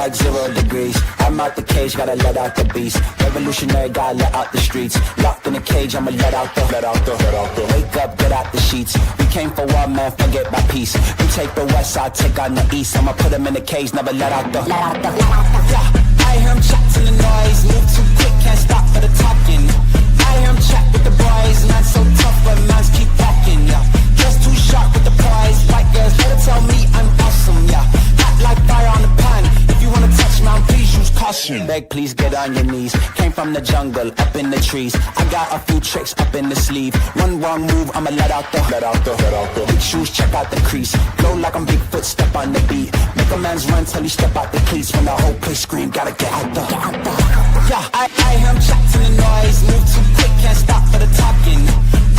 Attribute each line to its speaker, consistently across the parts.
Speaker 1: like 0 degrees. I'm out the cage, gotta let out the beast. Revolutionary, gotta let out the streets. Locked in a cage, I'ma let out the wake up, get out the sheets. We came for war, man, forget my peace. You take the west side, take on the east. I'ma put them in the cage, never let out the yeah. I hear him chat to the noise, move too quick, can't stop for the talking. I hear him chat with the boys, man so tough, but mans keep walking, yeah. Just too sharp with the prize, white girls better tell me I'm awesome, yeah. Hot like fire on the pan, if you wanna touch me, please use caution. Beg, please get on your knees, came from the jungle, up in the trees. I got a few tricks up in the sleeve. One wrong move, I'ma let out the big shoes, check out the crease. Flow like I'm Bigfoot, step on the beat. Make a man's run till he step out the cleats. When the whole place scream, gotta get out the yeah, I hear him chat to the noise, move too quick, can't stop for the talking.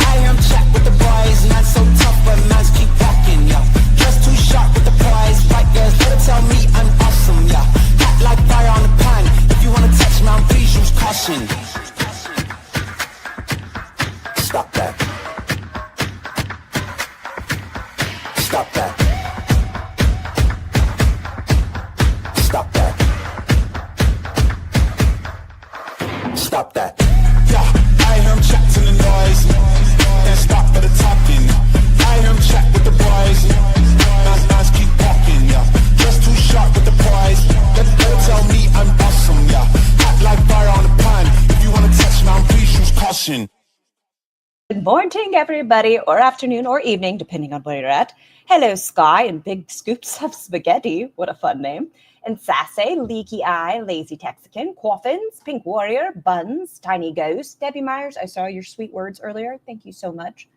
Speaker 1: I hear him chat with the boys, man so tough, but mans keep walking, yeah. Just too sharp with the prize, white girls better tell me I'm awesome, yeah. Hot like fire on the pan, if you wanna touch me, please use caution. Stop that. Stop that. Stop that. Stop that. Yeah, I hear him chat to the noise. Can't stop for the talking. I hear him chat with the boys. Nice keep walking, yeah. Just too sharp with the prize. Better tell me I'm awesome, yeah. Hot like fire on the pan. If you wanna touch me, please use caution.
Speaker 2: Good morning, everybody, or afternoon or evening, depending on where you're at. Hello, Sky and Big Scoops of Spaghetti. What a fun name. And Sassy, Leaky Eye, Lazy Texican, Coffins, Pink Warrior, Buns, Tiny Ghost, Debbie Myers. I saw your sweet words earlier. Thank you so much.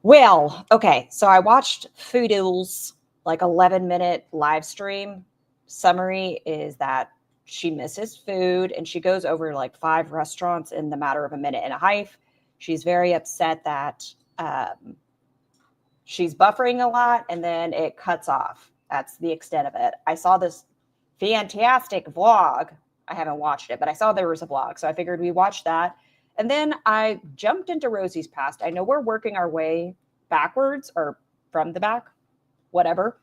Speaker 2: Well, okay, so I watched Foodie's like 11-minute live stream. Summary is that she misses food and she goes over like 5 restaurants in the matter of a minute and a half. She's very upset that she's buffering a lot and then it cuts off. That's the extent of it. I saw this fantastic vlog. I haven't watched it, but I saw there was a vlog. So I figured we watched that. And then I jumped into Rosie's past. I know we're working our way backwards or from the back, whatever.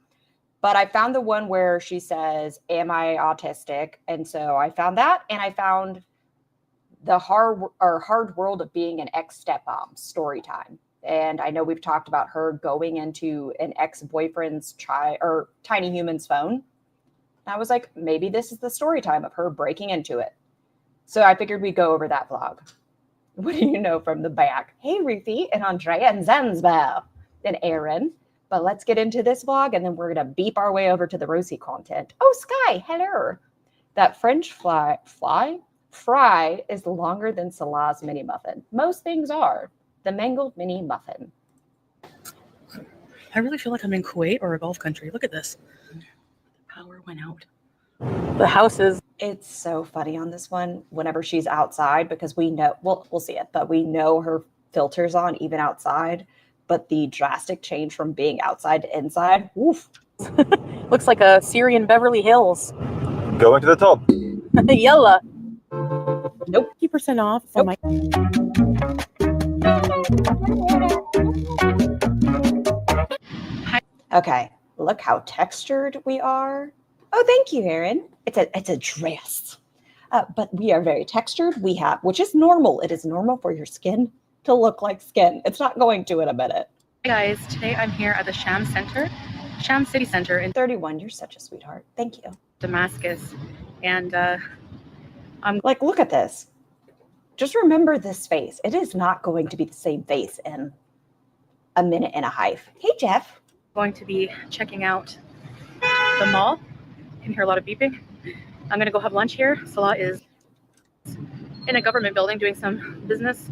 Speaker 2: But I found the one where she says, am I autistic? And so I found that, and I found the hard world of being an ex-stepmom story time. And I know we've talked about her going into an ex-boyfriend's tiny human's phone. And I was like, maybe this is the story time of her breaking into it. So I figured we'd go over that vlog. What do you know from the back? Hey, Ruthie and Andrea and Zanzibar and Aaron. But let's get into this vlog, and then we're going to beep our way over to the Rosie content. Oh, Sky, hello. That French fry is longer than Salah's mini muffin. Most things are. The mangled mini muffin.
Speaker 3: I really feel like I'm in Kuwait or a Gulf country. Look at this. The power went out. The house is...
Speaker 2: It's so funny on this one whenever she's outside, because we know, we'll see it, but we know her filter's on even outside. But the drastic change from being outside to inside, woof.
Speaker 3: Looks like a Syrian Beverly Hills.
Speaker 4: Going to the top.
Speaker 3: Yalla.
Speaker 2: Nope.
Speaker 3: 50% off for my...
Speaker 2: Okay, look how textured we are. Oh, thank you, Erin. It's a dress. But we are very textured. We have, which is normal. It is normal for your skin to look like skin. It's not going to in a minute.
Speaker 3: Hey guys, today I'm here at the Sham City Center in
Speaker 2: 31. You're such a sweetheart. Thank you.
Speaker 3: Damascus. And I'm
Speaker 2: like, look at this. Just remember this face. It is not going to be the same face in a minute and a half. Hey, Jeff.
Speaker 3: Going to be checking out the mall. You can hear a lot of beeping. I'm going to go have lunch here. Salah is in a government building doing some business.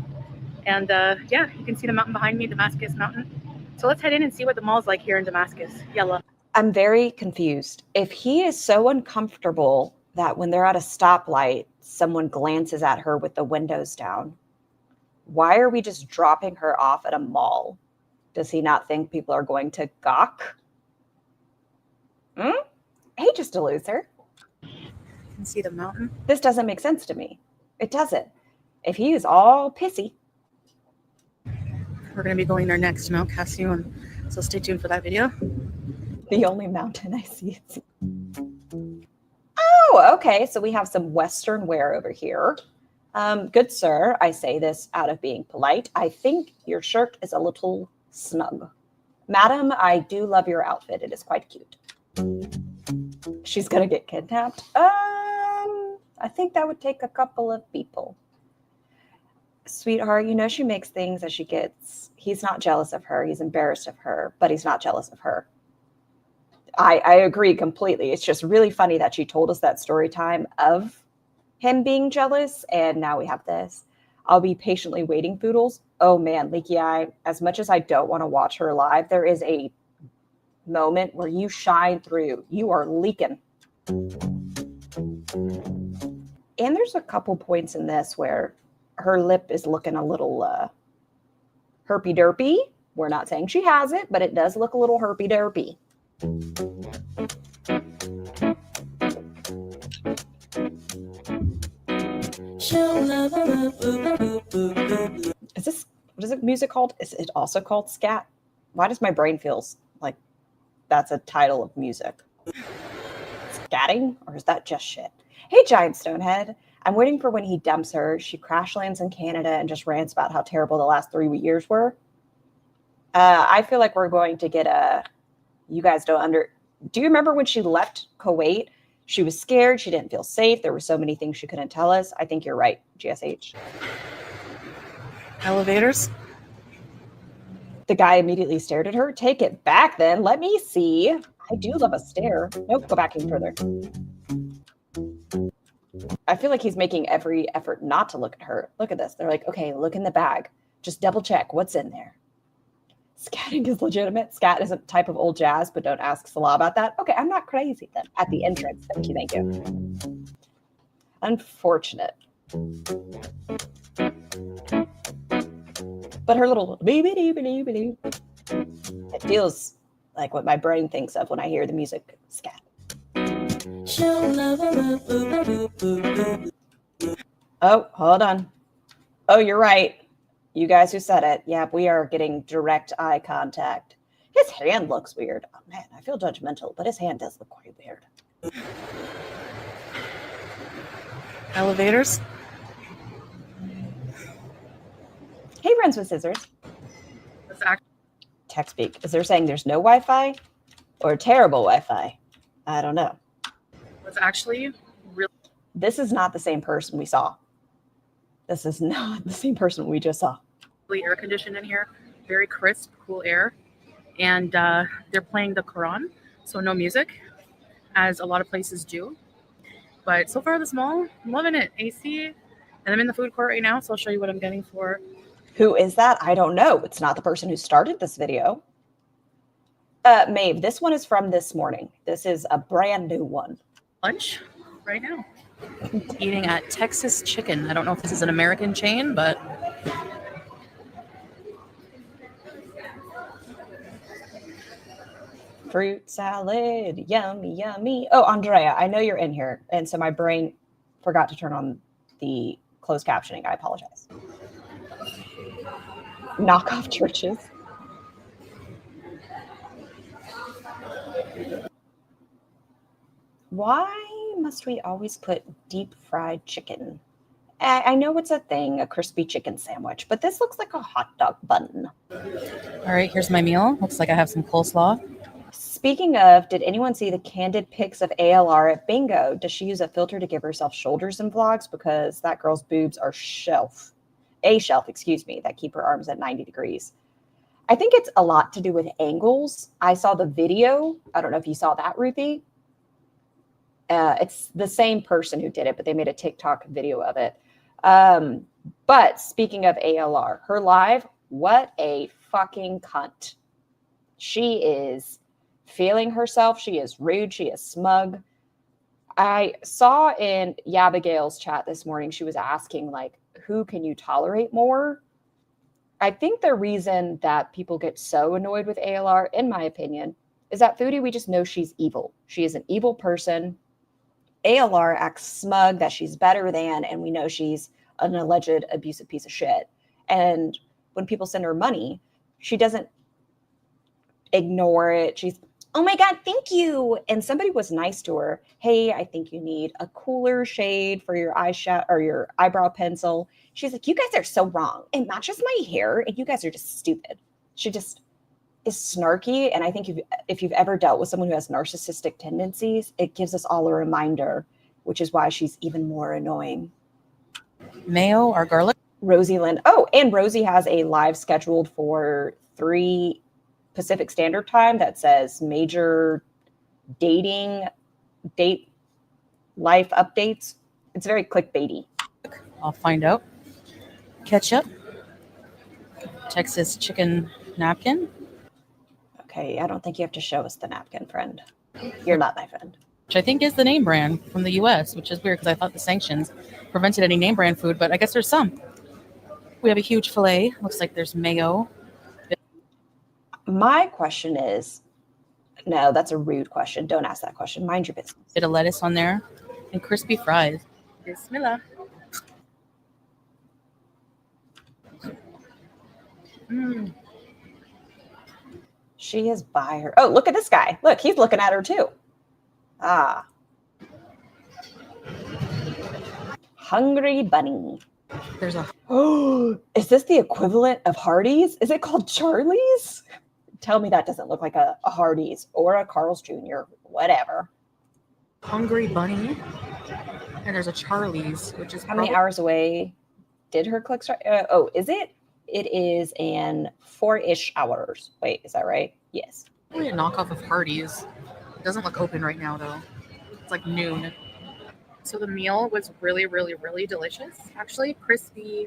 Speaker 3: And yeah, you can see the mountain behind me, Damascus mountain. So let's head in and see what the mall's like here in Damascus. Yalla.
Speaker 2: I'm very confused. If he is so uncomfortable that when they're at a stoplight, someone glances at her with the windows down, why are we just dropping her off at a mall? Does he not think people are going to gawk? Hey, just a loser.
Speaker 3: You can see the mountain.
Speaker 2: This doesn't make sense to me. It doesn't. If he is all pissy.
Speaker 3: We're going to be going there next, Mount Cassian. So stay tuned for that video.
Speaker 2: The only mountain I see is... Oh, okay. So we have some Western wear over here. Good sir, I say this out of being polite. I think your shirt is a little snug. Madam, I do love your outfit. It is quite cute. She's gonna get kidnapped. I think that would take a couple of people. Sweetheart, you know she makes things as she gets. He's not jealous of her. He's embarrassed of her, but he's not jealous of her. I agree completely. It's just really funny that she told us that story time of him being jealous, and now we have this. I'll be patiently waiting, Foodles. Oh man, Leaky Eye, as much as I don't want to watch her live, there is a moment where you shine through. You are leaking. And there's a couple points in this where her lip is looking a little herpy-derpy. We're not saying she has it, but it does look a little herpy-derpy. Is this, what is the music called? Is it also called scat? Why does my brain feel like that's a title of music? Scatting? Or is that just shit? Hey, Giant Stonehead. I'm waiting for when he dumps her. She crash lands in Canada and just rants about how terrible the last 3 years were. I feel like we're going to get a... You guys don't do you remember when she left Kuwait? She was scared. She didn't feel safe. There were so many things she couldn't tell us. I think you're right, GSH.
Speaker 3: Elevators?
Speaker 2: The guy immediately stared at her. Take it back then. Let me see. I do love a stare. Nope, go back even further. I feel like he's making every effort not to look at her. Look at this. They're like, okay, look in the bag. Just double check what's in there. Scatting is legitimate. Scat is a type of old jazz, but don't ask Salah about that. Okay, I'm not crazy then. At the entrance. Thank you, thank you. Unfortunate. But her little it feels like what my brain thinks of when I hear the music scat. Oh, hold on. Oh, you're right. You guys who said it. Yeah, we are getting direct eye contact. His hand looks weird. Oh, man, I feel judgmental, but his hand does look quite weird.
Speaker 3: Elevators?
Speaker 2: Hey, Friends with Scissors. Tech speak. Is there saying there's no Wi-Fi or terrible Wi-Fi? I don't know.
Speaker 3: Was actually really...
Speaker 2: This is not the same person we saw. This is not the same person we just saw.
Speaker 3: Air conditioned in here, very crisp, cool air, and they're playing the Quran, so no music, as a lot of places do. But so far, this mall, I'm loving it. AC, and I'm in the food court right now, so I'll show you what I'm getting for.
Speaker 2: Who is that? I don't know. It's not the person who started this video. Maeve, this one is from this morning. This is a brand new one.
Speaker 3: Lunch right now. Eating at Texas Chicken. I don't know if this is an American chain, but
Speaker 2: fruit salad, yummy, yummy. Oh, Andrea, I know you're in here. And so my brain forgot to turn on the closed captioning. I apologize. Knockoff churches. Why must we always put deep fried chicken? I know it's a thing, a crispy chicken sandwich, but this looks like a hot dog bun.
Speaker 3: All right, here's my meal. Looks like I have some coleslaw.
Speaker 2: Speaking of, did anyone see the candid pics of ALR at bingo? Does she use a filter to give herself shoulders in vlogs? Because that girl's boobs are a shelf, excuse me, that keep her arms at 90 degrees. I think it's a lot to do with angles. I saw the video. I don't know if you saw that, Ruthie. It's the same person who did it, but they made a TikTok video of it. But speaking of ALR, her live, what a fucking cunt. She is feeling herself. She is rude. She is smug. I saw in Yabigail's chat this morning, she was asking, like, who can you tolerate more? I think the reason that people get so annoyed with ALR, in my opinion, is that Foodie, we just know she's evil. She is an evil person. ALR acts smug that she's better than, and we know she's an alleged abusive piece of shit. And when people send her money, she doesn't ignore it. She's, oh my God, thank you. And somebody was nice to her. Hey, I think you need a cooler shade for your eyeshadow or your eyebrow pencil. She's like, you guys are so wrong. It matches my hair and you guys are just stupid. She just is snarky. And I think if you've ever dealt with someone who has narcissistic tendencies, it gives us all a reminder, which is why she's even more annoying.
Speaker 4: Mayo or garlic?
Speaker 2: Rosie Lynn. Oh, and Rosie has a live scheduled for 3 Pacific Standard Time that says major date life updates. It's very clickbaity.
Speaker 4: I'll find out. Ketchup. Texas chicken napkin.
Speaker 2: Okay, I don't think you have to show us the napkin, friend. You're not my friend.
Speaker 4: Which I think is the name brand from the US, which is weird because I thought the sanctions prevented any name brand food, but I guess there's some. We have a huge filet. Looks like there's mayo.
Speaker 2: My question is, no, that's a rude question. Don't ask that question. Mind your business.
Speaker 4: Bit of lettuce on there and crispy fries. Bismillah. Mm.
Speaker 2: She is by her. Oh, look at this guy. Look, he's looking at her too. Ah. Hungry bunny.
Speaker 4: There's a
Speaker 2: Oh, is this the equivalent of Hardee's? Is it called Charlie's? Tell me that doesn't look like a Hardee's or a Carl's Jr., whatever.
Speaker 4: hungry bunny. And there's a Charlie's, which is
Speaker 2: How many hours away did her click start? Oh, is it? It is in 4-ish hours. Wait, is that right? Yes.
Speaker 4: probably a knockoff of Hardee's. It doesn't look open right now, though. It's like noon. So the meal was really, really, really delicious. Actually, crispy,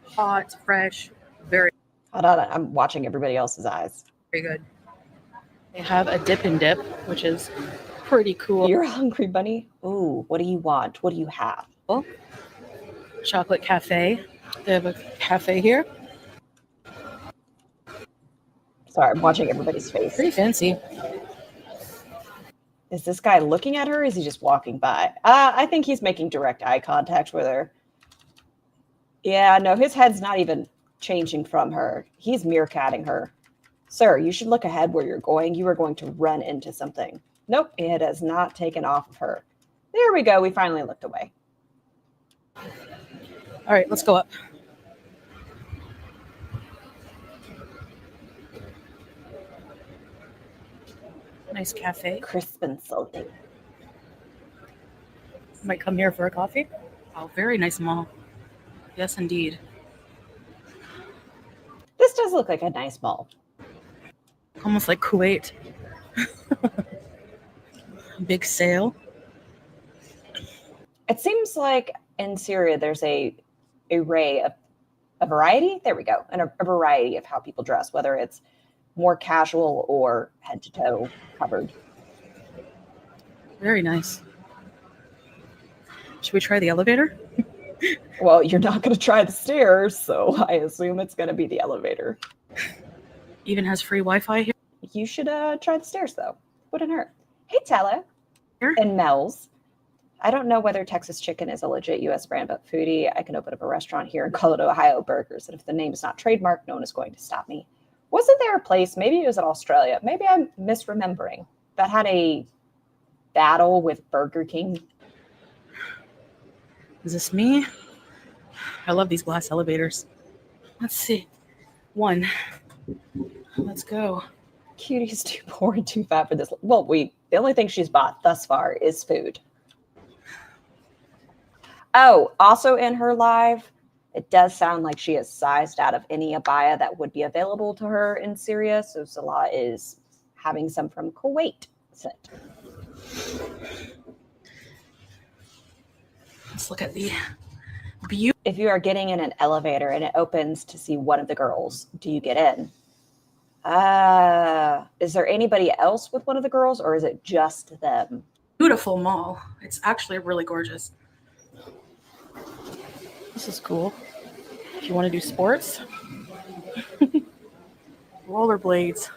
Speaker 4: hot, fresh, very,
Speaker 2: Hold on, I'm watching everybody else's eyes.
Speaker 4: very good. They have a dip and dip, which is pretty cool.
Speaker 2: You're a hungry bunny? Ooh, what do you want? What do you have?
Speaker 4: Chocolate cafe. They have a cafe here.
Speaker 2: Sorry, I'm watching everybody's face.
Speaker 4: Pretty fancy.
Speaker 2: Is this guy looking at her? Or is he just walking by? I think he's making direct eye contact with her. Yeah, no, his head's not even changing from her. He's meerkatting her. Sir, you should look ahead where you're going. You are going to run into something. Nope, it has not taken off of her. There we go. We finally looked away.
Speaker 4: All right, let's go up. Nice cafe.
Speaker 2: Crisp and salty.
Speaker 4: Might come here for a coffee. Oh, very nice mall. Yes, indeed.
Speaker 2: This does look like a nice mall.
Speaker 4: Almost like Kuwait. Big sale.
Speaker 2: It seems like in Syria there's a variety. There we go. And a variety of how people dress, whether it's more casual or head to toe covered.
Speaker 4: Very nice. Should we try the elevator?
Speaker 2: Well, you're not going to try the stairs, so I assume it's going to be the elevator.
Speaker 4: Even has free Wi-Fi here.
Speaker 2: You should try the stairs, though. Wouldn't hurt. Hey, Tella.
Speaker 4: Here?
Speaker 2: And Mel's. I don't know whether Texas Chicken is a legit U.S. brand, but Foodie, I can open up a restaurant here and call it Ohio Burgers. And if the name is not trademarked, no one is going to stop me. Wasn't there a place, maybe it was in Australia, maybe I'm misremembering, that had a battle with Burger King?
Speaker 4: Is this me? I love these glass elevators. Let's see. 1. Let's go.
Speaker 2: Cutie's too poor and too fat for this. Well, the only thing she's bought thus far is food. Oh, also in her live, it does sound like she is sized out of any abaya that would be available to her in Syria. So Salah is having some from Kuwait.
Speaker 4: Let's look at the view.
Speaker 2: If you are getting in an elevator and it opens to see one of the girls, do you get in? Is there anybody else with one of the girls, or is it just them?
Speaker 4: Beautiful mall. It's actually really gorgeous. This is cool. If you want to do sports. Rollerblades.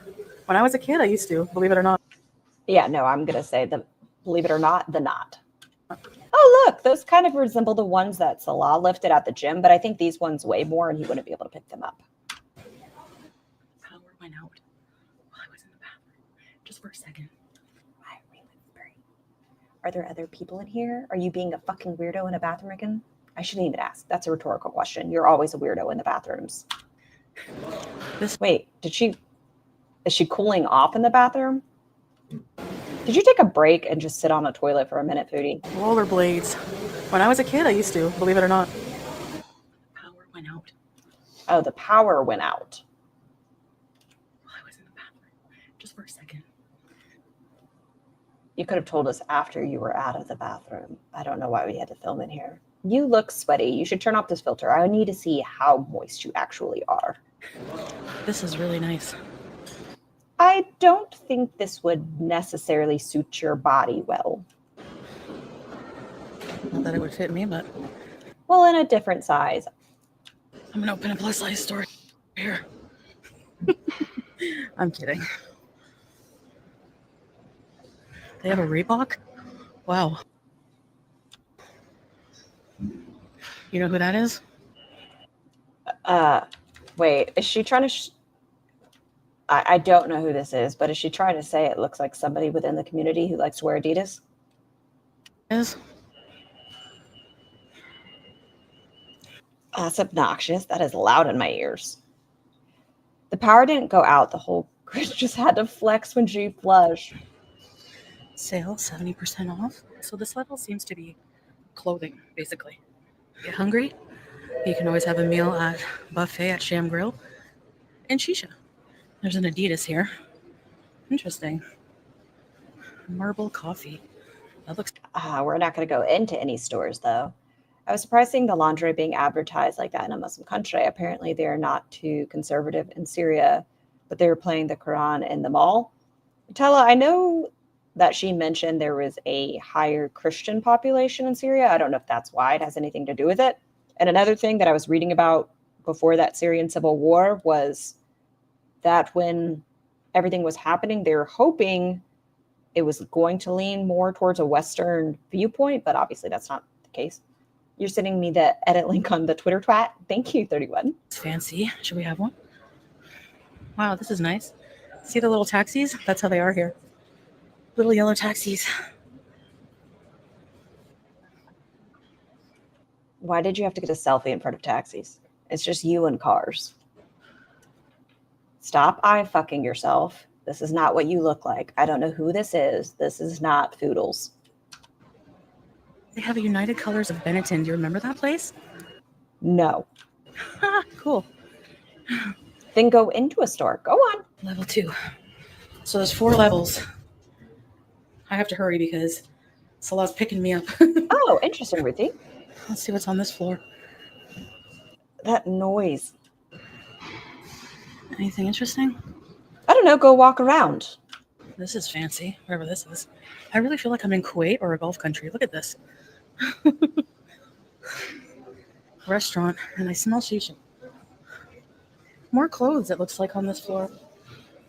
Speaker 4: When I was a kid, I used to, believe it or not.
Speaker 2: Yeah, no, I'm going to say believe it or not, the not. Oh, look, those kind of resemble the ones that Salah lifted at the gym, but I think these ones weigh more and he wouldn't be able to pick them up.
Speaker 4: Power went out while I was in the bathroom. Just Just for a second.
Speaker 2: Why are we whispering? Are there other people in here? Are you being a fucking weirdo in a bathroom again? I shouldn't even ask. That's a rhetorical question. You're always a weirdo in the bathrooms. Wait, is she cooling off in the bathroom? Did you take a break and just sit on a toilet for a minute, Foodie?
Speaker 4: Rollerblades. When I was a kid, I used to, believe it or not. Power went out.
Speaker 2: Oh, the power went out.
Speaker 4: While I was in the bathroom. Just for a second.
Speaker 2: You could have told us after you were out of the bathroom. I don't know why we had to film in here. You look sweaty. You should turn off this filter. I need to see how moist you actually are.
Speaker 4: This is really nice.
Speaker 2: I don't think this would necessarily suit your body well.
Speaker 4: Not that it would fit me, but
Speaker 2: Well, in a different size.
Speaker 4: I'm gonna open a plus size store here. I'm kidding. They have a Reebok? Wow. You know who that is?
Speaker 2: Wait, is she trying to... I don't know who this is, but is she trying to say it looks like somebody within the community who likes to wear Adidas?
Speaker 4: Is?
Speaker 2: That's obnoxious. That is loud in my ears. The power didn't go out. The whole grid just had to flex when she flushed.
Speaker 4: Sale 70% off. So this level seems to be clothing, basically. Get hungry? You can always have a meal at buffet at Sham Grill and Shisha. There's an Adidas here. Interesting. Marble coffee. That looks...
Speaker 2: We're not going to go into any stores, though. I was surprised seeing the lingerie being advertised like that in a Muslim country. Apparently, they're not too conservative in Syria, but they were playing the Quran in the mall. Tella, I know that she mentioned there was a higher Christian population in Syria. I don't know if that's why it has anything to do with it. And another thing that I was reading about before that Syrian civil war was that when everything was happening, they were hoping it was going to lean more towards a Western viewpoint, but obviously that's not the case. You're sending me the edit link on the Twitter twat. Thank you, 31.
Speaker 4: It's fancy. Should we have one? Wow, this is nice. See the little taxis? That's how they are here. Little yellow taxis.
Speaker 2: Why did you have to get a selfie in front of taxis? It's just you and cars. Stop eye-fucking yourself. This is not what you look like. I don't know who this is. This is not Foodles.
Speaker 4: They have a United Colors of Benetton. Do you remember that place?
Speaker 2: No.
Speaker 4: Cool.
Speaker 2: Then go into a store. Go on.
Speaker 4: Level 2. So there's 4 levels. I have to hurry because Salah's picking me up.
Speaker 2: Oh, interesting, Ruthie.
Speaker 4: Let's see what's on this floor.
Speaker 2: That noise.
Speaker 4: Anything interesting?
Speaker 2: I don't know. Go walk around.
Speaker 4: This is fancy, whatever this is. I really feel like I'm in Kuwait or a Gulf country. Look at this. Restaurant, and I smell shisha. More clothes, it looks like, on this floor.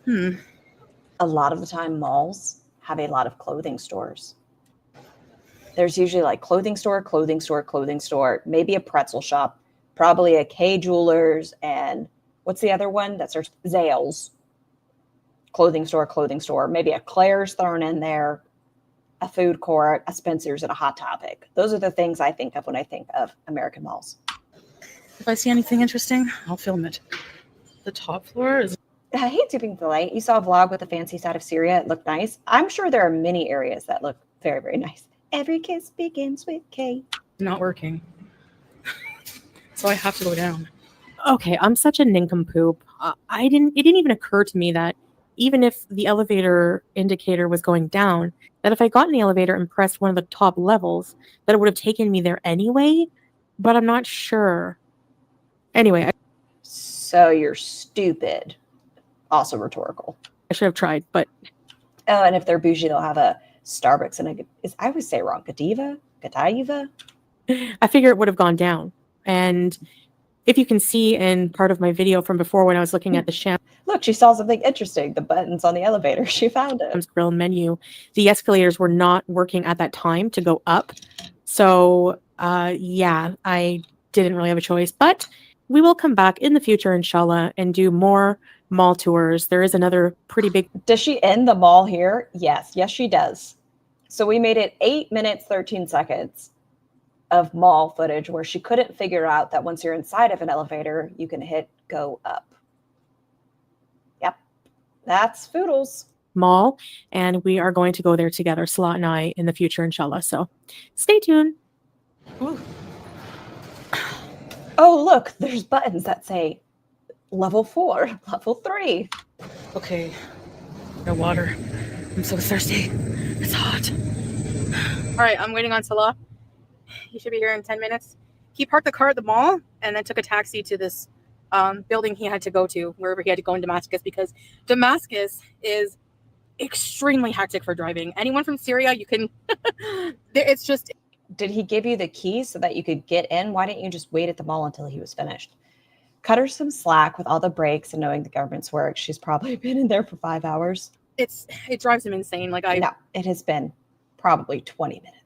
Speaker 2: A lot of the time, malls have a lot of clothing stores. There's usually like clothing store, maybe a pretzel shop, probably a K Jewelers, and what's the other one that starts Zales? Clothing store, maybe a Claire's thrown in there, a food court, a Spencer's, and a Hot Topic. Those are the things I think of when I think of American malls.
Speaker 4: If I see anything interesting, I'll film it. The top floor is...
Speaker 2: I hate dipping the light. You saw a vlog with the fancy side of Syria. It looked nice. I'm sure there are many areas that look very, very nice. Every kiss begins with K.
Speaker 4: not working. So I have to go down.
Speaker 3: Okay, I'm such a nincompoop. It didn't even occur to me that even if the elevator indicator was going down, that if I got in the elevator and pressed one of the top levels, that it would have taken me there anyway, but I'm not sure. Anyway.
Speaker 2: So you're stupid. Also rhetorical.
Speaker 3: I should have tried, but...
Speaker 2: Oh, and if they're bougie, they'll have a Starbucks and I always say wrong. Godiva?
Speaker 3: I figure it would have gone down. And if you can see in part of my video from before when I was looking at the Sham...
Speaker 2: Look, she saw something interesting. The buttons on the elevator. She found it.
Speaker 3: Grill menu. The escalators were not working at that time to go up. So, yeah, I didn't really have a choice. But we will come back in the future, inshallah, and do more mall tours. There is another pretty big.
Speaker 2: Does she end the mall here? Yes. Yes, she does. So we made it 8 minutes, 13 seconds of mall footage where she couldn't figure out that once you're inside of an elevator, you can hit go up. Yep. That's Foodles.
Speaker 3: Mall, and we are going to go there together, Salah and I, in the future, inshallah. So stay tuned.
Speaker 2: Ooh. Oh, look, there's buttons that say level 4, level 3.
Speaker 3: Okay, no water. I'm so thirsty. It's hot. All right, I'm waiting on Salah. He should be here in 10 minutes. He parked the car at the mall and then took a taxi to this building he had to go to, wherever he had to go in Damascus, because Damascus is extremely hectic for driving. Anyone from Syria, you can, it's just.
Speaker 2: Did he give you the keys so that you could get in? Why didn't you just wait at the mall until he was finished? Cut her some slack with all the breaks and knowing the government's work. She's probably been in there for 5 hours.
Speaker 3: It drives him insane. Like
Speaker 2: No, it has been probably 20 minutes.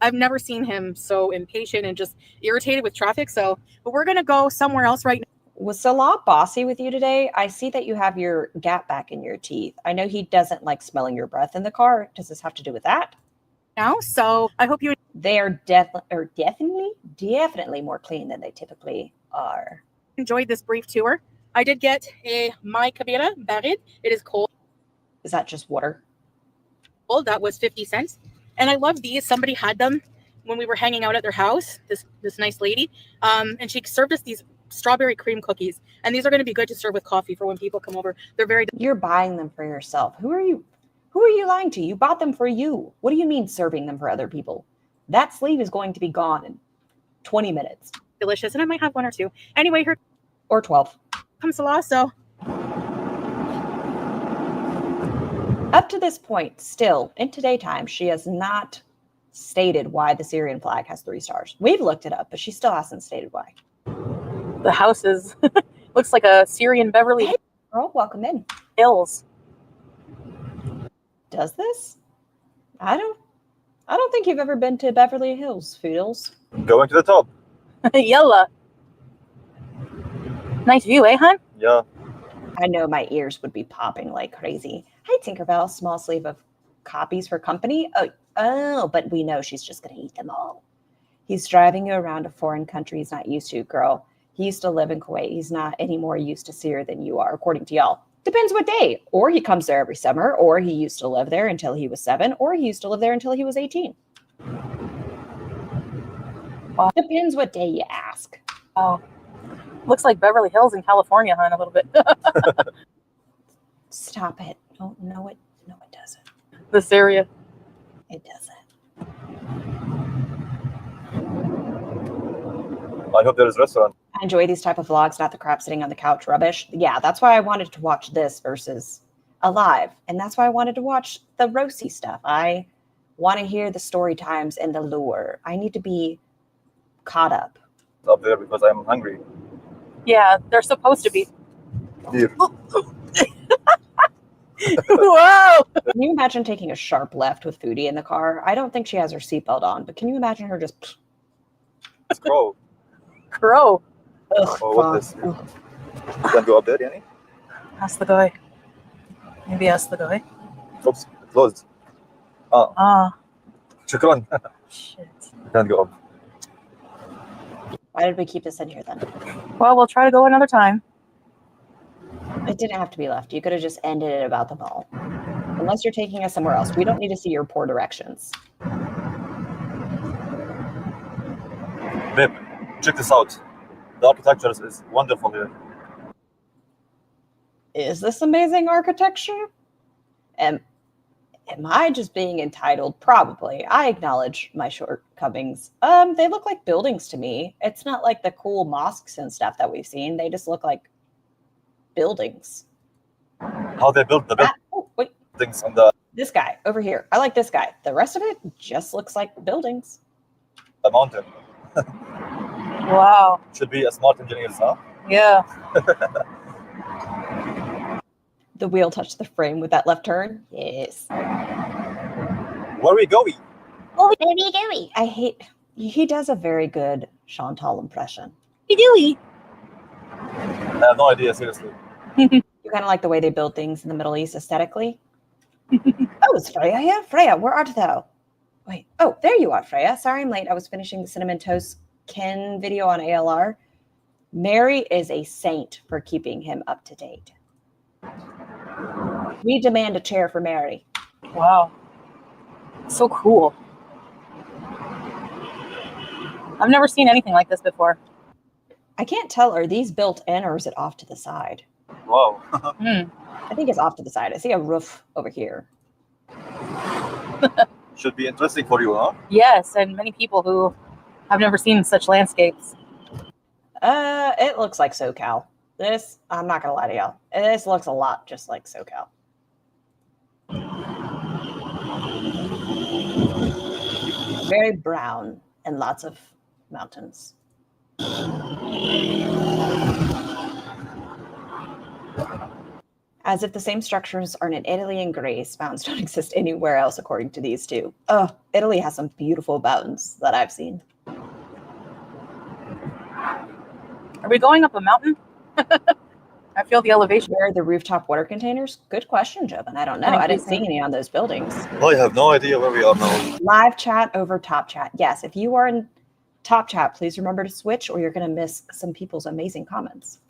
Speaker 3: I've never seen him so impatient and just irritated with traffic. So, but we're going to go somewhere else right now.
Speaker 2: Was Salah bossy with you today? I see that you have your gap back in your teeth. I know he doesn't like smelling your breath in the car. Does this have to do with that?
Speaker 3: Now, so I hope you.
Speaker 2: They are definitely more clean than they typically are.
Speaker 3: Enjoyed this brief tour. I did get a my kabira barid. It is cold.
Speaker 2: Is that just water?
Speaker 3: That was 50 cents. And I love these. Somebody had them when we were hanging out at their house, this nice lady. And she served us these strawberry cream cookies. And these are going to be good to serve with coffee for when people come over. They're very.
Speaker 2: You're buying them for yourself. Who are you lying to? You bought them for you. What do you mean serving them for other people? That sleeve is going to be gone in 20 minutes.
Speaker 3: Delicious. And I might have 1 or 2. Anyway, here.
Speaker 2: Or 12.
Speaker 3: Comes Salah, so.
Speaker 2: Up to this point, still, in today time, she has not stated why the Syrian flag has 3 stars. We've looked it up, but she still hasn't stated why.
Speaker 3: The house is looks like a Syrian Beverly
Speaker 2: Hey, girl, welcome in.
Speaker 3: Hills.
Speaker 2: Does this? I don't think you've ever been to Beverly Hills, Foodles.
Speaker 5: Going to the top.
Speaker 3: Yalla. Nice view, eh, hon?
Speaker 5: Yeah.
Speaker 2: I know my ears would be popping like crazy. Hi, Tinkerbell. Small sleeve of copies for company. Oh, but we know she's just going to eat them all. He's driving you around a foreign country he's not used to, girl. He used to live in Kuwait. He's not any more used to Syria than you are, according to y'all. Depends what day. Or he comes there every summer, or he used to live there until he was 7, or he used to live there until he was 18. Depends what day you ask.
Speaker 3: Oh. Looks like Beverly Hills in California, hon, a little bit.
Speaker 2: Stop it. No, it doesn't.
Speaker 3: This area.
Speaker 2: It doesn't.
Speaker 5: I hope there is a restaurant.
Speaker 2: I enjoy these type of vlogs, not the crap sitting on the couch rubbish. Yeah, that's why I wanted to watch this versus Alive. And that's why I wanted to watch the Rosee stuff. I want to hear the story times and the lure. I need to be caught up.
Speaker 5: Up there because I'm hungry.
Speaker 3: Yeah, they're supposed to be.
Speaker 5: Here.
Speaker 3: Whoa!
Speaker 2: Can you imagine taking a sharp left with Foodie in the car? I don't think she has her seatbelt on, but can you imagine her just...
Speaker 5: It's crow.
Speaker 3: Crow.
Speaker 2: Ugh,
Speaker 5: Oh, what's this? You can go up there, Yanni?
Speaker 3: Ask the guy. Maybe ask the guy.
Speaker 5: Oops, it closed.
Speaker 3: Ah.
Speaker 5: Shukran.
Speaker 3: Shit.
Speaker 5: Can't go up.
Speaker 2: Why did we keep this in here then?
Speaker 3: Well, we'll try to go another time.
Speaker 2: It didn't have to be left. You could have just ended it about the mall. Unless you're taking us somewhere else. We don't need to see your poor directions.
Speaker 5: Babe, check this out. The architecture is wonderful here.
Speaker 2: Is this amazing architecture? Am I just being entitled? Probably. I acknowledge my shortcomings. They look like buildings to me. It's not like the cool mosques and stuff that we've seen. They just look like buildings.
Speaker 5: How they built the
Speaker 2: Oh, wait.
Speaker 5: buildings on the
Speaker 2: This guy over here. I like this guy. The rest of it just looks like buildings.
Speaker 5: mountain.
Speaker 3: Wow.
Speaker 5: Should be a smart engineers, huh?
Speaker 3: Yeah.
Speaker 2: The wheel touched the frame with that left turn. Yes.
Speaker 5: Where are we going?
Speaker 2: Oh, baby gooey. I hate. He does a very good Chantal impression.
Speaker 3: Hey, Dewey.
Speaker 5: I have no idea, seriously.
Speaker 2: You kind of like the way they build things in the Middle East aesthetically. Oh, is Freya here? Freya, where art thou? Wait. Oh, there you are, Freya. Sorry I'm late. I was finishing the Cinnamon Toast Ken video on ALR. Mary is a saint for keeping him up to date. We demand a chair for Mary.
Speaker 3: Wow. So cool. I've never seen anything like this before.
Speaker 2: I can't tell, are these built in or is it off to the side?
Speaker 5: Wow.
Speaker 2: I think it's off to the side. I see a roof over here.
Speaker 5: Should be interesting for you, huh?
Speaker 3: Yes, and many people who have never seen such landscapes.
Speaker 2: It looks like SoCal. This, I'm not gonna lie to y'all. This looks a lot just like SoCal. Very brown and lots of mountains. As if the same structures are in Italy and Greece, mountains don't exist anywhere else according to these two. Oh, Italy has some beautiful mountains that I've seen.
Speaker 3: Are we going up a mountain? I feel the elevation.
Speaker 2: Where are the rooftop water containers? Good question, Jobin. I don't know. I didn't see any on those buildings.
Speaker 5: I have no idea where we are now.
Speaker 2: Live chat over top chat. Yes, if you are in top chat, please remember to switch or you're going to miss some people's amazing comments.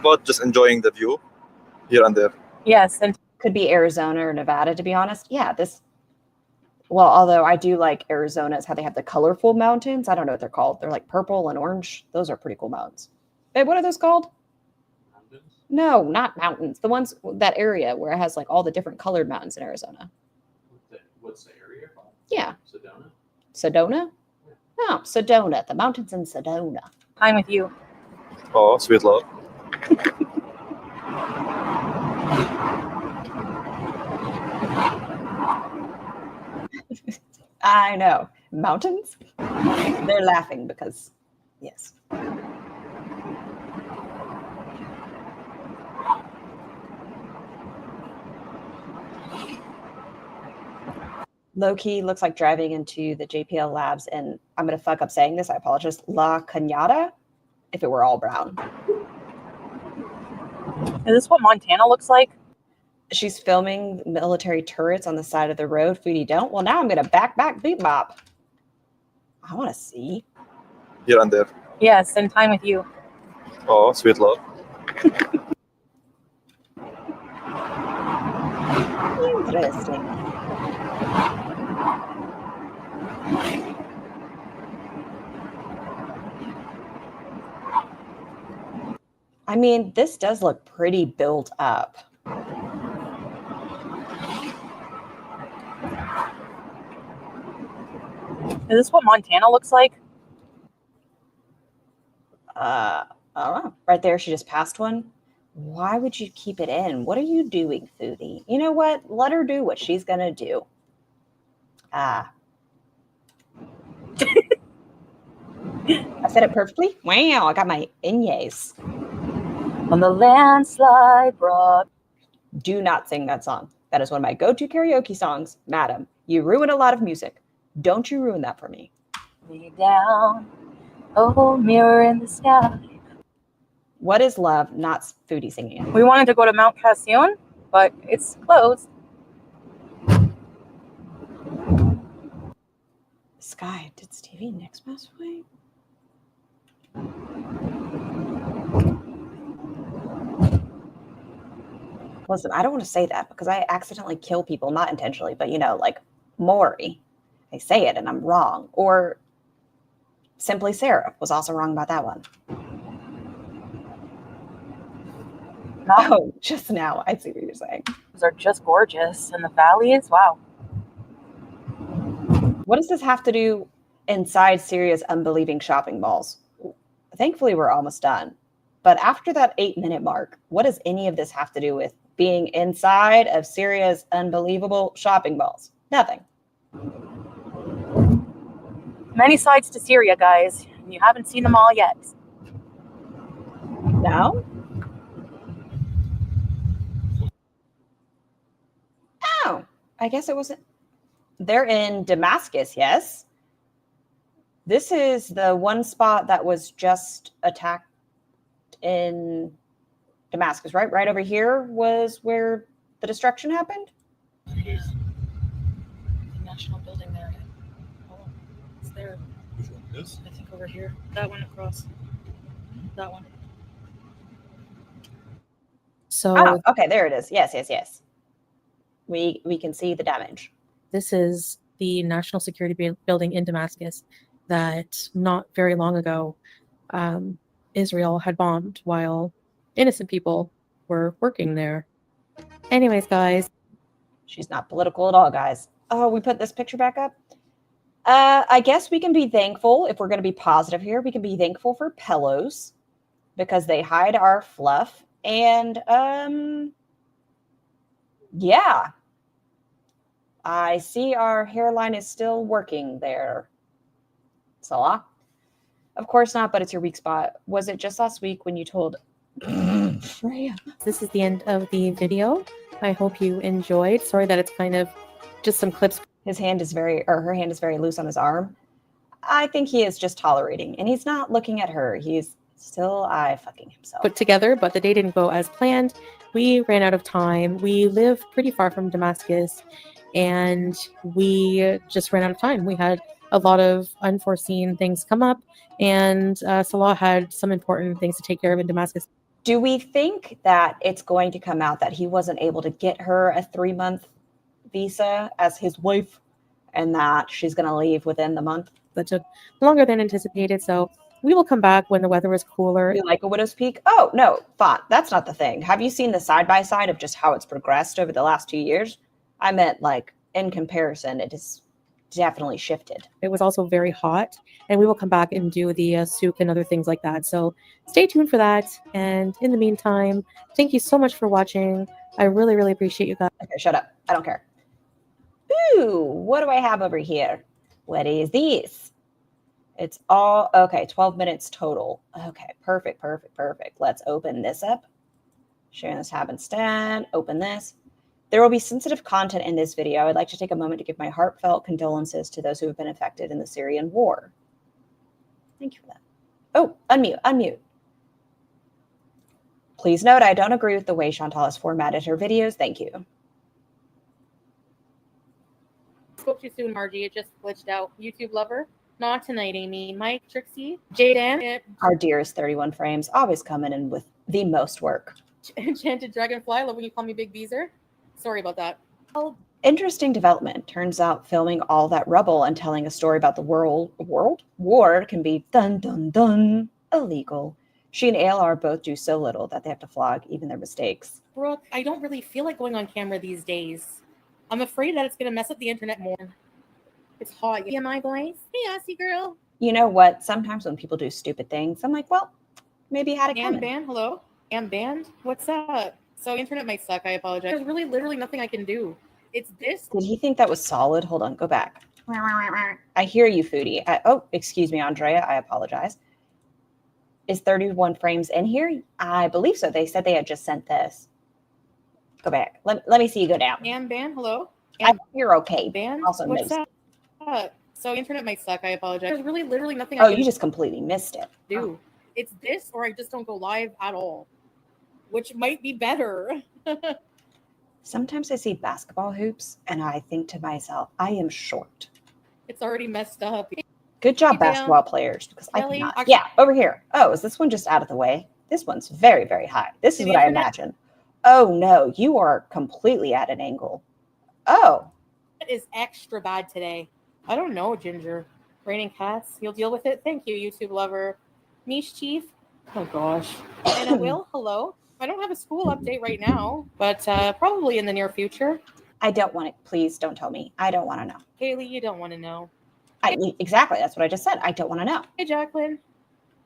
Speaker 5: But just enjoying the view here and there.
Speaker 3: Yes, and
Speaker 2: Could be Arizona or Nevada, to be honest. Yeah, well, although I do like Arizona's how they have the colorful mountains. I don't know what they're called. They're like purple and orange. Those are pretty cool mountains. Babe, what are those called? Mountains? No, not mountains. The ones, that area where it has like all the different colored mountains in Arizona.
Speaker 6: What's the area called?
Speaker 2: Yeah.
Speaker 6: Sedona?
Speaker 2: Sedona? No, Sedona. The mountains in Sedona.
Speaker 3: I'm with you.
Speaker 5: Oh, sweet love.
Speaker 2: I know. Mountains? They're laughing because, yes. Low-key looks like driving into the JPL labs, and I'm going to fuck up saying this. I apologize. La Cañada, if it were all brown.
Speaker 3: Is this what Montana looks like?
Speaker 2: She's filming military turrets on the side of the road. Foodie don't. Well, now I'm going to back beep bop. I want to see.
Speaker 5: Here and there.
Speaker 3: Yes, and time with you.
Speaker 5: Oh, sweet love.
Speaker 2: Interesting. I mean, this does look pretty built up.
Speaker 3: Is this what Montana looks like?
Speaker 2: I don't know. Right there, she just passed one. Why would you keep it in? What are you doing, Foodie? You know what? Let her do what she's going to do. I said it perfectly? Wow, I got my inyays.
Speaker 3: On the landslide brought.
Speaker 2: Do not sing that song. That is one of my go-to karaoke songs. Madam, you ruin a lot of music. Don't you ruin that for me.
Speaker 3: Me down, oh mirror in the sky.
Speaker 2: What is love? Not Foodie singing it.
Speaker 3: We wanted to go to Mount Cassione, but it's closed.
Speaker 2: Sky, did Stevie Nicks pass away? Listen, I don't want to say that because I accidentally kill people, not intentionally, but you know, like Maury. I say it and I'm wrong. Or Simply Sarah was also wrong about that one. Oh, just now. I see what you're saying.
Speaker 3: Those are just gorgeous. And the valleys, wow.
Speaker 2: What does this have to do inside Syria's unbelieving shopping malls? Thankfully, we're almost done. But after that 8-minute mark, what does any of this have to do with being inside of Syria's unbelievable shopping malls? Nothing.
Speaker 3: Many sides to Syria, guys. You haven't seen them all yet.
Speaker 2: No? Oh, I guess it wasn't. They're in Damascus, yes. This is the one spot that was just attacked in Damascus, right? Right over here was where the destruction happened.
Speaker 4: Here's the national building there. Oh, it's there.
Speaker 5: Which one? This?
Speaker 4: I think over here. That one across. That one. So
Speaker 2: Oh, okay, there it is. Yes, yes, yes. We can see the damage.
Speaker 4: this is the national security building in Damascus that not very long ago Israel had bombed while innocent people were working there. Anyways, guys.
Speaker 2: She's not political at all, guys. Oh, we put this picture back up. I guess we can be thankful, if we're going to be positive here, we can be thankful for pillows because they hide our fluff. And yeah, I see our hairline is still working there. Salah? Of course not, but it's your weak spot. Was it just last week when you told Freya?
Speaker 4: This is the end of the video. I hope you enjoyed. Sorry that it's kind of just some clips.
Speaker 2: His hand is her hand is very loose on his arm. I think he is just tolerating, and he's not looking at her. He's still fucking himself.
Speaker 4: Put together, but the day didn't go as planned. We ran out of time. We live pretty far from Damascus, and we just ran out of time. We had a lot of unforeseen things come up, and Salah had some important things to take care of in Damascus.
Speaker 2: Do we think that it's going to come out that he wasn't able to get her a 3-month visa as his wife and that she's going to leave within the month?
Speaker 4: That took longer than anticipated, so we will come back when the weather is cooler.
Speaker 2: You like a widow's peak? Oh, no, font. That's not the thing. Have you seen the side-by-side of just how it's progressed over the last 2 years? I meant, like, in comparison, it has definitely shifted.
Speaker 4: It was also very hot, and we will come back and do the souk and other things like that. So stay tuned for that. And in the meantime, thank you so much for watching. I really, really appreciate you guys.
Speaker 2: Okay, shut up. I don't care. Ooh, what do I have over here? What is this? It's all, okay, 12 minutes total. Okay, perfect, perfect, perfect. Let's open this up. Sharing this tab instead. Open this. There will be sensitive content in this video. I'd like to take a moment to give my heartfelt condolences to those who have been affected in the Syrian war. Thank you for that. Oh, unmute, unmute. Please note, I don't agree with the way Chantal has formatted her videos. Thank you.
Speaker 4: Spoke too soon, Margie. It just glitched out. YouTube lover. Not tonight, Amy. Mike, Trixie, Jaden.
Speaker 2: Our dearest 31 frames, always coming in with the most work.
Speaker 4: Enchanted Dragonfly. Love when you call me Big Beezer. Sorry about that.
Speaker 2: Interesting development. Turns out filming all that rubble and telling a story about the world war can be dun illegal. She and ALR both do so little that they have to flog even their mistakes.
Speaker 4: Brooke, I don't really feel like going on camera these days. I'm afraid that it's going to mess up the internet more. It's hot. Am I, guys? Hey, Aussie girl.
Speaker 2: You know what? Sometimes when people do stupid things, I'm like, well, maybe you had it coming.
Speaker 4: Band, hello? Band, what's up? So internet might suck. I apologize. There's really literally nothing I can do. It's this.
Speaker 2: Did he think that was solid? Hold on, go back. I hear you, Foodie. Oh, excuse me, Andrea. I apologize. Is 31 frames in here? I believe so. They said they had just sent this. Go back. Let me see you go down.
Speaker 4: Band, hello?
Speaker 2: You're okay.
Speaker 4: Band,
Speaker 2: also
Speaker 4: what's
Speaker 2: knows.
Speaker 4: up? So internet might suck. I apologize. There's really literally nothing
Speaker 2: Oh,
Speaker 4: I can
Speaker 2: you just completely missed it.
Speaker 4: do. It's this, or I just don't go live at all, which might be better.
Speaker 2: Sometimes I see basketball hoops and I think to myself, I am short.
Speaker 4: It's already messed up.
Speaker 2: Good job,
Speaker 4: Hey, Dan.
Speaker 2: basketball players, because I
Speaker 4: Kelly,
Speaker 2: cannot.
Speaker 4: actually-
Speaker 2: Yeah, over here. Oh, is this one just out of the way? This one's very, very high. This is
Speaker 4: The
Speaker 2: what I
Speaker 4: internet-
Speaker 2: imagine. Oh, no, you are completely at an angle. Oh,
Speaker 4: It is extra bad today. I don't know, Ginger. Raining cats. You'll deal with it. Thank you, YouTube lover. Niche Chief. Oh, gosh. And I will. Hello. I don't have a school update right now, but probably in the near future.
Speaker 2: I don't want it. Please don't tell me. I don't want to know.
Speaker 4: Haley, you don't want to know.
Speaker 2: Exactly. That's what I just said. I don't want to know.
Speaker 4: Hey, Jacqueline.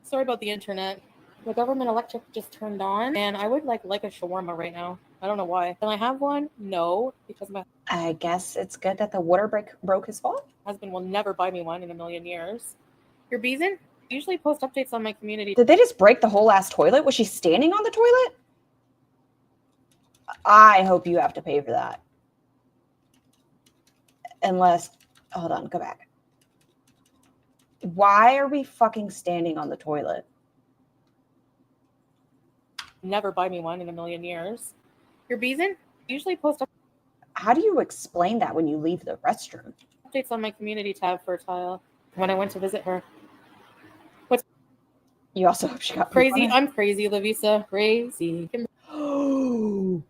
Speaker 4: Sorry about the internet. The government electric just turned on, and I would like a shawarma right now. I don't know why. Can I have one? No, because my
Speaker 2: I guess it's good that the water broke his fall.
Speaker 4: husband will never buy me one in a million years. You're Beeson? I usually post updates on my community.
Speaker 2: Did they just break the whole ass toilet? Was she standing on the toilet? I hope you have to pay for that. Unless, hold on, go back. Why are we fucking standing on the toilet?
Speaker 4: Never buy me one in a million years. Your Beeson? Usually post
Speaker 2: How do you explain that when you leave the restroom?
Speaker 4: updates on my community tab for Tile when I went to visit her.
Speaker 2: You also hope she got
Speaker 4: Crazy. I'm crazy, Lavisa. Crazy.
Speaker 2: Oh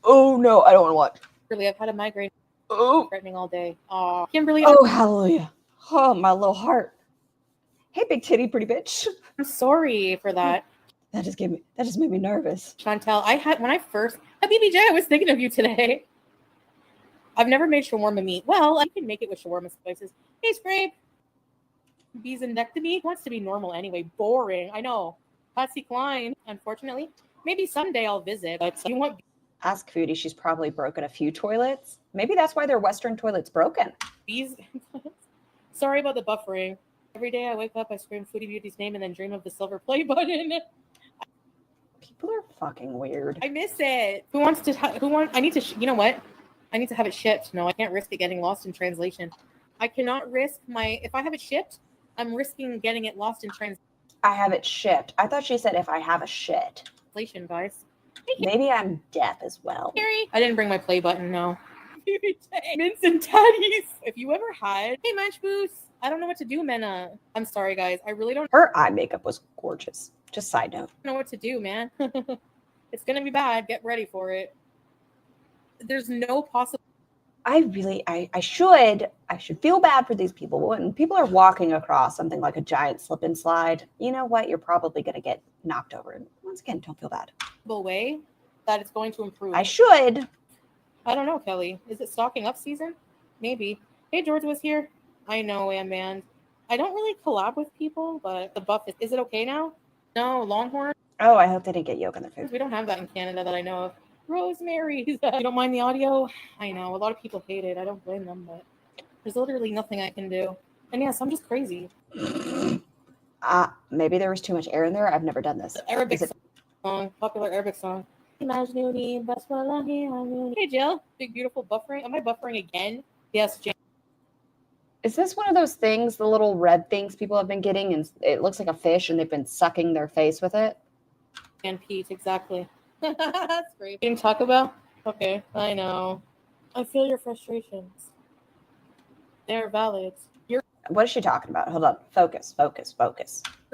Speaker 2: no, I don't want to watch.
Speaker 4: Kimberly, I've had a migraine
Speaker 2: Oh,
Speaker 4: threatening all day. Aw. Kimberly,
Speaker 2: oh, hallelujah. Oh, my little heart. Hey, big titty, pretty bitch.
Speaker 4: I'm sorry for that.
Speaker 2: That just made me nervous.
Speaker 4: Chantel, when I first had BBJ, I was thinking of you today. I've never made shawarma meat. Well, I can make it with shawarma spices. Hey, Scrape. Beesendectomy wants to be normal anyway. Boring. I know. Patsy Klein. Unfortunately, maybe someday I'll visit. But you want
Speaker 2: Ask Foodie. She's probably broken a few toilets. Maybe that's why their Western toilet's broken.
Speaker 4: bees? Sorry about the buffering. Every day I wake up, I scream FoodieBeauty's name and then dream of the silver play button.
Speaker 2: People are fucking weird.
Speaker 4: I miss it. I need to, you know what? I need to have it shipped. No, I can't risk it getting lost in translation. I cannot risk if I have it shipped, I'm risking getting it lost in
Speaker 2: I have it shipped. I thought she said if I have a shit.
Speaker 4: translation, guys.
Speaker 2: Maybe I'm deaf as well.
Speaker 4: Carrie, I didn't bring my play button, no. Mints and tatties. If you ever had, hey, Munch Boost. I don't know what to do, Mena. I'm sorry, guys. I really don't
Speaker 2: Her eye makeup was gorgeous. Just side note.
Speaker 4: know what to do, man. It's going to be bad. Get ready for it. There's no possible.
Speaker 2: I should feel bad for these people. When people are walking across something like a giant slip and slide, you know what? You're probably going to get knocked over. And once again, don't feel bad.
Speaker 4: Way that it's going to improve.
Speaker 2: I should.
Speaker 4: I don't know, Kelly. Is it stocking up season? Maybe. Hey, George was here. I know, man. I don't really collab with people, but the buff is it okay now? No, Longhorn?
Speaker 2: Oh, I hope they didn't get yolk in their food.
Speaker 4: We don't have that in Canada that I know of. Rosemary. You don't mind the audio? I know. A lot of people hate it. I don't blame them, but there's literally nothing I can do. And yes, I'm just crazy.
Speaker 2: Maybe there was too much air in there. I've never done this.
Speaker 4: The Arabic song, popular Arabic song. Hey, Jill. Big, beautiful buffering. Am I buffering again? Yes, Jane.
Speaker 2: Is this one of those things, the little red things people have been getting, and it looks like a fish, and they've been sucking their face with it?
Speaker 4: And Pete, exactly. That's great. Eating Taco Bell? Okay, I know. I feel your frustrations. They're valid. You're
Speaker 2: What is she talking about? Hold on. Focus.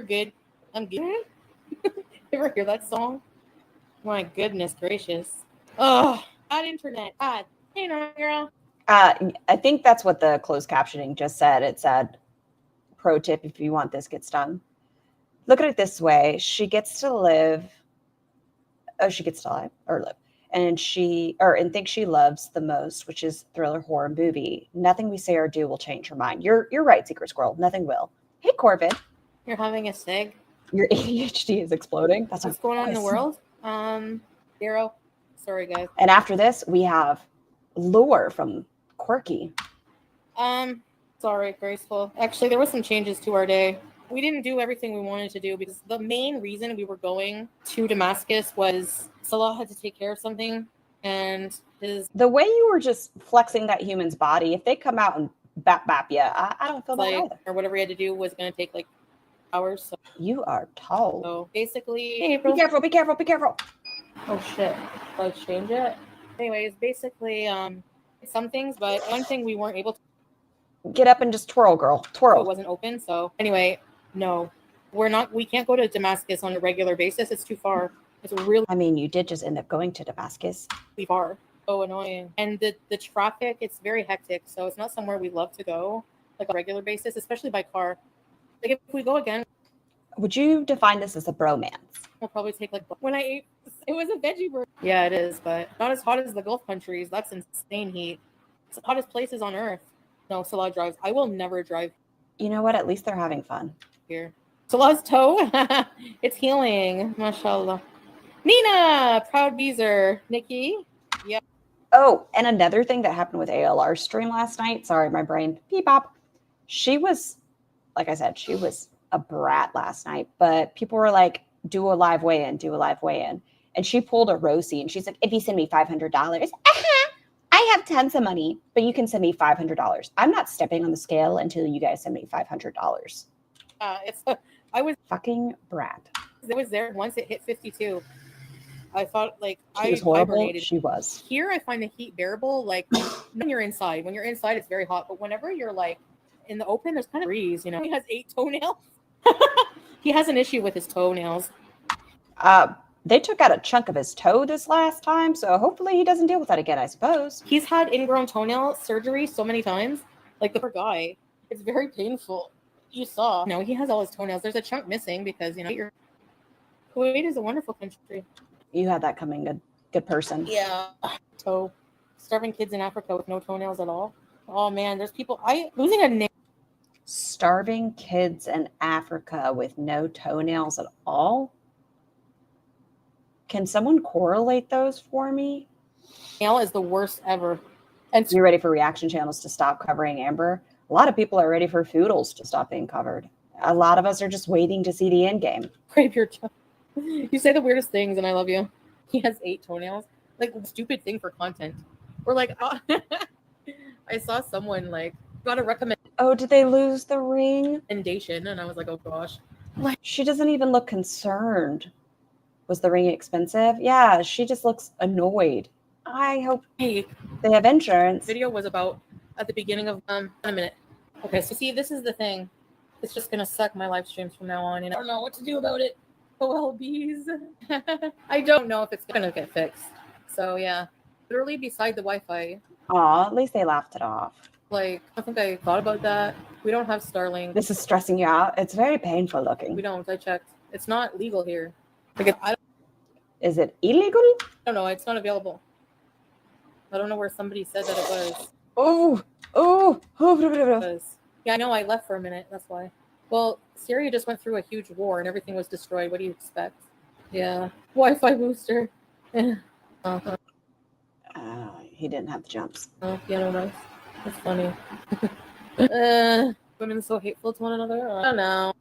Speaker 4: good. I'm good. You ever hear that song? My goodness gracious. Oh, bad internet. Bad. Hey, no, girl.
Speaker 2: I think that's what the closed captioning just said. It said, pro tip, if you want this gets done. Look at it this way. She gets to live. Oh, she gets to live. And thinks she loves the most, which is thriller horror movie. Nothing we say or do will change her mind. You're right, Secret Squirrel. Nothing will. Hey, Corbin.
Speaker 4: You're having a sig.
Speaker 2: Your ADHD is exploding. That's
Speaker 4: what's going on in the world. Zero. Sorry, guys.
Speaker 2: And after this, we have lore from Quirky.
Speaker 4: Sorry, Graceful. Actually, there was some changes to our day. We didn't do everything we wanted to do because the main reason we were going to Damascus was Salah had to take care of something, and the
Speaker 2: way you were just flexing that human's body, if they come out and bap you, I don't feel that either.
Speaker 4: Or whatever he had to do was going to take like hours. So.
Speaker 2: You are tall.
Speaker 4: So basically, hey,
Speaker 2: April. Be careful.
Speaker 4: Oh shit! Let's change it. Anyways, basically, some things, but one thing we weren't able to
Speaker 2: get up and just twirl, girl. Twirl.
Speaker 4: It wasn't open, so anyway, no, we can't go to Damascus on a regular basis. It's too far. It's really.
Speaker 2: I mean, you did just end up going to Damascus.
Speaker 4: Far. So annoying. And the traffic, it's very hectic. So it's not somewhere we love to go like on a regular basis, especially by car. Like if we go again.
Speaker 2: Would you define this as a bromance?
Speaker 4: We'll probably take when I ate, it was a veggie burger. Yeah, it is, but not as hot as the Gulf countries. That's insane heat. It's the hottest places on earth. No, Salah drives. I will never drive.
Speaker 2: You know what? At least they're having fun.
Speaker 4: Here. Salah's toe. It's healing. MashaAllah. Nina, proud Beezer. Nikki. Yep.
Speaker 2: Oh, and another thing that happened with ALR's stream last night. Sorry, my brain. Beep bop. She was, like I said, she was a brat last night, but people were like, do a live weigh-in. And she pulled a Rosie and she's like, if you send me $500, I have tons of money, but you can send me $500. I'm not stepping on the scale until you guys send me $500.
Speaker 4: I was
Speaker 2: fucking brat.
Speaker 4: I was there once. It hit 52. I thought like
Speaker 2: She was
Speaker 4: I
Speaker 2: horrible.
Speaker 4: hibernated.
Speaker 2: She was.
Speaker 4: Here, I find the heat bearable. Like when you're inside. When you're inside, it's very hot. But whenever you're like in the open, there's kind of breeze. You know, he has 8 toenails. He has an issue with his toenails.
Speaker 2: They took out a chunk of his toe this last time, so hopefully he doesn't deal with that again, I suppose.
Speaker 4: He's had ingrown toenail surgery so many times. Like the poor guy. It's very painful. You saw. No, he has all his toenails. There's a chunk missing because, you know, Kuwait is a wonderful country.
Speaker 2: You had that coming, good person.
Speaker 4: Yeah. Toe. Starving kids in Africa with no toenails at all. Oh, man. There's people. Losing a nail.
Speaker 2: Starving kids in Africa with no toenails at all? Can someone correlate those for me?
Speaker 4: Nail is the worst ever. And
Speaker 2: You're ready for reaction channels to stop covering Amber? A lot of people are ready for Foodles to stop being covered. A lot of us are just waiting to see the end game.
Speaker 4: scrape your toe. You say the weirdest things, and I love you. He has 8 toenails. Like, stupid thing for content. Or like, I saw someone like got a recommendation,
Speaker 2: Oh, did they lose the ring?
Speaker 4: and I was like, oh gosh.
Speaker 2: She doesn't even look concerned. Was the ring expensive? Yeah, she just looks annoyed. I hope
Speaker 4: Hey,
Speaker 2: they have insurance.
Speaker 4: video was about at the beginning of a minute. Okay, so see, this is the thing. It's just gonna suck my live streams from now on, and I don't know what to do about it. OLBs. I don't know if it's gonna get fixed. So yeah, literally beside the Wi-Fi.
Speaker 2: Aw, at least they laughed it off.
Speaker 4: Like, I think I thought about that. We don't have Starlink.
Speaker 2: This is stressing you out. It's very painful looking.
Speaker 4: We don't. I checked. It's not legal here. Like, I
Speaker 2: Is it illegal?
Speaker 4: don't know. It's not available. I don't know where somebody said that it was.
Speaker 2: Oh.
Speaker 4: Yeah, I know. I left for a minute. That's why. Well, Syria just went through a huge war and everything was destroyed. What do you expect? Yeah. Wi-Fi booster. Uh-huh.
Speaker 2: He didn't have the jumps.
Speaker 4: Oh, piano nice. That's funny. Women so hateful to one another. I don't know.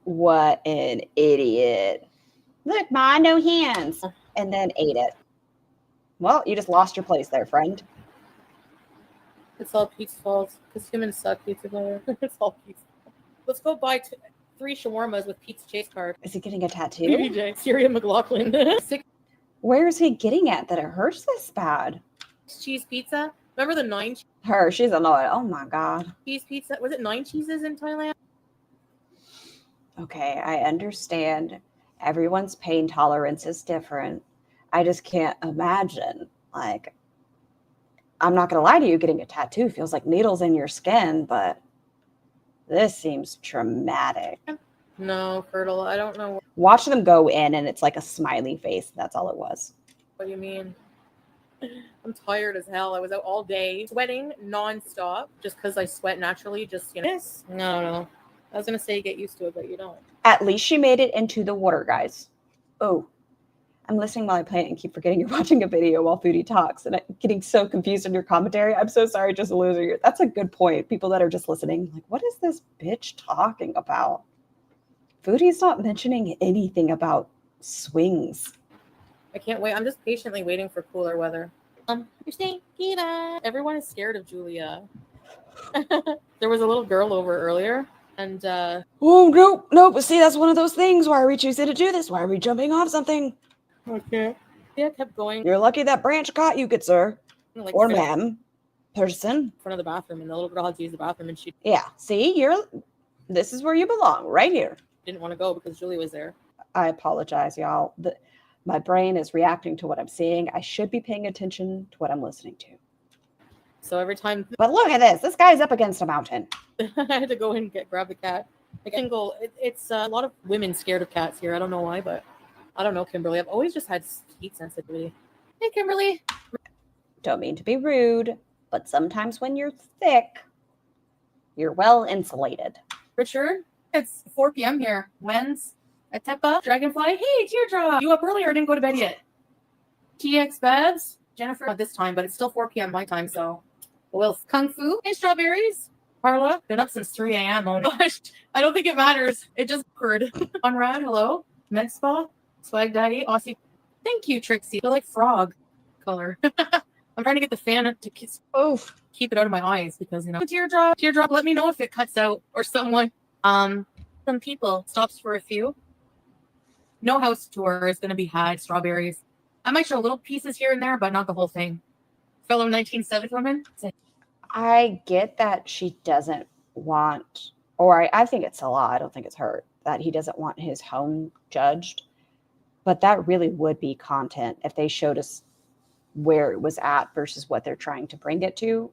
Speaker 2: What an idiot. Look, Ma, no hands. And then ate it. Well, you just lost your place there, friend.
Speaker 4: It's all Pete's fault because humans suck. Pizza player. It's all Pete's fault. Let's go buy 3 shawarmas with Pete's chase card.
Speaker 2: Is he getting a tattoo?
Speaker 4: PJ, Syria McLaughlin. 6
Speaker 2: Where is he getting at that it hurts this bad?
Speaker 4: cheese pizza. Remember the 9
Speaker 2: Her, she's annoyed. Oh my God.
Speaker 4: cheese pizza? Was it 9 cheeses in Thailand?
Speaker 2: Okay, I understand. Everyone's pain tolerance is different. I just can't imagine. Like, I'm not going to lie to you, getting a tattoo feels like needles in your skin, but this seems traumatic.
Speaker 4: No, Fertile. I don't know
Speaker 2: Watch them go in and it's like a smiley face. That's all it was.
Speaker 4: what you mean. I'm tired as hell. I was out all day sweating nonstop just because I sweat naturally. Just, you know. Yes. No. I was going to say get used to it, but you don't.
Speaker 2: At least she made it into the water, guys. Oh, I'm listening while I play it and keep forgetting you're watching a video while Foodie talks. And I'm getting so confused in your commentary. I'm so sorry, just losing it. That's a good point. People that are just listening, like, what is this bitch talking about? Foodie's not mentioning anything about swings.
Speaker 4: I can't wait. I'm just patiently waiting for cooler weather. You're stinky. Everyone is scared of Julia. There was a little girl over earlier, and
Speaker 2: Oh, no. But see, that's one of those things. Why are we choosing to do this? Why are we jumping off something?
Speaker 4: okay, yeah, kept going.
Speaker 2: You're lucky that branch caught you, good sir.
Speaker 4: Like,
Speaker 2: Or
Speaker 4: in
Speaker 2: ma'am. Person.
Speaker 4: front of the bathroom, and the little girl had to use the bathroom, and she
Speaker 2: Yeah, see, this is where you belong, right here.
Speaker 4: didn't want to go because Julia was there.
Speaker 2: I apologize, y'all. My brain is reacting to what I'm seeing. I should be paying attention to what I'm listening to.
Speaker 4: So every time
Speaker 2: But look at this. This guy's up against a mountain.
Speaker 4: I had to go and grab the cat. Like, it's a lot of women scared of cats here. I don't know why, but I don't know, Kimberly. I've always just had heat sensitivity. Hey, Kimberly.
Speaker 2: Don't mean to be rude, but sometimes when you're thick, you're well insulated.
Speaker 4: Richard, it's 4 p.m. here. When's Atepa, Dragonfly? Hey, Teardrop. You up early or didn't go to bed yet? TX Babs, Jennifer, not this time, but it's still 4 p.m. my time, so. Will Kung Fu and Strawberries. Carla, been up since 3 a.m. Oh gosh, I don't think it matters. It just occurred. Conrad, hello. Med Spa, Swag Daddy, Aussie. Thank you, Trixie. I like frog color. I'm trying to get the fan to keep it out of my eyes because, you know. Teardrop, let me know if it cuts out or someone. Some people stops for a few. No house tour is going to be had. Strawberries. I might show little pieces here and there, but not the whole thing. Fellow 1970 woman.
Speaker 2: I get that she doesn't want, or I think it's a lie. I don't think it's her, that he doesn't want his home judged. But that really would be content if they showed us where it was at versus what they're trying to bring it to.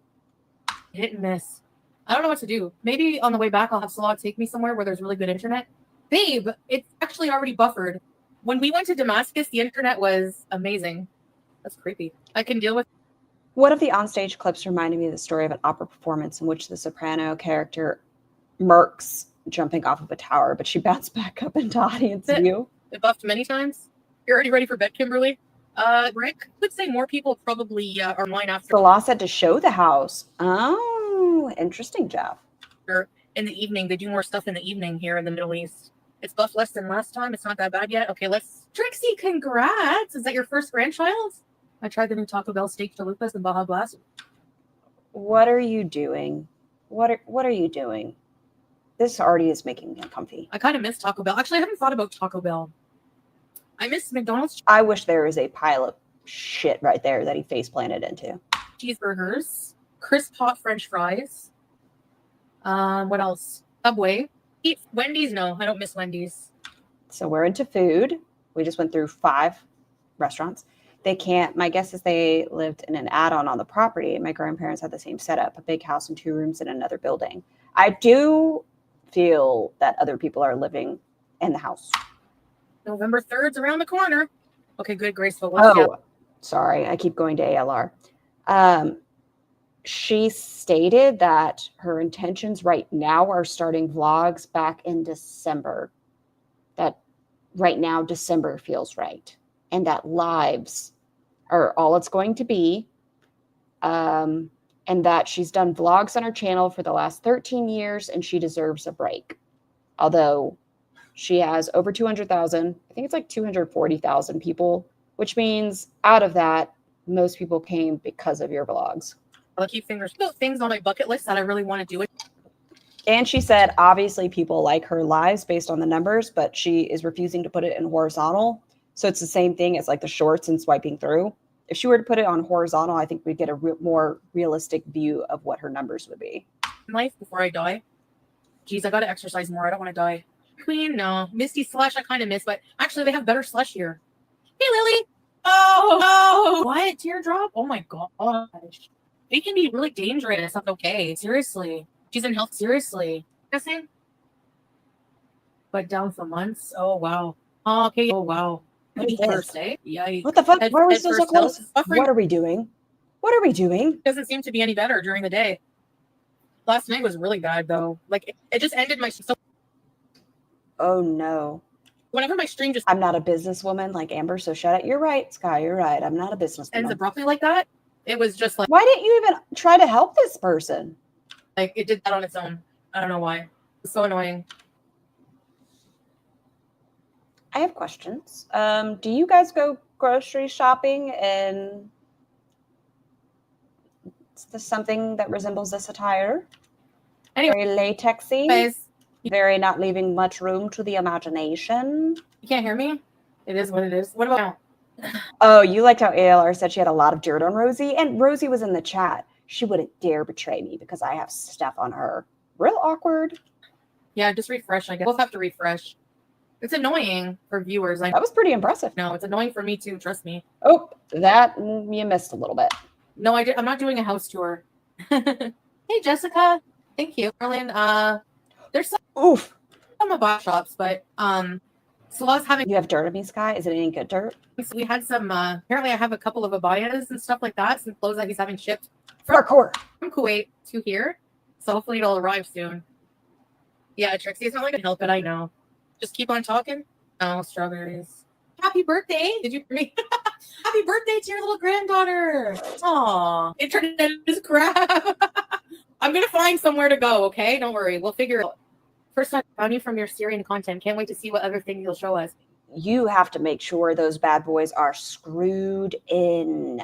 Speaker 4: Hit and miss. I don't know what to do. Maybe on the way back, I'll have Salah take me somewhere where there's really good internet. Babe, it's actually already buffered. When we went to Damascus, the internet was amazing. That's creepy. I can deal with.
Speaker 2: One of the onstage clips reminded me of the story of an opera performance in which the soprano character murks jumping off of a tower, but she bounced back up into audience view.
Speaker 4: It buffed many times. You're already ready for bed, Kimberly? Rick would say more people probably are online after.
Speaker 2: The law said to show the house. Oh, interesting, Jeff.
Speaker 4: In the evening, they do more stuff in the evening here in the Middle East. It's buffed less than last time. It's not that bad yet. Okay, let's. Trixie, congrats! Is that your first grandchild? I tried the new Taco Bell steak chalupas and Baja Blast.
Speaker 2: What are you doing? What are you doing? This already is making me uncomfy.
Speaker 4: I kind of miss Taco Bell. Actually, I haven't thought about Taco Bell. I miss McDonald's
Speaker 2: I wish there was a pile of shit right there that he face planted into.
Speaker 4: cheeseburgers, crisp hot French fries. What else? Subway. Eat Wendy's? No, I don't miss Wendy's.
Speaker 2: So we're into food. We just went through 5 restaurants. They can't, my guess is they lived in an add-on on the property. My grandparents had the same setup, a big house and 2 rooms in another building. I do feel that other people are living in the house.
Speaker 4: November 3rd's around the corner. Okay, good, graceful.
Speaker 2: Sorry, I keep going to ALR. She stated that her intentions right now are starting vlogs back in December. That right now December feels right. And that lives are all it's going to be. And that she's done vlogs on her channel for the last 13 years and she deserves a break. Although she has over 200,000, I think it's like 240,000 people, which means out of that, most people came because of your vlogs.
Speaker 4: I'll keep fingers. Things on my bucket list that I really want to do.
Speaker 2: And she said, obviously people like her lives based on the numbers, but she is refusing to put it in horizontal. So it's the same thing as like the shorts and swiping through. If she were to put it on horizontal, I think we'd get a more realistic view of what her numbers would be.
Speaker 4: Life before I die. Geez, I got to exercise more. I don't want to die. Queen, no. Misty Slush, I kind of miss, but actually they have better slush here. Hey, Lily. Oh, no. What? Teardrop? Oh my gosh. They can be really dangerous. That's okay. Seriously. She's in health. Seriously. Guessing? But down for months? Oh, wow. Oh, okay. Oh, wow.
Speaker 2: What is this?
Speaker 4: First, eh? Yikes.
Speaker 2: What the fuck? Why are we
Speaker 4: Head
Speaker 2: still so
Speaker 4: first
Speaker 2: close?
Speaker 4: health.
Speaker 2: What are we doing? What are we doing?
Speaker 4: Doesn't seem to be any better during the day. Last night was really bad, though. Like, it just ended my... So
Speaker 2: Oh, no.
Speaker 4: whenever my stream just
Speaker 2: I'm not a businesswoman like Amber, so shut it. You're right, Sky. You're right. I'm not a businesswoman.
Speaker 4: ends abruptly like that, it was just like...
Speaker 2: Why didn't you even try to help this person?
Speaker 4: Like, it did that on its own. I don't know why. It's so annoying.
Speaker 2: I have questions. Do you guys go grocery shopping and is this something that resembles this attire?
Speaker 4: Anyway,
Speaker 2: Very latexy,
Speaker 4: guys,
Speaker 2: very not leaving much room to the imagination.
Speaker 4: you can't hear me? It is what it is. What about now?
Speaker 2: Oh, you liked how ALR said she had a lot of dirt on Rosie, and Rosie was in the chat. She wouldn't dare betray me because I have stuff on her. Real awkward.
Speaker 4: Yeah, just refresh, I guess. We'll have to refresh. It's annoying for viewers. I
Speaker 2: That was pretty impressive.
Speaker 4: know. It's annoying for me too, trust me.
Speaker 2: Oh, that you missed a little bit.
Speaker 4: No, I'm not doing a house tour. Hey, Jessica. Thank you. Merlin, there's some
Speaker 2: Oof.
Speaker 4: Abaya shops, but Salah's having...
Speaker 2: You have dirt on me, Sky? Is it any good dirt?
Speaker 4: So we had some, apparently I have a couple of abayas and stuff like that, some clothes that he's having shipped
Speaker 2: Parkour.
Speaker 4: from Kuwait to here. So hopefully it'll arrive soon. Yeah, Trixie, it's not like I can help it, I know. Just keep on talking. Oh, strawberries. Happy birthday. Did you hear me? Happy birthday to your little granddaughter. Aw, internet is crap. I'm going to find somewhere to go, okay? Don't worry. We'll figure it out. First time I found you from your Syrian content. Can't wait to see what other things you'll show us.
Speaker 2: You have to make sure those bad boys are screwed in.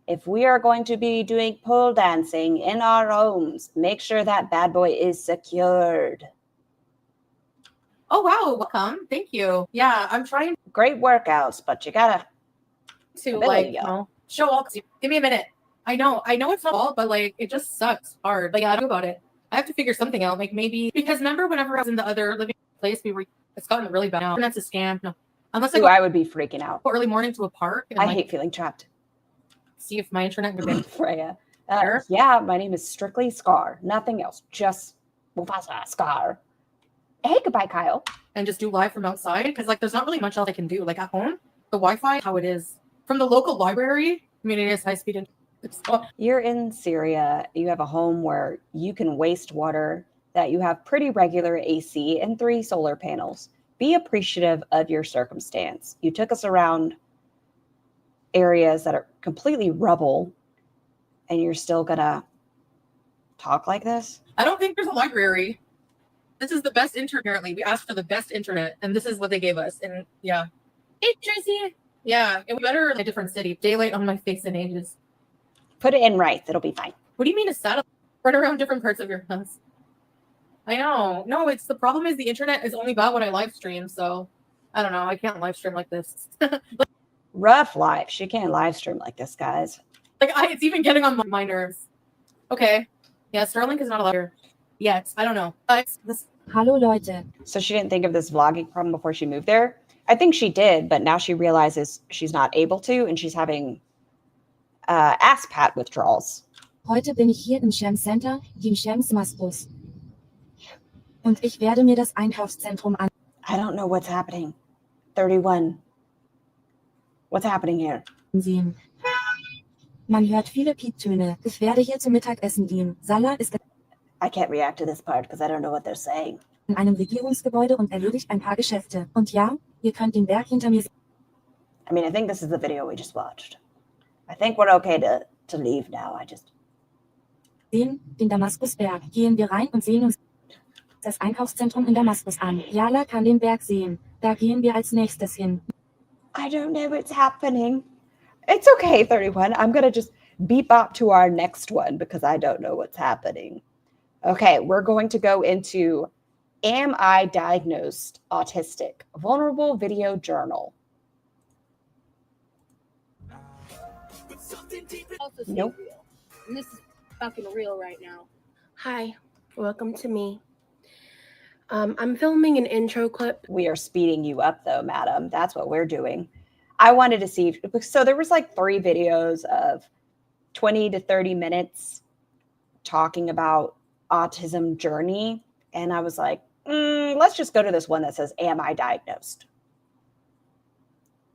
Speaker 2: If we are going to be doing pole dancing in our homes, make sure that bad boy is secured.
Speaker 4: Oh, wow. Welcome. Thank you. Yeah, I'm trying
Speaker 2: Great workouts, but you gotta
Speaker 4: to
Speaker 2: ability,
Speaker 4: like,
Speaker 2: yo.
Speaker 4: show off. Give me a minute. I know it's not all, but like, it just sucks hard. Like, I don't know about it. I have to figure something out. Like maybe, because remember whenever I was in the other living place, it's gotten really bad now. That's a scam. No, unless I
Speaker 2: Ooh,
Speaker 4: go
Speaker 2: I would be freaking out.
Speaker 4: early morning to a park and
Speaker 2: I
Speaker 4: like
Speaker 2: hate feeling trapped.
Speaker 4: see if my internet would be
Speaker 2: Freya.
Speaker 4: Sure.
Speaker 2: Yeah, my name is strictly Scar. Nothing else. Just Mufasa Scar. Hey, goodbye, Kyle.
Speaker 4: and just do live from outside, because like there's not really much else I can do. Like at home, the Wi-Fi, how it is from the local library. I mean, it is high speed.
Speaker 2: You're in Syria. You have a home where you can waste water, that you have pretty regular AC and 3 solar panels. Be appreciative of your circumstance. You took us around areas that are completely rubble, and you're still gonna talk like this?
Speaker 4: I don't think there's a library. This is the best internet. Apparently, we asked for the best internet, and this is what they gave us. And yeah, hey Tracy. Yeah, it was better in a different city. Daylight on my face in ages.
Speaker 2: Put it in rights. It'll be fine.
Speaker 4: What do you mean a satellite? Spread around different parts of your house. I know. No, it's the problem is the internet is only bad when I live stream. So I don't know. I can't live stream like this.
Speaker 2: Rough life. She can't live stream like this, guys.
Speaker 4: Like it's even getting on my nerves. Okay. Yeah, Starlink is not allowed here yet. I don't know.
Speaker 7: Hallo Leute.
Speaker 2: So she didn't think of this vlogging problem before she moved there. I think she did, but now she realizes she's not able to, and she's having ass pat withdrawals.
Speaker 7: Heute bin ich hier im Sham Center, im Damascus. Und ich werde mir das Einkaufszentrum
Speaker 2: I don't know what's happening. 31. What's happening here?
Speaker 7: ansehen. Man hört viele Pieptöne. Ich werde hier zum Mittagessen gehen. Salah ist
Speaker 2: I can't react to this part because I don't know what they're saying.
Speaker 7: in einem Regierungsgebäude und erledigt ein paar Geschäfte. Und ja, ihr könnt den Berg hinter mir
Speaker 2: I mean, I think this is the video we just watched. I think we're okay to leave now.
Speaker 7: sehen, den Damaskusberg. Gehen wir rein und sehen uns das Einkaufszentrum in Damaskus an. Jala kann den Berg sehen. Da gehen wir als nächstes hin.
Speaker 2: I don't know what's happening. It's okay, 31. I'm going to just beep up to our next one because I don't know what's happening. Okay, we're going to go into Am I Diagnosed Autistic? Vulnerable Video Journal. Nope.
Speaker 8: And this is fucking real right now. Hi, welcome to me. I'm filming an intro clip.
Speaker 2: We are speeding you up though, madam. That's what we're doing. I wanted to see, so there was like 3 videos of 20 to 30 minutes talking about autism journey. And I was like, let's just go to this one that says, Am I Diagnosed?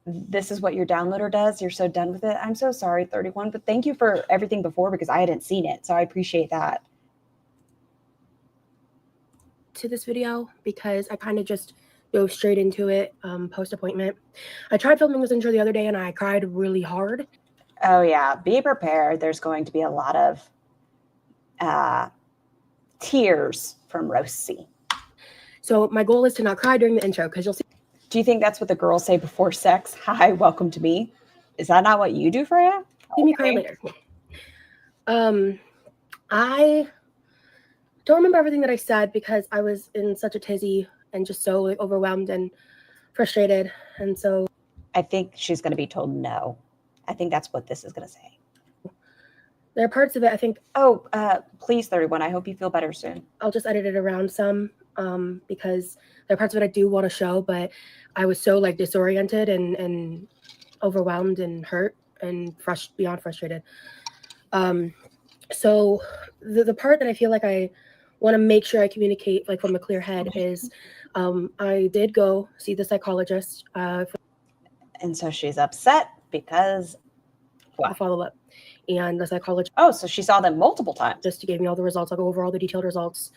Speaker 2: This is what your downloader does. You're so done with it. I'm so sorry, 31, but thank you for everything before because I hadn't seen it. So I appreciate that.
Speaker 8: To this video because I kind of just dove straight into it post-appointment. I tried filming this intro the other day and I cried really hard.
Speaker 2: Oh yeah, be prepared. There's going to be a lot of tears from Rosie.
Speaker 8: So my goal is to not cry during the intro because you'll see.
Speaker 2: Do you think that's what the girls say before sex? Hi, welcome to me. Is that not what you do, Freya?
Speaker 8: See me cry later. I don't remember everything that I said because I was in such a tizzy and just so like overwhelmed and frustrated. And so
Speaker 2: I think she's going to be told no. I think that's what this is going to say.
Speaker 8: there are parts of it I think.
Speaker 2: Oh, please, 31. I hope you feel better soon.
Speaker 8: I'll just edit it around some because there are parts of it I do want to show, but I was so like disoriented and overwhelmed and hurt and beyond frustrated. So the part that I feel like I want to make sure I communicate like from a clear head is I did go see the psychologist.
Speaker 2: And so she's upset because
Speaker 8: A follow-up, and the psychologist
Speaker 2: oh, so she saw them multiple times
Speaker 8: just gave me all the results. I'll go over all the detailed results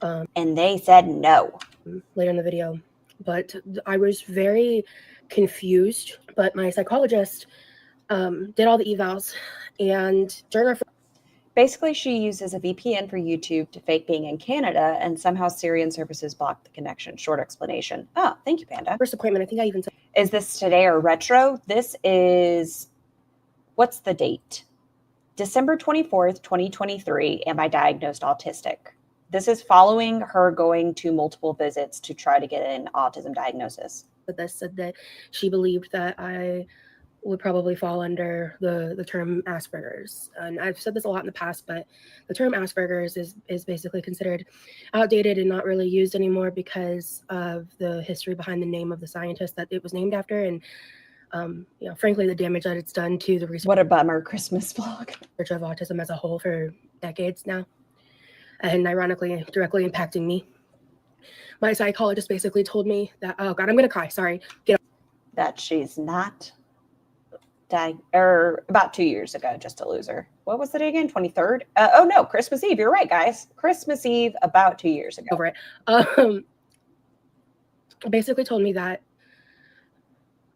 Speaker 2: and they said no.
Speaker 8: later in the video. But I was very confused. But my psychologist did all the evals, and during our
Speaker 2: Basically, she uses a VPN for YouTube to fake being in Canada, and somehow Syrian services blocked the connection. Short explanation. Oh, thank you, Panda.
Speaker 8: first appointment, I think I even said
Speaker 2: Is this today or retro? This is, what's the date? December 24th, 2023. Am I diagnosed autistic? This is following her going to multiple visits to try to get an autism diagnosis.
Speaker 8: But that said that she believed that I would probably fall under the term Asperger's. And I've said this a lot in the past, but the term Asperger's is basically considered outdated and not really used anymore because of the history behind the name of the scientist that it was named after. And, frankly, the damage that it's done to the research
Speaker 2: What a bummer Christmas vlog.
Speaker 8: of autism as a whole for decades now. And ironically, directly impacting me. My psychologist basically told me that, oh God, I'm going to cry. Sorry.
Speaker 2: That she's not about 2 years ago, just a loser. What was it again? 23rd? Oh no, Christmas Eve. You're right, guys. Christmas Eve about 2 years ago.
Speaker 8: Over it. Basically told me that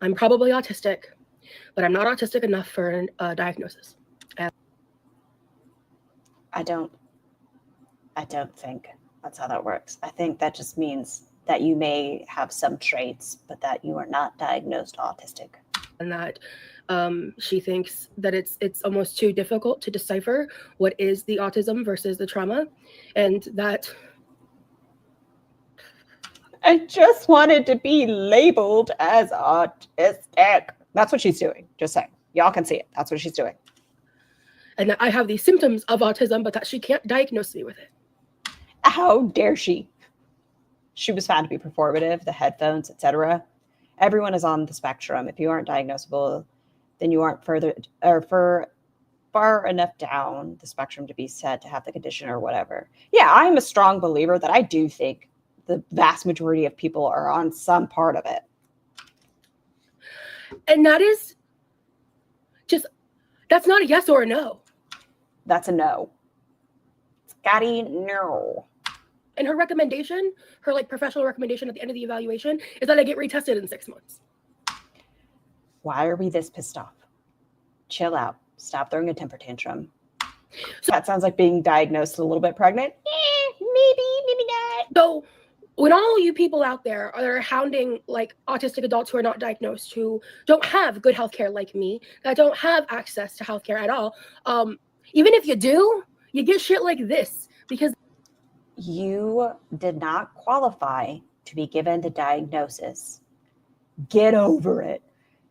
Speaker 8: I'm probably autistic, but I'm not autistic enough for a diagnosis.
Speaker 2: I don't think that's how that works. I think that just means that you may have some traits, but that you are not diagnosed autistic.
Speaker 8: And that she thinks that it's almost too difficult to decipher what is the autism versus the trauma, and that
Speaker 2: I just wanted to be labeled as autistic. That's what she's doing. Just saying. Y'all can see it. That's what she's doing.
Speaker 8: and that I have these symptoms of autism, but that she can't diagnose me with it.
Speaker 2: How dare she? She was found to be performative, the headphones, etc. Everyone is on the spectrum. If you aren't diagnosable, then you aren't far enough down the spectrum to be said to have the condition or whatever. Yeah, I'm a strong believer that I do think the vast majority of people are on some part of it.
Speaker 8: And that is just, that's not a yes or a no.
Speaker 2: That's a no. Scotty, no.
Speaker 8: And her recommendation, her professional recommendation at the end of the evaluation is that I get retested in 6 months.
Speaker 2: Why are we this pissed off? Chill out. Stop throwing a temper tantrum. So that sounds like being diagnosed a little bit pregnant. Maybe not.
Speaker 8: So when all you people out there are hounding autistic adults who are not diagnosed, who don't have good healthcare like me, that don't have access to healthcare at all, even if you do, you get shit like this because
Speaker 2: you did not qualify to be given the diagnosis. Get over it.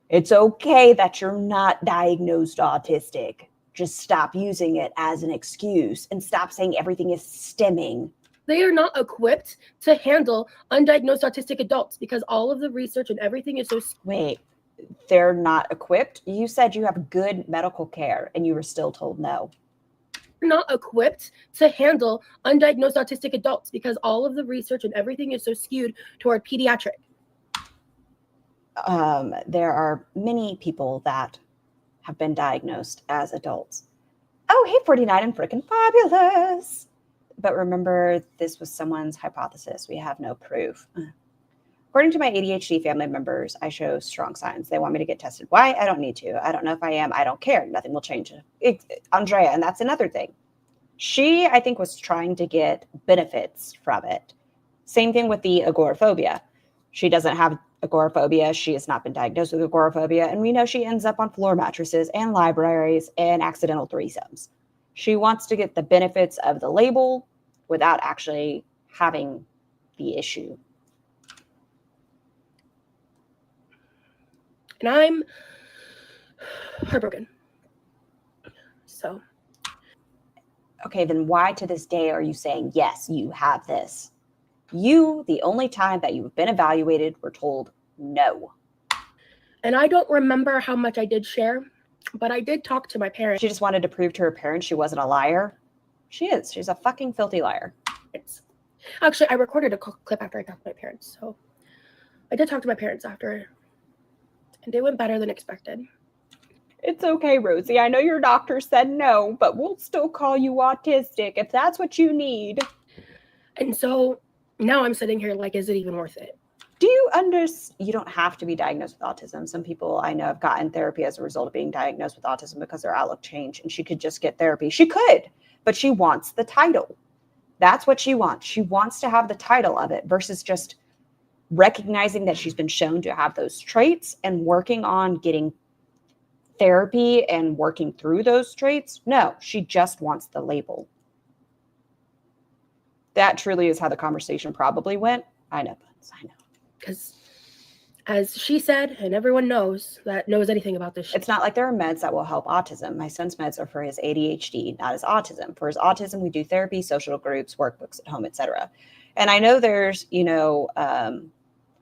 Speaker 2: It's okay that you're not diagnosed autistic. Just stop using it as an excuse and stop saying everything is stemming.
Speaker 8: they are not equipped to handle undiagnosed autistic adults because all of the research and everything is so.
Speaker 2: Wait, they're not equipped? You said you have good medical care and you were still told no.
Speaker 8: Not equipped to handle undiagnosed autistic adults because all of the research and everything is so skewed toward pediatric.
Speaker 2: There are many people that have been diagnosed as adults. Oh, hey, 49 and freaking fabulous. But remember, this was someone's hypothesis. We have no proof. According to my ADHD family members, I show strong signs. They want me to get tested. Why? I don't need to. I don't know if I am. I don't care. Nothing will change it. Andrea, and that's another thing. She, I think, was trying to get benefits from it. Same thing with the agoraphobia. She doesn't have agoraphobia. She has not been diagnosed with agoraphobia. And we know she ends up on floor mattresses and libraries and accidental threesomes. She wants to get the benefits of the label without actually having the issue.
Speaker 8: And I'm heartbroken. So.
Speaker 2: Okay, then why to this day are you saying, yes, you have this? You, the only time that you've been evaluated, were told no.
Speaker 8: And I don't remember how much I did share, but I did talk to my parents.
Speaker 2: She just wanted to prove to her parents she wasn't a liar. She is. She's a fucking filthy liar.
Speaker 8: Actually, I recorded a clip after I talked to my parents. So I did talk to my parents after, and they went better than expected.
Speaker 2: It's okay, Rosie. I know your doctor said no, but we'll still call you autistic if that's what you need.
Speaker 8: And so now I'm sitting here like, is it even worth it?
Speaker 2: Do you understand? You don't have to be diagnosed with autism. Some people I know have gotten therapy as a result of being diagnosed with autism because their outlook changed, and she could just get therapy. She could, but she wants the title. That's what she wants. She wants to have the title of it versus just recognizing that she's been shown to have those traits and working on getting therapy and working through those traits. No, she just wants the label. that truly is how the conversation probably went. I know.
Speaker 8: Because as she said, and everyone knows that knows anything about this shit.
Speaker 2: It's not like there are meds that will help autism. My son's meds are for his ADHD, not his autism. For his autism, we do therapy, social groups, workbooks at home, etc. And I know there's,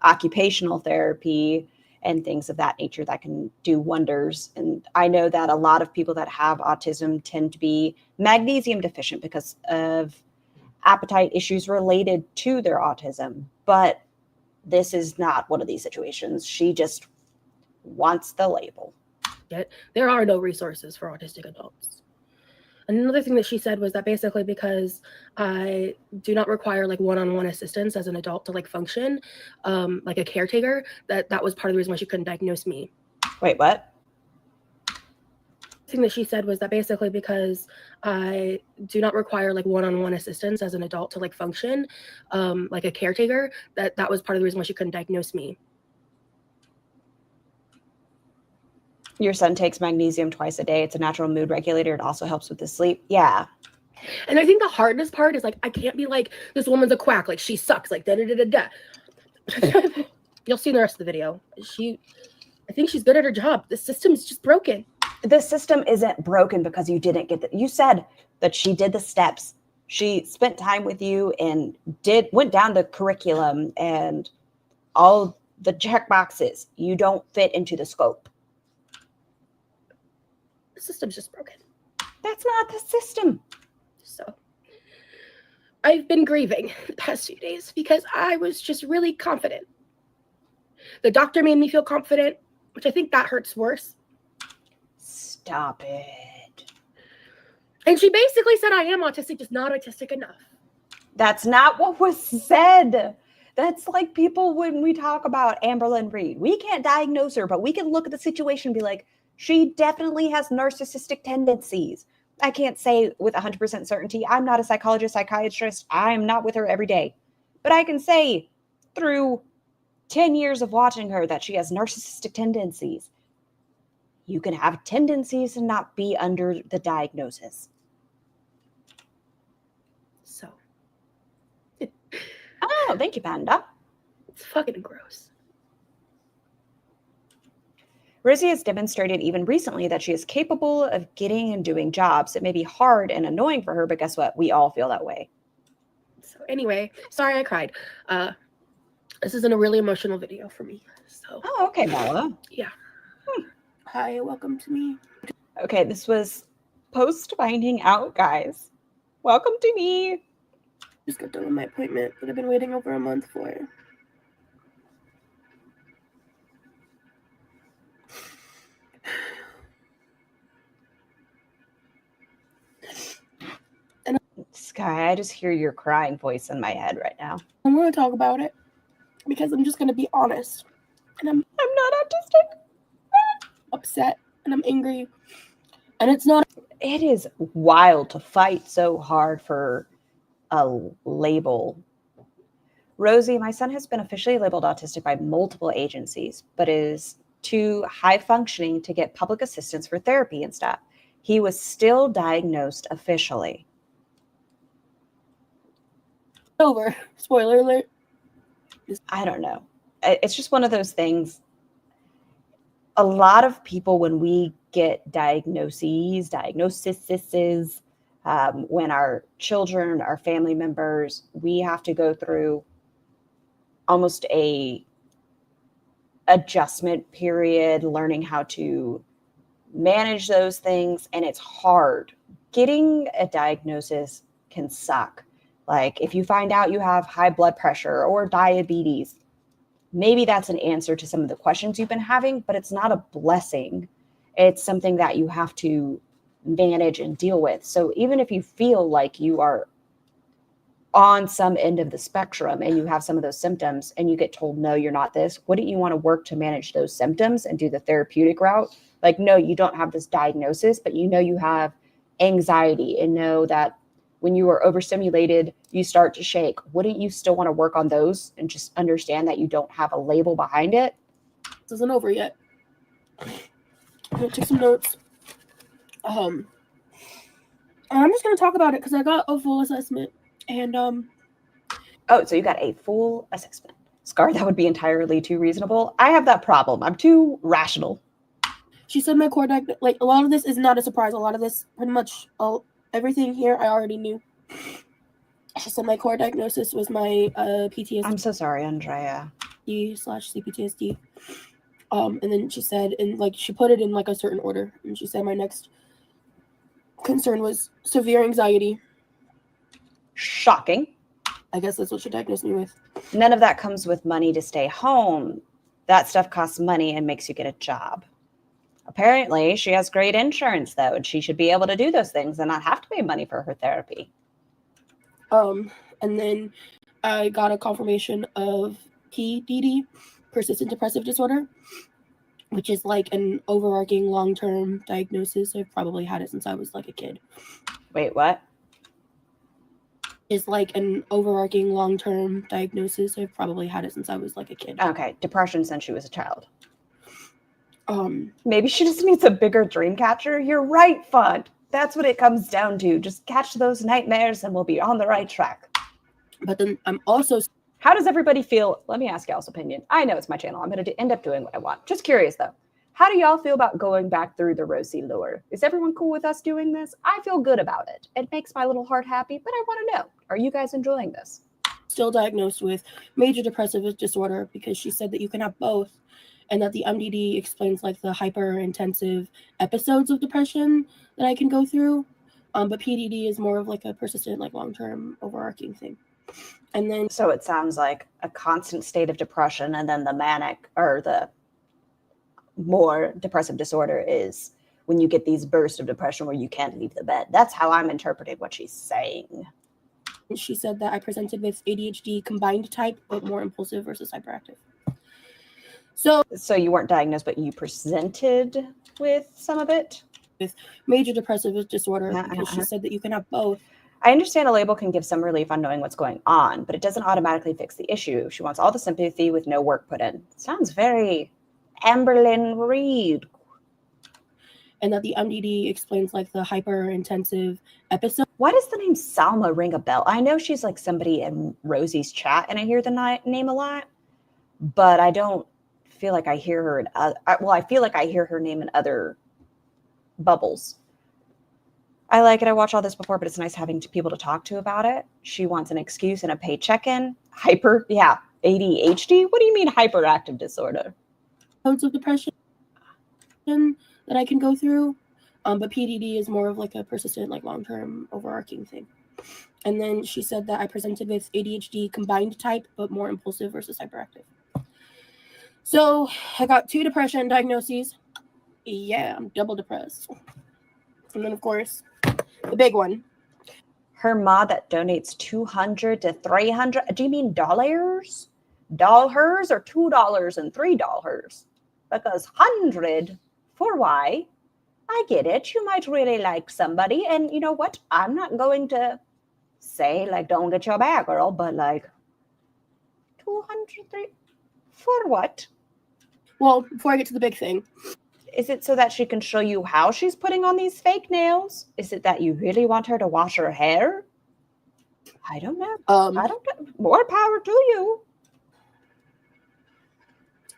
Speaker 2: occupational therapy and things of that nature that can do wonders. And I know that a lot of people that have autism tend to be magnesium deficient because of appetite issues related to their autism. But this is not one of these situations. She just wants the label.
Speaker 8: Yet there are no resources for autistic adults. Another thing that she said was that basically because I do not require like one-on-one assistance as an adult to like function, like a caretaker, that was part of the reason why she couldn't diagnose me.
Speaker 2: Wait, what?
Speaker 8: The thing that she said was that basically because I do not require like one-on-one assistance as an adult to like function, like a caretaker, that was part of the reason why she couldn't diagnose me.
Speaker 2: Your son takes magnesium twice a day. It's a natural mood regulator. It also helps with the sleep. Yeah.
Speaker 8: And I think the hardest part is like, I can't be like, this woman's a quack. Like she sucks. Like da-da-da-da-da. You'll see in the rest of the video. I think she's good at her job. The system's just broken.
Speaker 2: The system isn't broken because you didn't get you said that she did the steps. She spent time with you and went down the curriculum and all the check boxes. You don't fit into the scope.
Speaker 8: The system's just broken.
Speaker 2: That's not the system.
Speaker 8: So I've been grieving the past few days because I was just really confident. The doctor made me feel confident, which I think that hurts worse.
Speaker 2: Stop it.
Speaker 8: And she basically said I am autistic, just not autistic enough.
Speaker 2: That's not what was said. That's like people when we talk about Amberlynn Reed. We can't diagnose her, but we can look at the situation and be like, she definitely has narcissistic tendencies. I can't say with 100% certainty. I'm not a psychologist, psychiatrist. I'm not with her every day. But I can say through 10 years of watching her that she has narcissistic tendencies. You can have tendencies and not be under the diagnosis.
Speaker 8: So.
Speaker 2: Oh, thank you, Panda.
Speaker 8: It's fucking gross.
Speaker 2: Rosie has demonstrated even recently that she is capable of getting and doing jobs. It may be hard and annoying for her, but guess what? We all feel that way.
Speaker 8: So anyway, sorry I cried. This isn't a really emotional video for me. So.
Speaker 2: Oh, okay, Bella.
Speaker 8: Yeah. Hi, welcome to me.
Speaker 2: Okay, this was post finding out, guys. Welcome to me.
Speaker 8: Just got done with my appointment that I've been waiting over a month for.
Speaker 2: Sky, I just hear your crying voice in my head right now.
Speaker 8: I'm going to talk about it because I'm just going to be honest. And I'm
Speaker 2: not autistic.
Speaker 8: Upset and I'm angry. And it's not.
Speaker 2: It is wild to fight so hard for a label. Rosie, my son has been officially labeled autistic by multiple agencies, but is too high functioning to get public assistance for therapy and stuff. He was still diagnosed officially.
Speaker 8: Over. Spoiler alert.
Speaker 2: I don't know. It's just one of those things. A lot of people, when we get diagnoses, when our children, our family members, we have to go through almost a adjustment period, learning how to manage those things. And it's hard. Getting a diagnosis can suck. Like if you find out you have high blood pressure or diabetes, maybe that's an answer to some of the questions you've been having, but it's not a blessing. It's something that you have to manage and deal with. So even if you feel like you are on some end of the spectrum and you have some of those symptoms and you get told, no, you're not this, wouldn't you want to work to manage those symptoms and do the therapeutic route? Like, no, you don't have this diagnosis, but you know you have anxiety and know that when you are overstimulated, you start to shake. Wouldn't you still want to work on those and just understand that you don't have a label behind it?
Speaker 8: This isn't over yet. I'm going to take some notes. I'm just going to talk about it because I got a full assessment. And
Speaker 2: Oh, so you got a full assessment. Scar, that would be entirely too reasonable. I have that problem. I'm too rational.
Speaker 8: She said my core diagnosis, like a lot of this is not a surprise. A lot of this, pretty much everything here, I already knew. She said my core diagnosis was my PTSD.
Speaker 2: I'm so sorry, Andrea.
Speaker 8: /CPTSD. And then she said, and like she put it in like a certain order. And she said my next concern was severe anxiety.
Speaker 2: Shocking.
Speaker 8: I guess that's what she diagnosed me with.
Speaker 2: None of that comes with money to stay home. That stuff costs money and makes you get a job. Apparently, she has great insurance, though, and she should be able to do those things and not have to pay money for her therapy.
Speaker 8: And then I got a confirmation of PDD, persistent depressive disorder, which is like an overarching long-term diagnosis. I've probably had it since I was like a kid.
Speaker 2: Wait, what?
Speaker 8: Is like an overarching long-term diagnosis. I've probably had it since I was like a kid.
Speaker 2: Okay, depression since she was a child.
Speaker 8: Um,
Speaker 2: Maybe she just needs a bigger dream catcher. You're right, Fud. That's what it comes down to. Just catch those nightmares and we'll be on the right track.
Speaker 8: but then I'm also
Speaker 2: How does everybody feel? Let me ask y'all's opinion. I know it's my channel. I'm going to end up doing what I want. Just curious, though. How do y'all feel about going back through the Rosee lure? Is everyone cool with us doing this? I feel good about it. It makes my little heart happy, but I want to know, are you guys enjoying this?
Speaker 8: still diagnosed with major depressive disorder because she said that you can have both, and that the MDD explains like the hyper intensive episodes of depression that I can go through. But PDD is more of like a persistent, like long-term overarching thing. And then
Speaker 2: So it sounds like a constant state of depression, and then the manic or the more depressive disorder is when you get these bursts of depression where you can't leave the bed. That's how I'm interpreting what she's saying.
Speaker 8: she said that I presented with ADHD combined type, but more impulsive versus hyperactive.
Speaker 2: So you weren't diagnosed, but you presented with some of it?
Speaker 8: Major depressive disorder because she said that you can have both.
Speaker 2: I understand a label can give some relief on knowing what's going on, but it doesn't automatically fix the issue. She wants all the sympathy with no work put in. Sounds very Amberlynn Reed.
Speaker 8: And that the MDD explains like the hyper intensive episode.
Speaker 2: Why does the name Salma ring a bell? I know she's like somebody in Rosie's chat, and I hear the name a lot, but I don't feel like I hear her. I feel like I hear her name in other bubbles. I like it. I watched all this before, but it's nice having people to talk to about it. She wants an excuse and a paid check-in. ADHD? What do you mean hyperactive disorder?
Speaker 8: Episodes of depression that I can go through. But PDD is more of like a persistent, like long-term overarching thing. And then she said that I presented with ADHD combined type, but more impulsive versus hyperactive. So I got 2 depression diagnoses. Yeah, I'm double depressed. And then, of course, the big one.
Speaker 2: Her ma that donates $200 to $300. Do you mean dollars? Dollars or $2 and $3? Because 100 for why? I get it. You might really like somebody. And you know what? I'm not going to say, like, don't get your bag, girl. But, like, 200 for what?
Speaker 8: Well, before I get to the big thing.
Speaker 2: Is it so that she can show you how she's putting on these fake nails? Is it that you really want her to wash her hair? I don't know. I don't know. More power to you.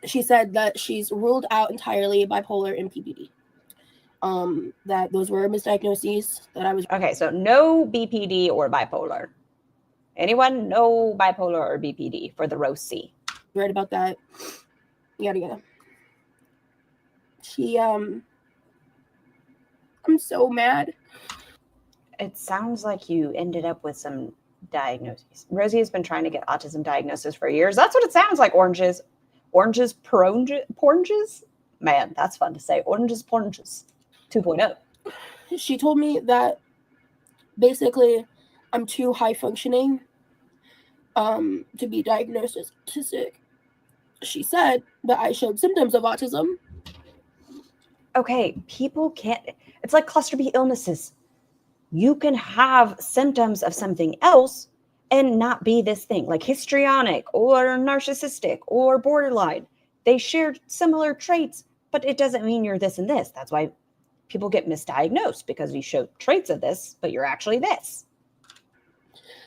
Speaker 8: She said that she's ruled out entirely bipolar and PPD. That those were misdiagnoses. That I was
Speaker 2: Okay, so no BPD or bipolar. Anyone? No bipolar or BPD for the Rosee.
Speaker 8: right about that. Yada yada. I'm so mad.
Speaker 2: It sounds like you ended up with some diagnoses. Rosie has been trying to get autism diagnosis for years. That's what it sounds like. Oranges, poranges. Man, that's fun to say. Oranges, poranges. 2.0.
Speaker 8: She told me that basically I'm too high functioning to be diagnosed as autistic. She said that I showed symptoms of autism.
Speaker 2: Okay, people can't, it's like cluster B illnesses. You can have symptoms of something else and not be this thing, like histrionic or narcissistic or borderline. They share similar traits, but it doesn't mean you're this and this. That's why people get misdiagnosed, because you show traits of this, but you're actually this.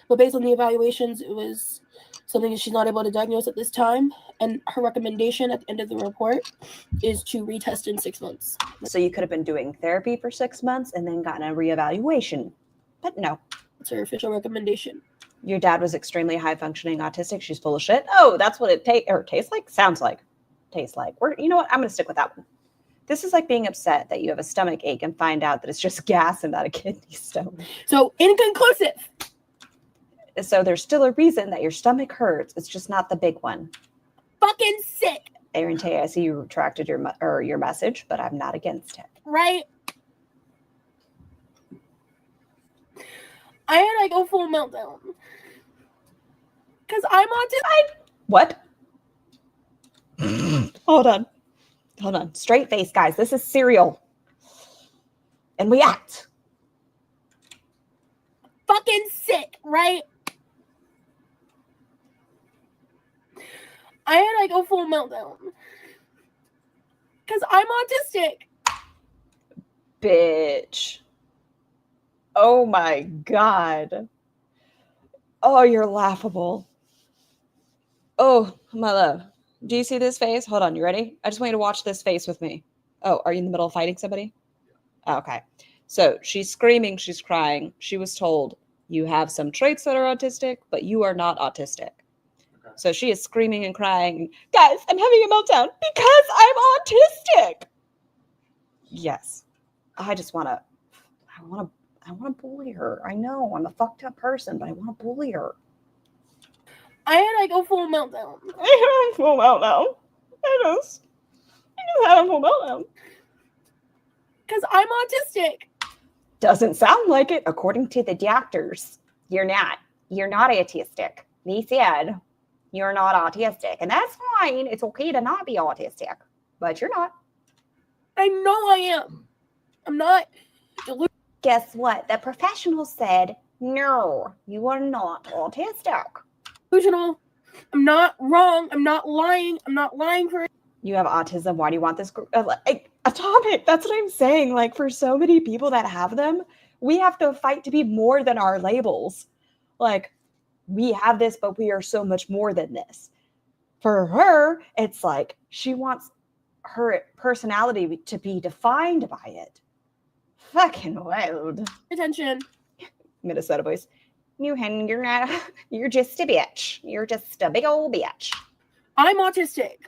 Speaker 8: But based on the evaluations, it was something that she's not able to diagnose at this time. And her recommendation at the end of the report is to retest in 6 months.
Speaker 2: So you could have been doing therapy for 6 months and then gotten a reevaluation. But no.
Speaker 8: That's her official recommendation.
Speaker 2: Your dad was extremely high functioning autistic. She's full of shit. Oh, that's what it tastes like? Sounds like. Tastes like. You know what? I'm going to stick with that one. This is like being upset that you have a stomach ache and find out that it's just gas and not a kidney stone.
Speaker 8: So inconclusive.
Speaker 2: So there's still a reason that your stomach hurts. It's just not the big one.
Speaker 8: Fucking sick.
Speaker 2: Aaron Tay, I see you retracted your message, but I'm not against it.
Speaker 8: Right? I had like a full meltdown. Because I'm autistic.
Speaker 2: What? Hold on. Straight face, guys. This is cereal. And we act.
Speaker 8: Fucking sick, right? I had like a full meltdown. Because I'm autistic.
Speaker 2: Bitch. Oh my God. Oh, you're laughable. Oh, my love. Do you see this face? Hold on, you ready? I just want you to watch this face with me. Oh, are you in the middle of fighting somebody? Oh, okay. So she's screaming, she's crying. She was told, you have some traits that are autistic, but you are not autistic.
Speaker 6: Okay.
Speaker 2: So she is screaming and crying, guys, I'm having a meltdown because I'm autistic. Yes. I want to bully her. I know I'm a fucked up person, but I want to bully her.
Speaker 8: I had like a full meltdown.
Speaker 2: I had a full meltdown. I just had a full meltdown.
Speaker 8: Because I'm autistic.
Speaker 2: Doesn't sound like it, according to the doctors. You're not. You're not autistic. They said you're not autistic. And that's fine. It's okay to not be autistic. But you're not.
Speaker 8: I know I am. I'm not.
Speaker 2: Guess what? The professionals said, no, you are not autistic.
Speaker 8: Delusional. I'm not wrong. I'm not lying. I'm not lying for it.
Speaker 2: You have autism. Why do you want this a topic? That's what I'm saying. Like, for so many people that have them, we have to fight to be more than our labels. Like, we have this, but we are so much more than this. For her, it's like she wants her personality to be defined by it. Fucking wild.
Speaker 8: Attention.
Speaker 2: Minnesota voice. You're not. You're just a bitch. You're just a big old bitch.
Speaker 8: I'm autistic.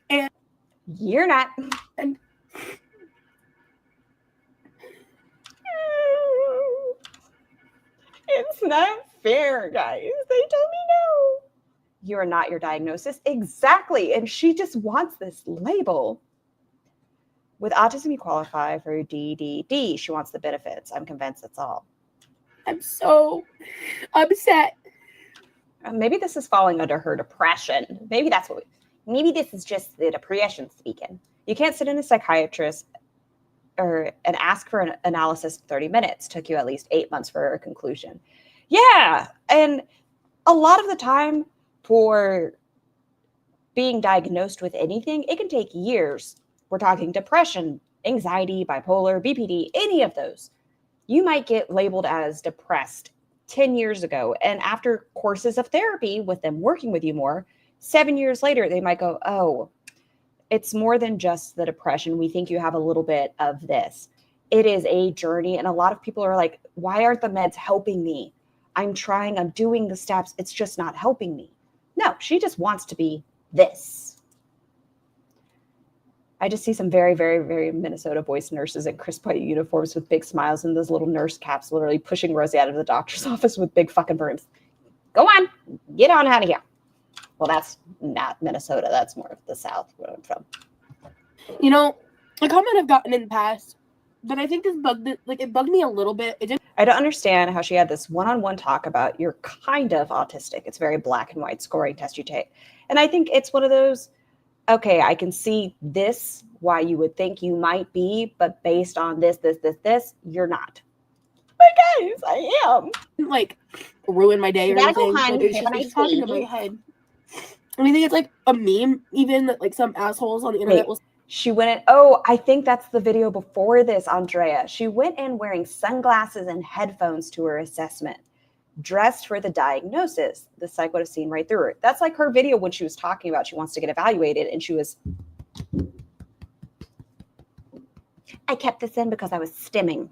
Speaker 8: And
Speaker 2: you're not.
Speaker 8: And
Speaker 2: it's not fair, guys. They told me no. You are not your diagnosis. Exactly. And she just wants this label. With autism, you qualify for DDD. She wants the benefits. I'm convinced that's all.
Speaker 8: I'm so upset.
Speaker 2: Maybe this is falling under her depression. Maybe that's what maybe this is just the depression speaking. You can't sit in a psychiatrist and ask for an analysis in 30 minutes. Took you at least 8 months for a conclusion. Yeah. And a lot of the time for being diagnosed with anything, it can take years. We're talking depression, anxiety, bipolar, BPD, any of those. You might get labeled as depressed 10 years ago. And after courses of therapy with them working with you more, 7 years later, they might go, oh, it's more than just the depression. We think you have a little bit of this. It is a journey. And a lot of people are like, why aren't the meds helping me? I'm trying, I'm doing the steps. It's just not helping me. No, she just wants to be this. I just see some very, very, very Minnesota voice nurses in crisp white uniforms with big smiles and those little nurse caps literally pushing Rosie out of the doctor's office with big fucking brooms. Go on, get on out of here. Well, that's not Minnesota. That's more of the South where I'm from.
Speaker 8: You know, a comment I've gotten in the past that I think this bugged me a little bit.
Speaker 2: I don't understand how she had this one-on-one talk about you're kind of autistic. It's very black and white scoring test you take. And I think it's one of those, okay, I can see this, why you would think you might be, but based on this, you're not. But guys, I am.
Speaker 8: Like, ruin my day or anything. Like, it's just talking to my head. And I think it's like a meme, even that like some assholes on the internet will.
Speaker 2: She went in, oh, I think that's the video before this, Andrea. She went in wearing sunglasses and headphones to her assessment. dressed for the diagnosis. The psych would have seen right through her. That's like her video when she was talking about she wants to get evaluated, and she was, I kept this in because I was stimming.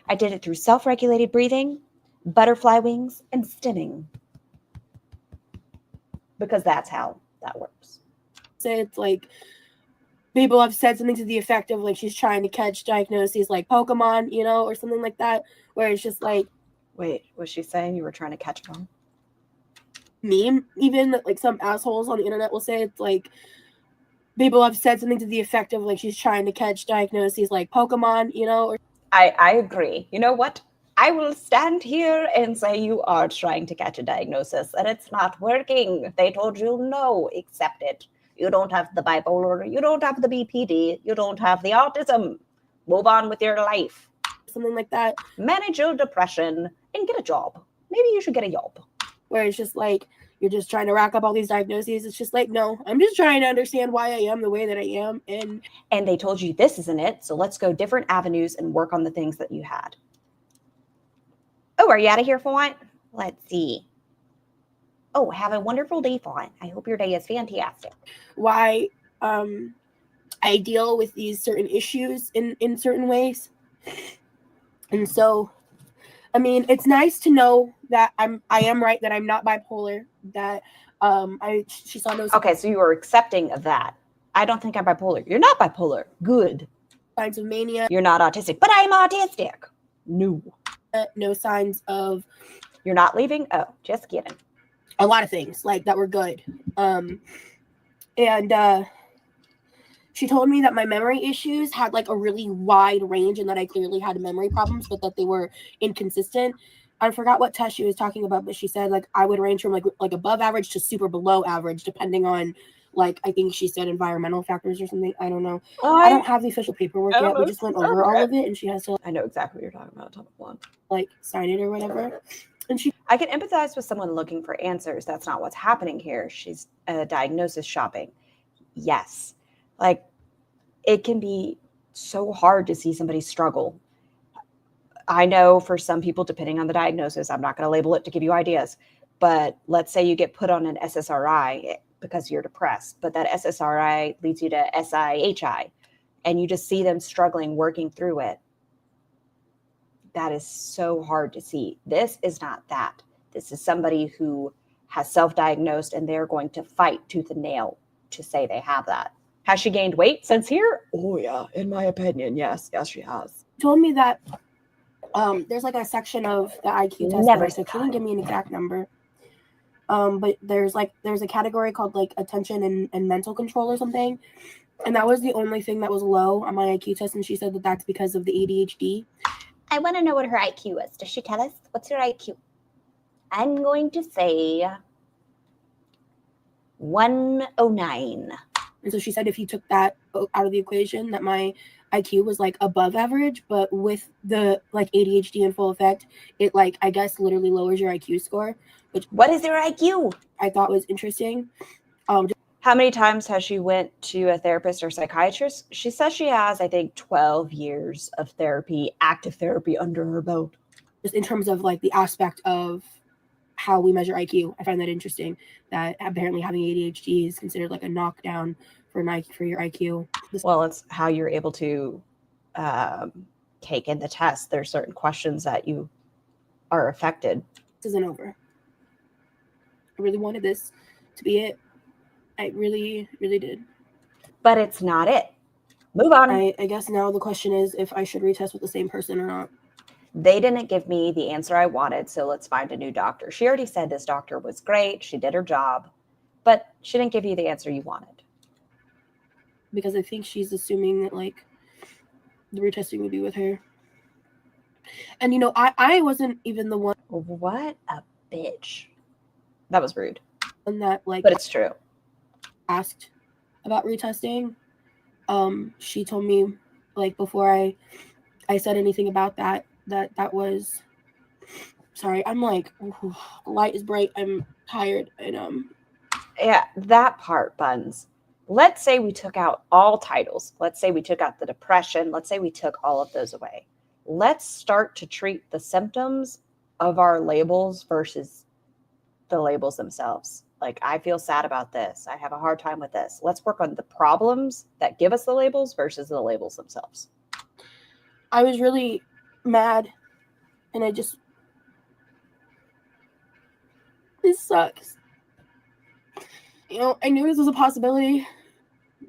Speaker 2: I did it through self-regulated breathing, butterfly wings, and stimming. Because that's how that works.
Speaker 8: Say it's like people have said something to the effect of like she's trying to catch diagnoses like Pokemon, you know, or something like that, where it's just like,
Speaker 2: wait, was she saying you were trying to catch them?
Speaker 8: meme, even like some assholes on the internet will say it's like people have said something to the effect of like she's trying to catch diagnoses like Pokemon, you know, or
Speaker 2: I agree. You know what? I will stand here and say you are trying to catch a diagnosis and it's not working. They told you no, accept it. You don't have the bipolar, you don't have the BPD, you don't have the autism. Move on with your life.
Speaker 8: something like that.
Speaker 2: Manage your depression and get a job. Maybe you should get a job.
Speaker 8: Where it's just like you're just trying to rack up all these diagnoses. It's just like, no, I'm just trying to understand why I am the way that I am.
Speaker 2: And they told you this isn't it, so let's go different avenues and work on the things that you had. Oh, are you out of here, Font? Let's see. Oh, have a wonderful day, Font. I hope your day is fantastic.
Speaker 8: Why I deal with these certain issues in certain ways. And so, I mean, it's nice to know that I am right, that I'm not bipolar, that she saw no
Speaker 2: Okay, so you are accepting of that. I don't think I'm bipolar. You're not bipolar. Good.
Speaker 8: signs of mania.
Speaker 2: You're not autistic, but I'm autistic. No.
Speaker 8: No signs of
Speaker 2: You're not leaving? Oh, just kidding.
Speaker 8: a lot of things like that were good. She told me that my memory issues had like a really wide range and that I clearly had memory problems, but that they were inconsistent. I forgot what test she was talking about, but she said like I would range from like above average to super below average, depending on like, I think she said environmental factors or something. I don't know. I don't have the official paperwork yet. We just went over all of it, and she has to
Speaker 2: I know exactly what you're talking about, Topic 1.
Speaker 8: like sign it or whatever. And
Speaker 2: I can empathize with someone looking for answers. That's not what's happening here. She's diagnosis shopping. Yes. Like, it can be so hard to see somebody struggle. I know for some people, depending on the diagnosis, I'm not going to label it to give you ideas, but let's say you get put on an SSRI because you're depressed, but that SSRI leads you to SIHI, and you just see them struggling, working through it. That is so hard to see. This is not that. This is somebody who has self-diagnosed, and they're going to fight tooth and nail to say they have that. Has she gained weight since here? Oh, yeah. In my opinion, yes. Yes, she has.
Speaker 8: told me that there's like a section of the IQ test.
Speaker 2: Never
Speaker 8: So she didn't give me an exact number. But there's a category called like attention and mental control or something. And that was the only thing that was low on my IQ test. And she said that that's because of the ADHD.
Speaker 2: I want to know what her IQ is. Does she tell us? What's your IQ? I'm going to say 109.
Speaker 8: And so she said if you took that out of the equation, that my IQ was like above average, but with the like ADHD in full effect, it like, I guess, literally lowers your IQ score. Which
Speaker 2: What is your IQ?
Speaker 8: I thought was interesting.
Speaker 2: How many times has she went to a therapist or psychiatrist? She says she has, I think, 12 years of therapy, active therapy under her belt.
Speaker 8: Just in terms of like the aspect of how we measure IQ, I find that interesting. That apparently having ADHD is considered like a knockdown for your IQ.
Speaker 2: Well, it's how you're able to take in the test. There's certain questions that you are affected.
Speaker 8: This isn't over. I really wanted this to be it. I really, really did.
Speaker 2: But it's not it. Move on.
Speaker 8: I guess now the question is if I should retest with the same person or not.
Speaker 2: They didn't give me the answer I wanted, so let's find a new doctor. She already said this doctor was great. She did her job, but she didn't give you the answer you wanted.
Speaker 8: Because I think she's assuming that like the retesting would be with her. And you know, I wasn't even the one.
Speaker 2: What a bitch. That was rude.
Speaker 8: That like,
Speaker 2: but it's true.
Speaker 8: Asked about retesting. She told me like before I said anything about that was, sorry, I'm like, the light is bright, I'm tired, and
Speaker 2: yeah, that part, Buns. Let's say we took out all titles. Let's say we took out the depression. Let's say we took all of those away. Let's start to treat the symptoms of our labels versus the labels themselves. Like, I feel sad about this. I have a hard time with this. Let's work on the problems that give us the labels versus the labels themselves.
Speaker 9: I was really mad, and this sucks. You know, I knew this was a possibility,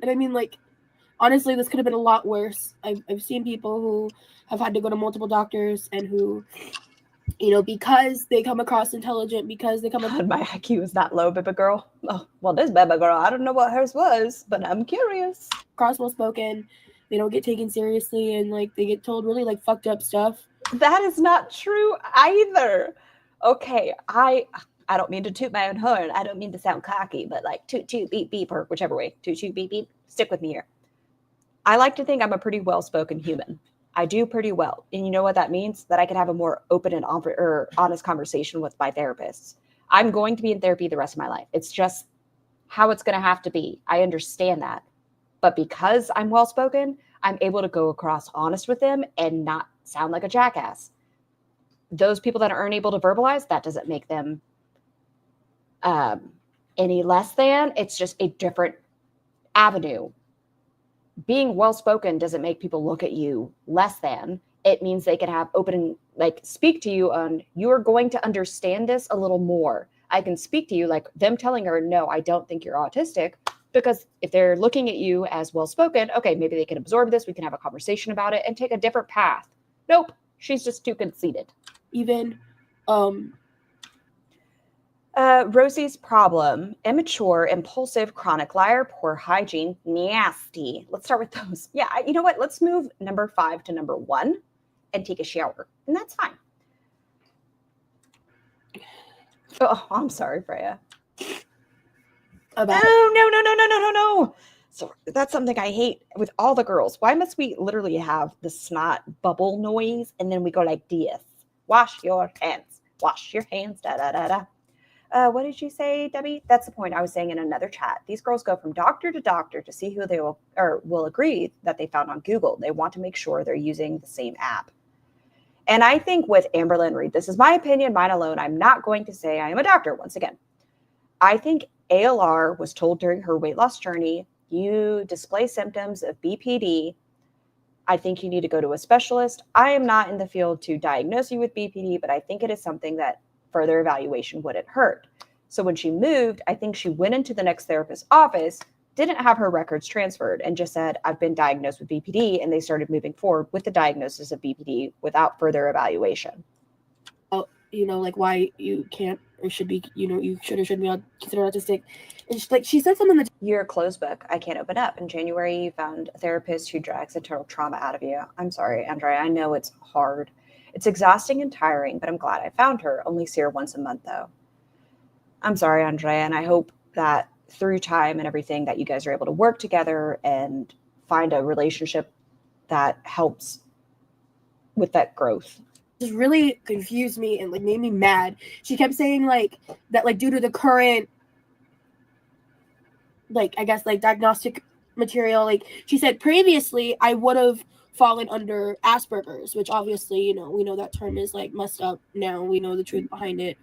Speaker 9: and I mean, like, honestly, this could have been a lot worse. I've seen people who have had to go to multiple doctors and who, you know, because they come across intelligent, because they come
Speaker 2: God, my IQ is that low, baby girl. Oh, well, this baby girl, I don't know what hers was, but I'm curious.
Speaker 9: across well-spoken, they don't get taken seriously, and like they get told really like fucked up stuff.
Speaker 2: That is not true either. Okay, I don't mean to toot my own horn. I don't mean to sound cocky, but like toot toot beep beep, or whichever way, toot toot beep beep. Stick with me here. I like to think I'm a pretty well-spoken human. I do pretty well. And you know what that means? That I can have a more open and honest conversation with my therapists. I'm going to be in therapy the rest of my life. It's just how it's going to have to be. I understand that. But because I'm well-spoken, I'm able to go across honest with them and not sound like a jackass. Those people that aren't able to verbalize, that doesn't make them any less than. It's just a different avenue. Being well-spoken doesn't make people look at you less than. It means they can have open, like, speak to you on, you're going to understand this a little more. I can speak to you like them telling her, no, I don't think you're autistic, because if they're looking at you as well-spoken, okay, maybe they can absorb this. We can have a conversation about it and take a different path. Nope. She's just too conceited.
Speaker 9: Even,
Speaker 2: Rosie's problem: immature, impulsive, chronic liar, poor hygiene, nasty. Let's start with those. Yeah, you know what? Let's move number 5 to number 1 and take a shower. And that's fine. Oh, I'm sorry, Freya. No. So that's something I hate with all the girls. Why must we literally have the snot bubble noise and then we go like this? Wash your hands. Wash your hands. Da da da da. What did you say, Debbie? That's the point I was saying in another chat. These girls go from doctor to doctor to see who they will agree that they found on Google. They want to make sure they're using the same app. And I think with Amberlynn Reed, this is my opinion, mine alone. I'm not going to say I am a doctor once again. I think ALR was told during her weight loss journey, you display symptoms of BPD. I think you need to go to a specialist. I am not in the field to diagnose you with BPD, but I think it is something that further evaluation wouldn't hurt. So when she moved, I think she went into the next therapist's office, didn't have her records transferred, and just said, I've been diagnosed with BPD. And they started moving forward with the diagnosis of BPD without further evaluation.
Speaker 9: Oh, you know, like why you can't or should be, you know, you should or shouldn't be considered autistic. And she said something that
Speaker 2: You're a closed book. I can't open up. In January, you found a therapist who drags internal trauma out of you. I'm sorry, Andrea. I know it's hard. It's exhausting and tiring, but I'm glad I found her. Only see her once a month, though. I'm sorry, Andrea, and I hope that through time and everything that you guys are able to work together and find a relationship that helps with that growth.
Speaker 9: just really confused me and like made me mad. She kept saying like that, like due to the current, like I guess like diagnostic material, like she said previously I would have fallen under Asperger's, which obviously, you know, we know that term is like messed up now. We know the truth behind it.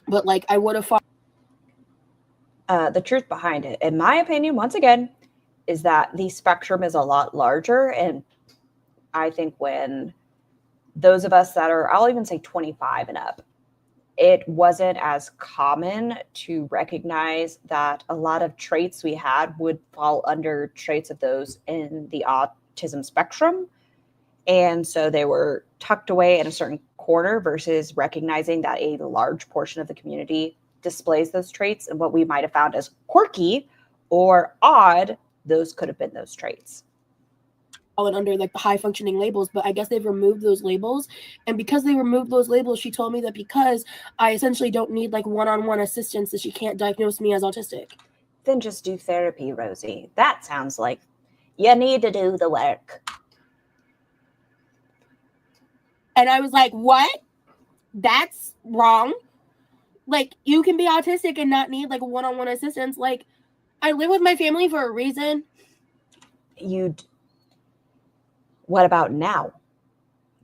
Speaker 9: But like I would have fallen.
Speaker 2: The truth behind it, in my opinion, once again, is that the spectrum is a lot larger. And I think when those of us that are, I'll even say 25 and up, it wasn't as common to recognize that a lot of traits we had would fall under traits of those in the autism spectrum. And so they were tucked away in a certain corner versus recognizing that a large portion of the community displays those traits, and what we might have found as quirky or odd, those could have been those traits.
Speaker 9: Under like the high functioning labels, but I guess they've removed those labels. And because they removed those labels, she told me that because I essentially don't need like one-on-one assistance, that she can't diagnose me as autistic.
Speaker 2: Then just do therapy, Rosie. That sounds like you need to do the work.
Speaker 9: And I was like, what? That's wrong. Like, you can be autistic and not need like one-on-one assistance. Like, I live with my family for a reason.
Speaker 2: What about now?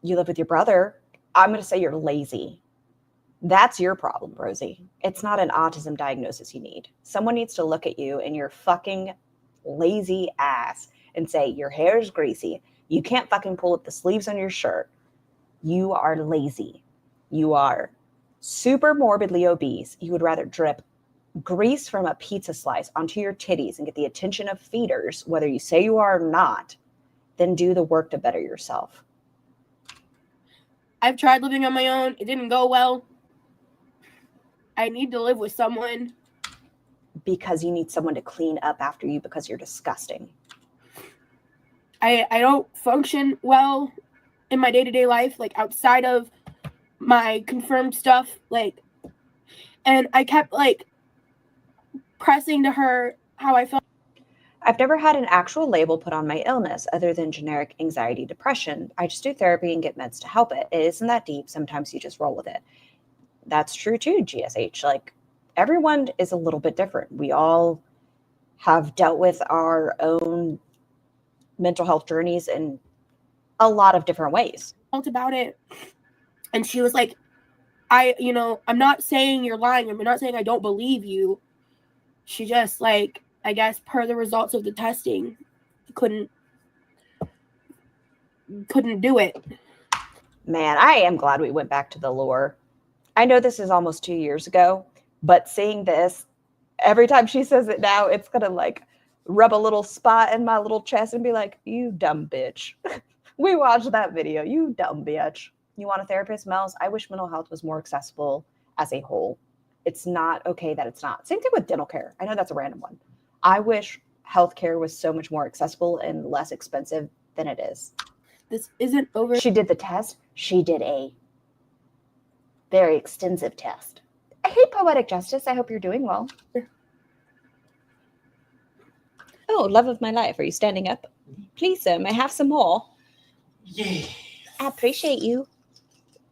Speaker 2: You live with your brother. I'm going to say you're lazy. That's your problem, Rosie. It's not an autism diagnosis you need. Someone needs to look at you and your fucking lazy ass and say, your hair is greasy. You can't fucking pull up the sleeves on your shirt. You are lazy. You are super morbidly obese. You would rather drip grease from a pizza slice onto your titties and get the attention of feeders, whether you say you are or not, than do the work to better yourself.
Speaker 9: I've tried living on my own. It didn't go well. I need to live with someone.
Speaker 2: Because you need someone to clean up after you because you're disgusting.
Speaker 9: I don't function well in my day-to-day life, like outside of my confirmed stuff, like, and I kept like pressing to her how I felt.
Speaker 2: I've never had an actual label put on my illness other than generic anxiety, depression. I just do therapy and get meds to help it. It isn't that deep. Sometimes you just roll with it. That's true too, GSH. Like, everyone is a little bit different. We all have dealt with our own mental health journeys in a lot of different ways.
Speaker 9: Felt about it. And she was like, I'm not saying you're lying. I'm not saying I don't believe you. She just, like, I guess per the results of the testing, couldn't do it.
Speaker 2: Man, I am glad we went back to the lore. I know this is almost 2 years ago, but seeing this, every time she says it now, it's going to like rub a little spot in my little chest and be like, you dumb bitch. We watched that video. You dumb bitch. You want a therapist, Mel's? I wish mental health was more accessible as a whole. It's not okay that it's not. Same thing with dental care. I know that's a random one. I wish healthcare was so much more accessible and less expensive than it is.
Speaker 9: This isn't over.
Speaker 2: She did the test. She did a very extensive test. Hey, Poetic Justice. I hope you're doing well. Oh, love of my life. Are you standing up? Please, sir, may I have some more?
Speaker 6: Yeah.
Speaker 2: I appreciate you.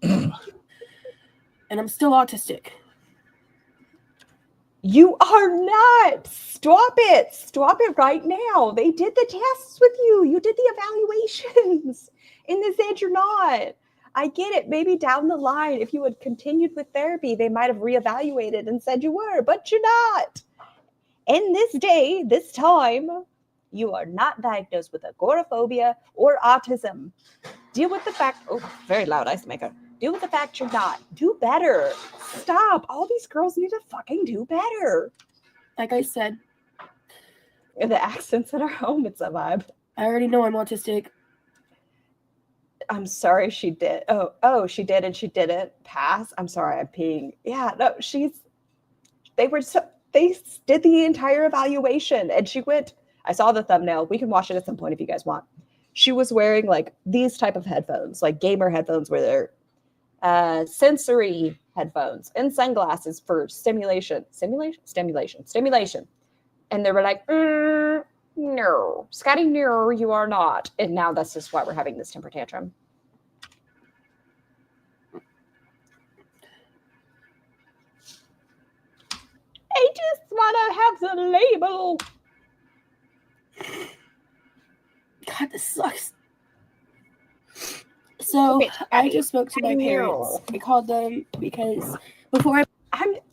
Speaker 9: And I'm still autistic.
Speaker 2: You are not. Stop it. Stop it right now. They did the tests with you. You did the evaluations. And they said you're not. I get it. Maybe down the line, if you had continued with therapy, they might have reevaluated and said you were, but you're not. In this day, this time, you are not diagnosed with agoraphobia or autism. Deal with the fact, oh, very loud ice maker. Deal with the fact you're not. Do better. Stop. All these girls need to fucking do better.
Speaker 9: Like I said,
Speaker 2: The accents in our home, it's a vibe.
Speaker 9: I already know I'm autistic.
Speaker 2: I'm sorry she did. Oh, she did and she didn't pass. I'm sorry, I'm peeing. Yeah, no, they did the entire evaluation and she went, I saw the thumbnail. We can watch it at some point if you guys want. She was wearing like these type of headphones, like gamer headphones where they're sensory headphones and sunglasses for stimulation. And they were like, no, Scotty, no, you are not. And now that's just why we're having this temper tantrum. I just want to have the label.
Speaker 9: God, this sucks. So I just spoke to my parents. I called them because before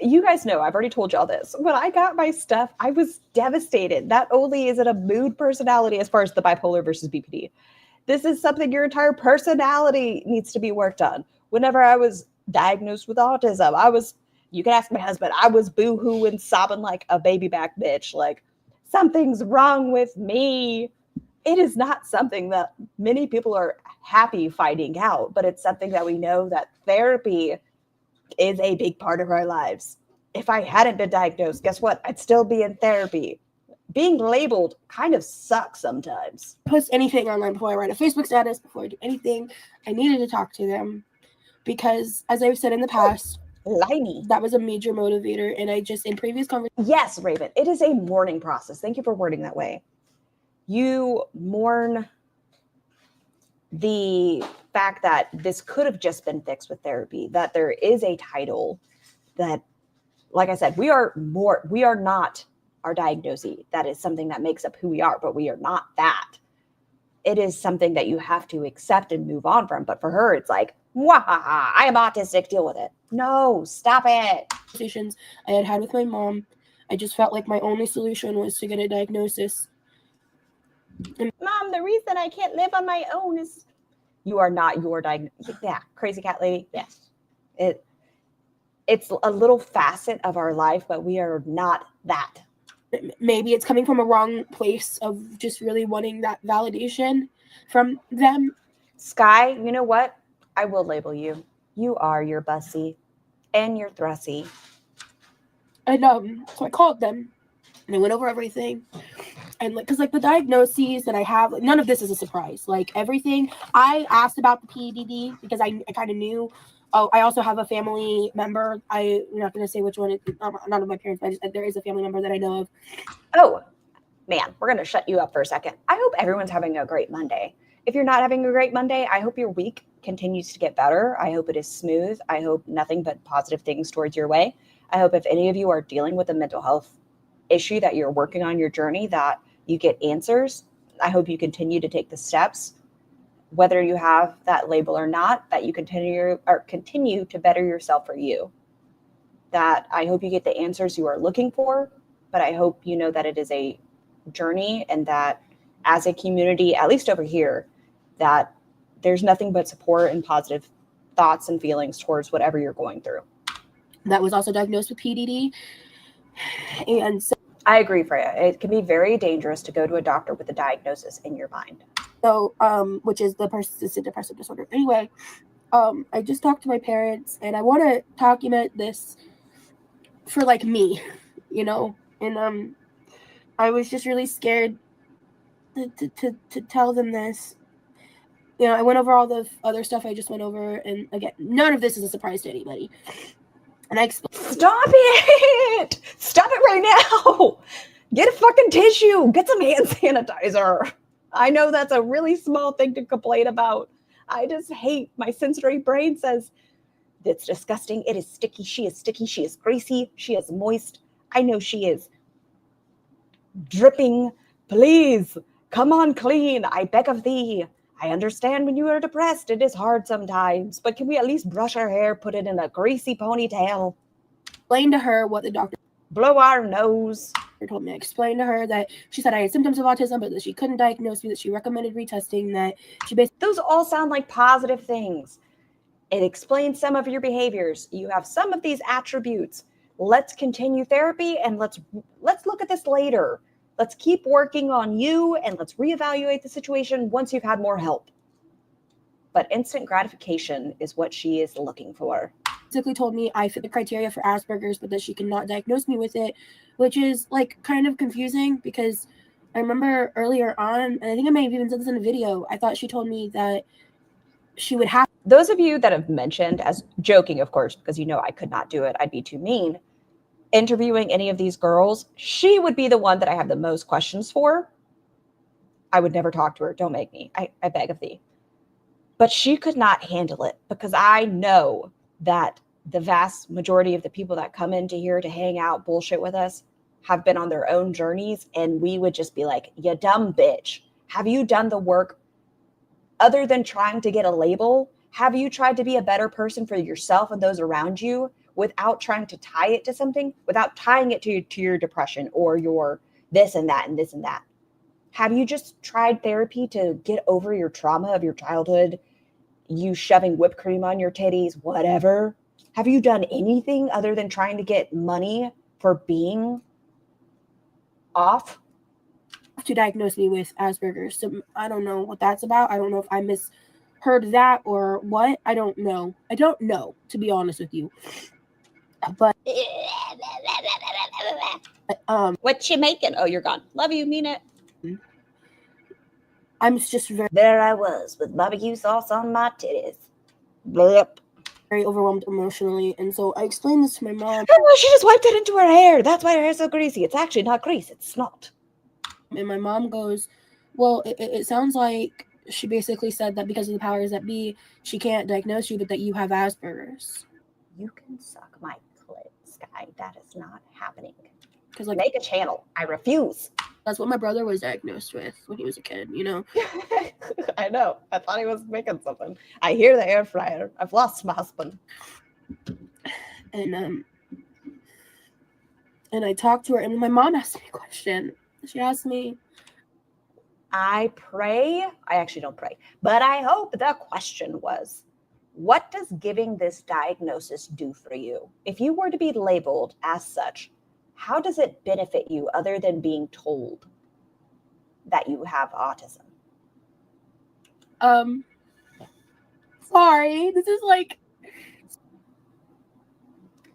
Speaker 2: you guys know, I've already told y'all this. When I got my stuff, I was devastated. Not only is it a mood personality as far as the bipolar versus BPD, this is something your entire personality needs to be worked on. Whenever I was diagnosed with autism, you can ask my husband, I was boo-hooing, sobbing like a baby back bitch. Like, something's wrong with me. It is not something that many people are happy finding out, but it's something that we know that therapy is a big part of our lives. If I hadn't been diagnosed, guess what? I'd still be in therapy. Being labeled kind of sucks sometimes.
Speaker 9: Post anything online before I write a Facebook status, before I do anything, I needed to talk to them because, as I've said in the past, that was a major motivator. And I just, in previous conversations.
Speaker 2: Yes, Raven, it is a mourning process. Thank you for wording that way. You mourn the fact that this could have just been fixed with therapy, that there is a title that, like I said, we are not our diagnosis. That is something that makes up who we are, but we are not that. It is something that you have to accept and move on from. But for her, it's like, Mwahaha, I am autistic, deal with it. No, stop it.
Speaker 9: Conversations I had had with my mom, I just felt like my only solution was to get a diagnosis.
Speaker 2: Mom, the reason I can't live on my own is you are not your diagnosis. Yeah, crazy cat lady. Yes. It's a little facet of our life, but we are not that.
Speaker 9: Maybe it's coming from a wrong place of just really wanting that validation from them.
Speaker 2: Sky, you know what? I will label you. You are your bussy and your thrussie.
Speaker 9: And so I called them and I went over everything. And like, because like the diagnoses that I have, like, none of this is a surprise. Like everything, I asked about the PDD because I kind of knew. Oh, I also have a family member. I'm not going to say which one. None of my parents, but there is a family member that I know of.
Speaker 2: Oh, man, we're going to shut you up for a second. I hope everyone's having a great Monday. If you're not having a great Monday, I hope your week continues to get better. I hope it is smooth. I hope nothing but positive things towards your way. I hope if any of you are dealing with a mental health issue that you're working on your journey, that you get answers. I hope you continue to take the steps, whether you have that label or not, that you continue to better yourself for you. That I hope you get the answers you are looking for, but I hope you know that it is a journey and that as a community, at least over here, that there's nothing but support and positive thoughts and feelings towards whatever you're going through.
Speaker 9: That was also diagnosed with PDD. And so
Speaker 2: I agree, Freya. It can be very dangerous to go to a doctor with a diagnosis in your mind.
Speaker 9: So, which is the persistent depressive disorder. Anyway, I just talked to my parents and I want to document this for like me, you know, and I was just really scared to tell them this. You know, I went over all the other stuff I just went over, and again, none of this is a surprise to anybody. And I explained.
Speaker 2: Stop it! Stop it right now! Get a fucking tissue. Get some hand sanitizer. I know that's a really small thing to complain about. I just hate my sensory brain says, it's disgusting. It is sticky. She is sticky. She is greasy. She is moist. I know she is dripping. Please, come on clean. I beg of thee. I understand when you are depressed, it is hard sometimes, but can we at least brush our hair, put it in a greasy ponytail?
Speaker 9: Explain to her what the doctor
Speaker 2: blow our nose.
Speaker 9: Told me. I explained to her that she said I had symptoms of autism, but that she couldn't diagnose me, that she recommended retesting, that she basically...
Speaker 2: Those all sound like positive things. It explains some of your behaviors. You have some of these attributes. Let's continue therapy and let's look at this later. Let's keep working on you and let's reevaluate the situation once you've had more help. But instant gratification is what she is looking for.
Speaker 9: Basically told me I fit the criteria for Asperger's, but that she cannot diagnose me with it, which is like kind of confusing because I remember earlier on, and I think I may have even said this in a video, I thought she told me that she would have...
Speaker 2: Those of you that have mentioned, as joking, of course, because you know I could not do it, I'd be too mean, interviewing any of these girls, she would be the one that I have the most questions for. I would never talk to her. Don't make me. I beg of thee. But she could not handle it because I know that the vast majority of the people that come into here to hang out, bullshit with us, have been on their own journeys, and we would just be like, you dumb bitch. Have you done the work other than trying to get a label? Have you tried to be a better person for yourself and those around you without trying to tie it to something, without tying it to your depression or your this and that and this and that? Have you just tried therapy to get over your trauma of your childhood, you shoving whipped cream on your titties, whatever? Have you done anything other than trying to get money for being off?
Speaker 9: To diagnose me with Asperger's. So I don't know what that's about. I don't know if I misheard that or what. I don't know. To be honest with you. But
Speaker 2: what you making? Oh, you're gone. Love you, mean it.
Speaker 9: I'm just
Speaker 2: there I was with barbecue sauce on my titties. Blip.
Speaker 9: Very overwhelmed emotionally, and so I explained this to my mom.
Speaker 2: Oh, she just wiped it into her hair. That's why her hair's so greasy. It's actually not grease, it's snot.
Speaker 9: And my mom goes, well, it sounds like she basically said that because of the powers that be, she can't diagnose you, but that you have Asperger's.
Speaker 2: You can suck my clit, Sky. That is not happening.
Speaker 9: Because like,
Speaker 2: make a channel. I refuse.
Speaker 9: That's what my brother was diagnosed with when he was a kid, you know?
Speaker 2: I know. I thought he was making something. I hear the air fryer. I've lost my husband.
Speaker 9: And I talked to her, and my mom asked me a question. She asked me,
Speaker 2: I actually don't pray, but I hope the question was, what does giving this diagnosis do for you? If you were to be labeled as such, how does it benefit you other than being told that you have autism?
Speaker 9: sorry, this is like,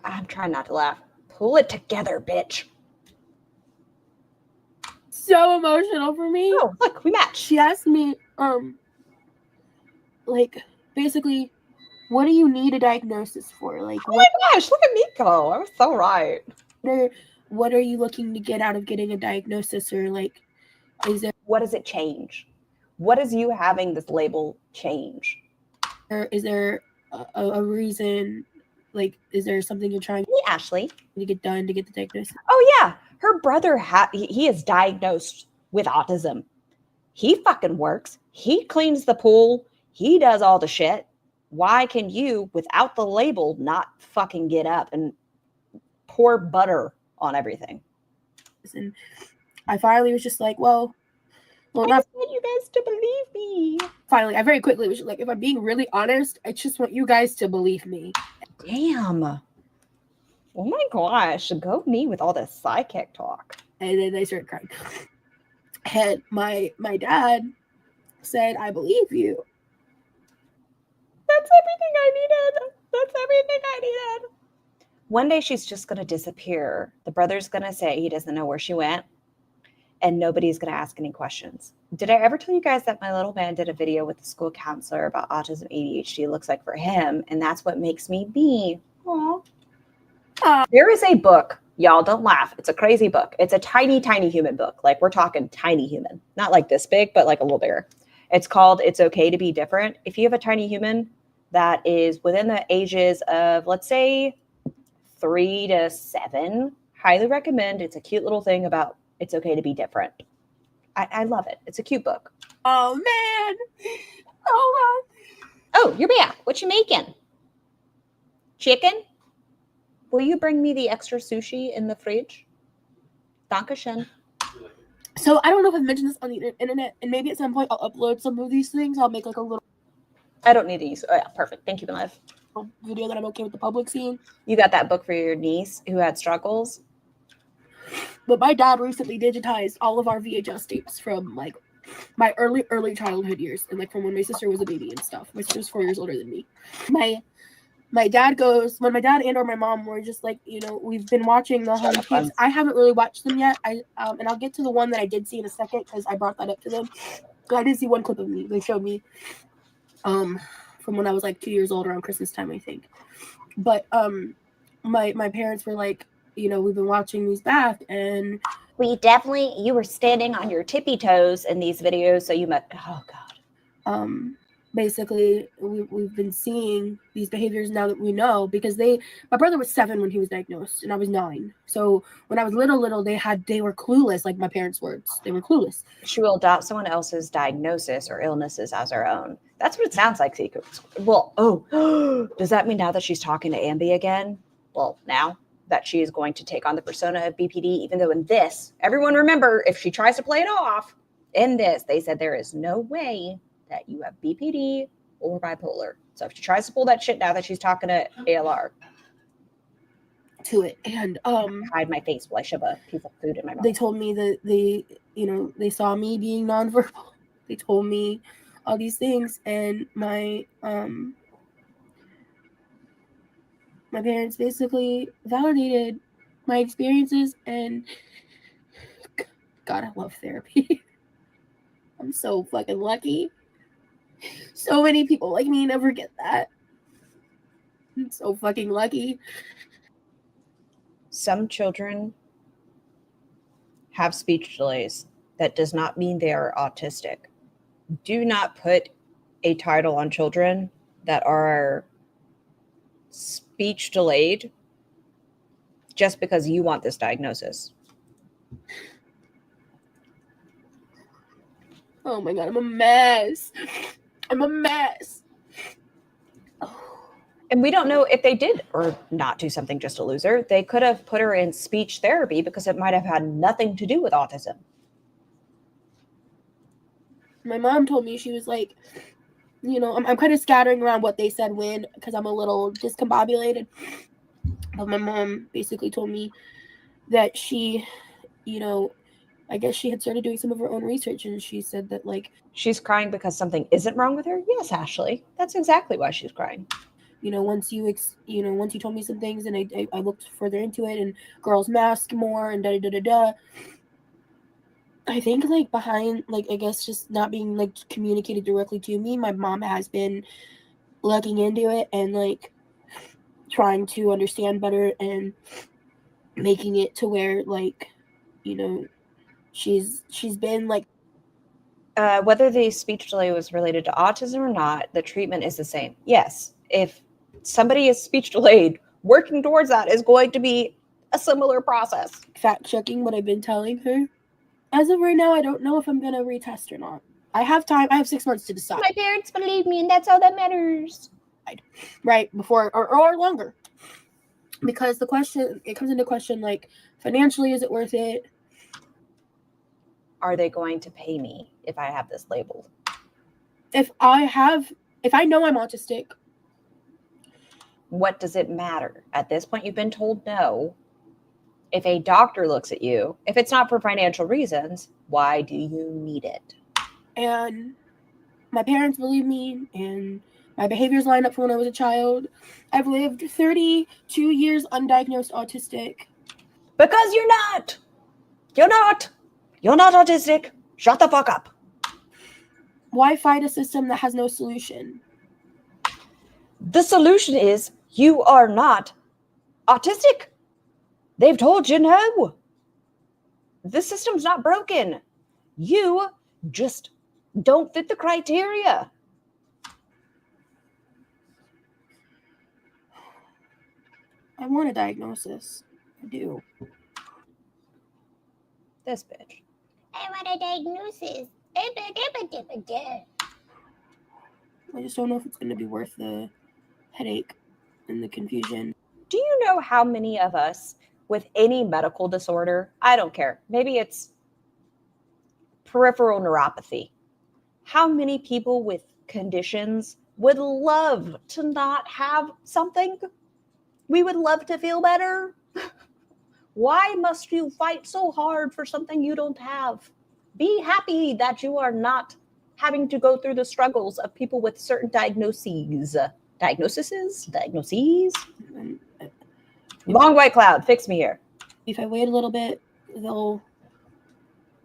Speaker 2: I'm trying not to laugh. Pull it together, bitch.
Speaker 9: so emotional for me.
Speaker 2: Oh, look, we match.
Speaker 9: She asked me, like, basically, what do you need a diagnosis for? Like,
Speaker 2: Oh my gosh, look at me go. I was so right.
Speaker 9: what are you looking to get out of getting a diagnosis? Or like,
Speaker 2: What does it change? What does you having this label change?
Speaker 9: is there a reason? Like, is there something you're trying
Speaker 2: Hey, Ashley.
Speaker 9: to get done to get the diagnosis?
Speaker 2: Oh yeah, her brother he is diagnosed with autism. He fucking works. He cleans the pool. He does all the shit. Why can you, without the label, not fucking get up and pour butter on everything?
Speaker 9: And I finally was just like, well,
Speaker 2: I
Speaker 9: not
Speaker 2: just want you guys to believe me.
Speaker 9: finally. I very quickly was just like, if I'm being really honest, I just want you guys to believe me.
Speaker 2: Damn. Oh my gosh. Go me with all this psychic talk.
Speaker 9: And then I started crying. And my dad said, I believe you.
Speaker 2: That's everything I needed. That's everything I needed. One day she's just going to disappear. The brother's going to say he doesn't know where she went, and nobody's going to ask any questions. Did I ever tell you guys that my little man did a video with the school counselor about autism ADHD looks like for him, and that's what makes me me? Aww. There is a book. Y'all don't laugh. It's a crazy book. It's a tiny, tiny human book. Like, we're talking tiny human. Not like this big, but like a little bigger. It's called It's Okay to Be Different. If you have a tiny human that is within the ages of, let's say, 3 to 7, highly recommend. It's a cute little thing about it's okay to be different. I love it. It's a cute book.
Speaker 9: Oh, man. Oh,
Speaker 2: Oh, you're back. What you making? Chicken? Will you bring me the extra sushi in the fridge? Dankeschön.
Speaker 9: so I don't know if I've mentioned this on the internet, and maybe at some point I'll upload some of these things. I'll make like a little
Speaker 2: I don't need to use. Oh, yeah, perfect. Thank you, my love.
Speaker 9: video that I'm okay with the public seeing.
Speaker 2: You got that book for your niece who had struggles?
Speaker 9: But my dad recently digitized all of our VHS tapes from like my early childhood years, and like from when my sister was a baby and stuff. My sister's 4 years older than me. My dad goes, when my dad and or my mom were just like, you know, we've been watching the home tapes. I haven't really watched them yet. And I'll get to the one that I did see in a second because I brought that up to them. I did see one clip of me. They showed me from when I was like 2 years old around Christmas time, I think. But my parents were like, you know, we've been watching these back, and
Speaker 2: you were standing on your tippy toes in these videos, so you met. Oh God.
Speaker 9: Basically we've been seeing these behaviors now that we know, because my brother was 7 when he was diagnosed and I was 9. So when I was little they were clueless, like my parents' words. They were clueless.
Speaker 2: She will adopt someone else's diagnosis or illnesses as her own. That's what it sounds like. Well, does that mean now that she's talking to Ambi again? Well, now that she is going to take on the persona of BPD, even though in this, everyone remember, if she tries to play it off, in this, they said there is no way that you have BPD or bipolar. So if she tries to pull that shit now that she's talking to ALR.
Speaker 9: To it. And
Speaker 2: hide my face while I shove a piece of food in my mouth.
Speaker 9: They told me that they saw me being nonverbal. They told me all these things, and my parents basically validated my experiences, and God, I love therapy. I'm so fucking lucky. So many people like me never get that. I'm so fucking lucky.
Speaker 2: Some children have speech delays. That does not mean they are autistic. Do not put a title on children that are speech delayed just because you want this diagnosis.
Speaker 9: Oh my god, I'm a mess. I'm a mess.
Speaker 2: And we don't know if they did or not do something just to lose her. They could have put her in speech therapy because it might have had nothing to do with autism.
Speaker 9: My mom told me, she was like, you know, I'm kind of scattering around what they said when, because I'm a little discombobulated. But my mom basically told me that she, you know, I guess she had started doing some of her own research, and she said that, like,
Speaker 2: She's crying because something isn't wrong with her? Yes, Ashley. That's exactly why she's crying.
Speaker 9: you know, once you told me some things, and I looked further into it, and girls mask more, and da da da da. I think, like, behind, like, I guess just not being, like, communicated directly to me, my mom has been looking into it and, like, trying to understand better and making it to where, like, you know, she's been, like,
Speaker 2: Whether the speech delay was related to autism or not, the treatment is the same. Yes, if somebody is speech delayed, working towards that is going to be a similar process.
Speaker 9: fact checking what I've been telling her. As of right now, I don't know if I'm gonna retest or not. I have time. I have 6 months to decide.
Speaker 2: My parents believe me, and that's all that matters.
Speaker 9: Right before or longer, because it comes into question, like, financially, is it worth it?
Speaker 2: Are they going to pay me if I have this labeled?
Speaker 9: If I know I'm autistic,
Speaker 2: What does it matter? At this point, you've been told no. If a doctor looks at you, if it's not for financial reasons, why do you need it?
Speaker 9: and my parents believe me, and my behaviors line up from when I was a child. I've lived 32 years undiagnosed autistic.
Speaker 2: Because you're not. You're not. You're not autistic. Shut the fuck up.
Speaker 9: Why fight a system that has no solution?
Speaker 2: The solution is you are not autistic. They've told you no. The system's not broken. You just don't fit the criteria.
Speaker 9: I want a diagnosis. I do.
Speaker 2: This bitch.
Speaker 10: I want a diagnosis.
Speaker 9: I just don't know if it's going to be worth the headache and the confusion.
Speaker 2: Do you know how many of us with any medical disorder, I don't care, maybe it's peripheral neuropathy, how many people with conditions would love to not have something? We would love to feel better. Why must you fight so hard for something you don't have? Be happy that you are not having to go through the struggles of people with certain diagnoses. Diagnoses? Long white cloud, fix me here.
Speaker 9: If I wait a little bit, they'll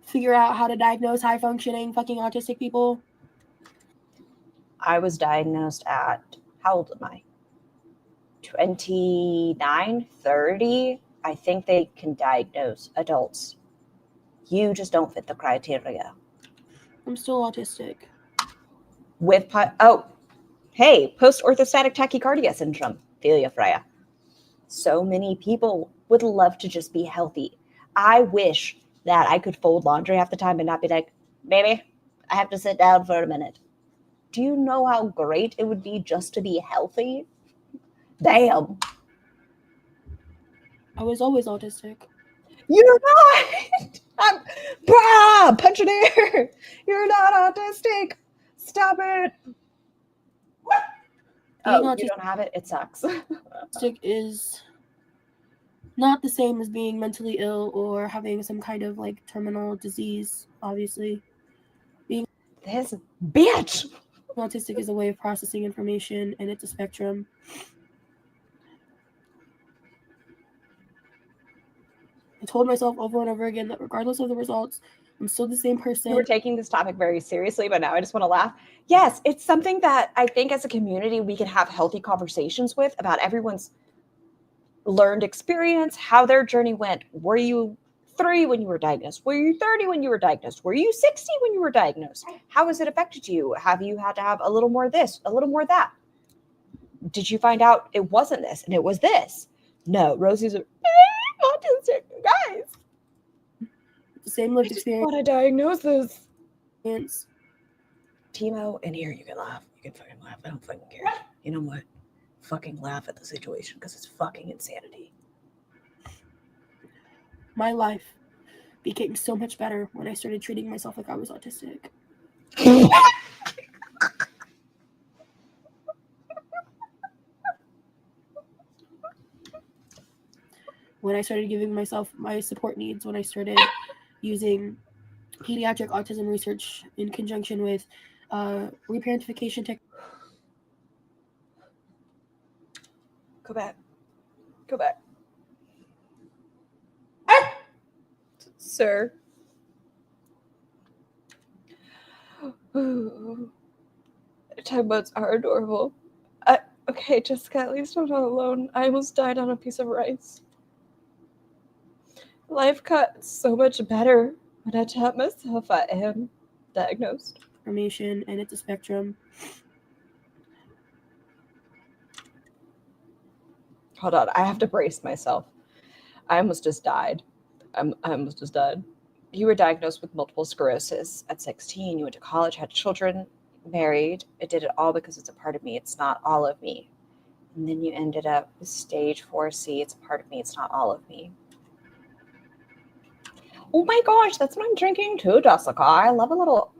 Speaker 9: figure out how to diagnose high functioning fucking autistic people.
Speaker 2: I was diagnosed at, how old am I? 29, 30. I think they can diagnose adults. You just don't fit the criteria.
Speaker 9: I'm still autistic.
Speaker 2: With post-orthostatic tachycardia syndrome, Philia Freya. So many people would love to just be healthy. I wish that I could fold laundry half the time and not be like, baby, I have to sit down for a minute. Do you know how great it would be just to be healthy? Damn.
Speaker 9: I was always autistic.
Speaker 2: You're not. Punch in air. You're not autistic. Stop it. Oh, you don't have it? It sucks.
Speaker 9: Autistic is not the same as being mentally ill or having some kind of, like, terminal disease, obviously. Being
Speaker 2: this bitch.
Speaker 9: Autistic is a way of processing information, and it's a spectrum. I told myself over and over again that regardless of the results, I'm still the same person.
Speaker 2: You were taking this topic very seriously, but now I just want to laugh. Yes, it's something that I think as a community we can have healthy conversations with about everyone's learned experience, how their journey went. Were you 3 when you were diagnosed? Were you 30 when you were diagnosed? Were you 60 when you were diagnosed? How has it affected you? Have you had to have a little more of this, a little more of that? Did you find out it wasn't this and it was this? No, Rosie's autistic, guys.
Speaker 9: The same lived experience.
Speaker 2: What a diagnosis. Timo, in here you can laugh. You can fucking laugh. I don't fucking care. You know what? Fucking laugh at the situation because it's fucking insanity.
Speaker 9: My life became so much better when I started treating myself like I was autistic. When I started giving myself my support needs, when I started using pediatric autism research in conjunction with reparentification techniques.
Speaker 2: Go back. Go back. Sir. Tugboats are adorable. Okay, Jessica, at least I'm not alone. I almost died on a piece of rice. Life got so much better when I taught myself I am diagnosed.
Speaker 9: Information, and it's a spectrum.
Speaker 2: Hold on, I have to brace myself. I almost just died. I almost just died. You were diagnosed with multiple sclerosis at 16. You went to college, had children, married. I did it all because it's a part of me. It's not all of me. And then you ended up with stage 4C. It's a part of me. It's not all of me. Oh my gosh, that's what I'm drinking too, Jessica. I love a little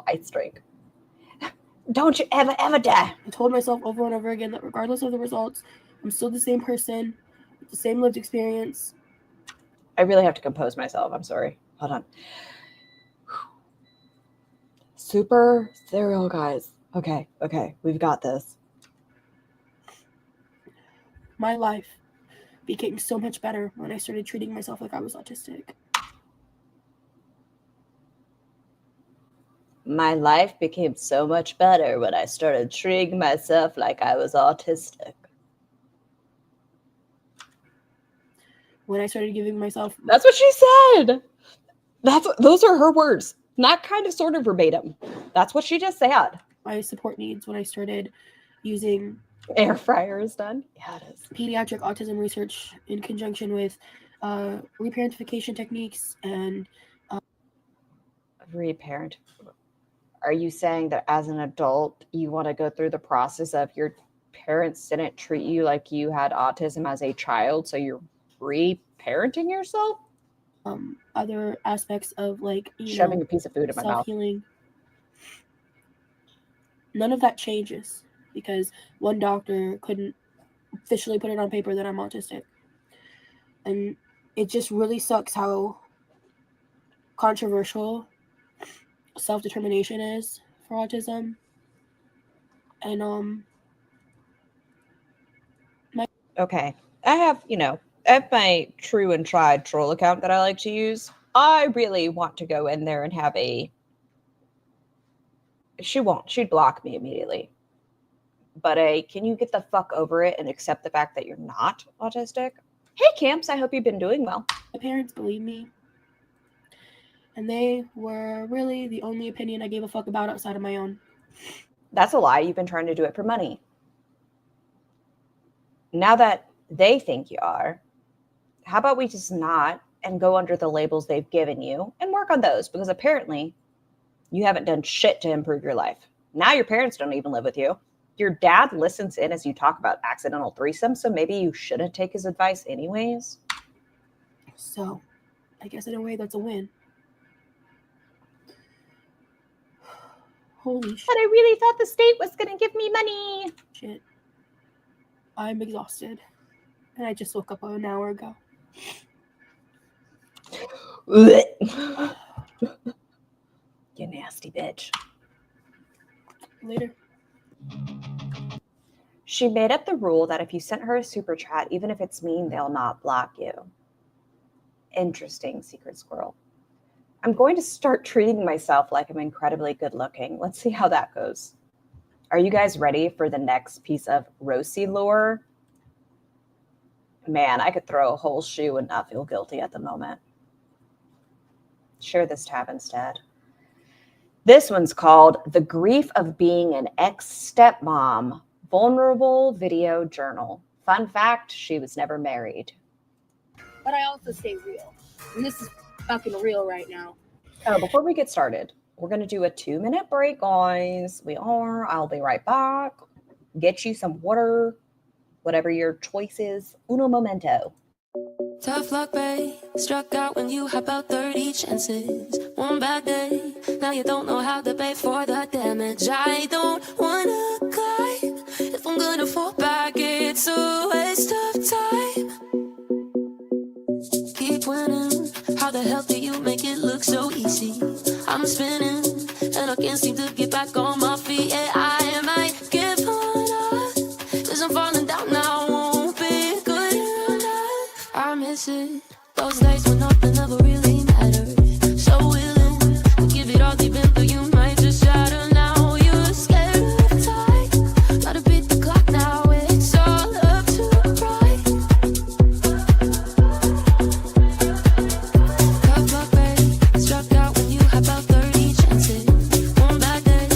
Speaker 2: ice drink. Don't you ever die.
Speaker 9: I told myself over and over again that regardless of the results, I'm still the same person with the same lived experience.
Speaker 2: I really have to compose myself. I'm sorry. Hold on. Super cereal, guys. Okay. We've got this.
Speaker 9: My life became so much better when I started treating myself like I was autistic.
Speaker 2: My life became so much better when I started treating myself like I was autistic.
Speaker 9: When I started giving myself...
Speaker 2: That's what she said. Those are her words. Not kind of sort of verbatim. That's what she just said.
Speaker 9: My support needs when I started using...
Speaker 2: Air fryer is done? Yeah, it is.
Speaker 9: Pediatric autism research in conjunction with reparentification techniques and...
Speaker 2: Reparent. Are you saying that as an adult, you want to go through the process of your parents didn't treat you like you had autism as a child, so you're reparenting yourself?
Speaker 9: Other aspects of
Speaker 2: shoving a piece of food in my mouth.
Speaker 9: Self-healing. None of that changes because one doctor couldn't officially put it on paper that I'm autistic. And it just really sucks how controversial self-determination is for autism. And
Speaker 2: okay. I have my true and tried troll account that I like to use. I really want to go in there and have she won't. She'd block me immediately. But can you get the fuck over it and accept the fact that you're not autistic? Hey, Camps, I hope you've been doing well.
Speaker 9: My parents believe me. And they were really the only opinion I gave a fuck about outside of my own.
Speaker 2: That's a lie. You've been trying to do it for money. Now that they think you are, how about we just not and go under the labels they've given you and work on those? Because apparently you haven't done shit to improve your life. Now your parents don't even live with you. Your dad listens in as you talk about accidental threesomes, so maybe you shouldn't take his advice anyways.
Speaker 9: So, I guess in a way that's a win. Holy shit.
Speaker 2: But I really thought the state was going to give me money.
Speaker 9: Shit. I'm exhausted. And I just woke up an hour ago.
Speaker 2: You nasty bitch.
Speaker 9: Later.
Speaker 2: She made up the rule that if you sent her a super chat, even if it's mean, they'll not block you. Interesting, Secret Squirrel. I'm going to start treating myself like I'm incredibly good looking. Let's see how that goes. Are you guys ready for the next piece of Rosee lore? Man, I could throw a whole shoe and not feel guilty at the moment. Share this tab instead. This one's called The Grief of Being an Ex-Stepmom, Vulnerable Video Journal. Fun fact, she was never married.
Speaker 11: But I also stay real. And this is fucking real right now.
Speaker 2: Oh, before we get started, we're going to do a 2-minute break, guys. I'll be right back. Get you some water, whatever your choice is. Uno momento.
Speaker 11: Tough luck, babe. Struck out when you had about 30 chances. One bad day, now you don't know how to pay for the damage. I don't wanna climb. If I'm gonna fall back, it's a waste of time. Keep winning. How the hell do you make it look so easy? I'm spinning, and I can't seem to get back on my feet. Yeah, I might give up, 'cause I'm falling down now. Won't be good enough. I miss it. Those days when nothing ever really mattered. So willing to give it all deep into you might just shatter now. You're scared of time. Gotta beat the clock now. It's all up to pride. Tough luck, babe. Struck out when you had about 30 chances. One bad day,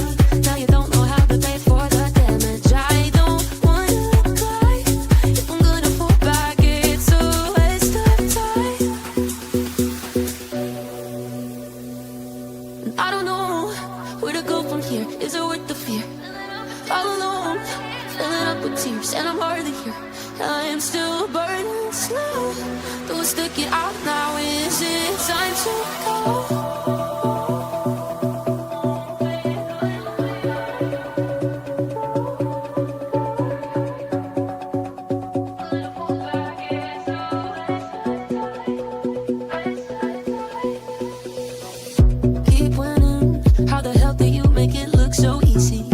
Speaker 11: now you don't know how to pay for the damage. I don't wanna cry. If I'm gonna fall back, it's a waste of time. And I don't know where to go from here. Is it worth the fear? All alone, filling up with tears, and I'm hardly here. I am still burning slow. Do I stick it out now? Is it time to go? Keep winning. How the hell do you make it look so easy?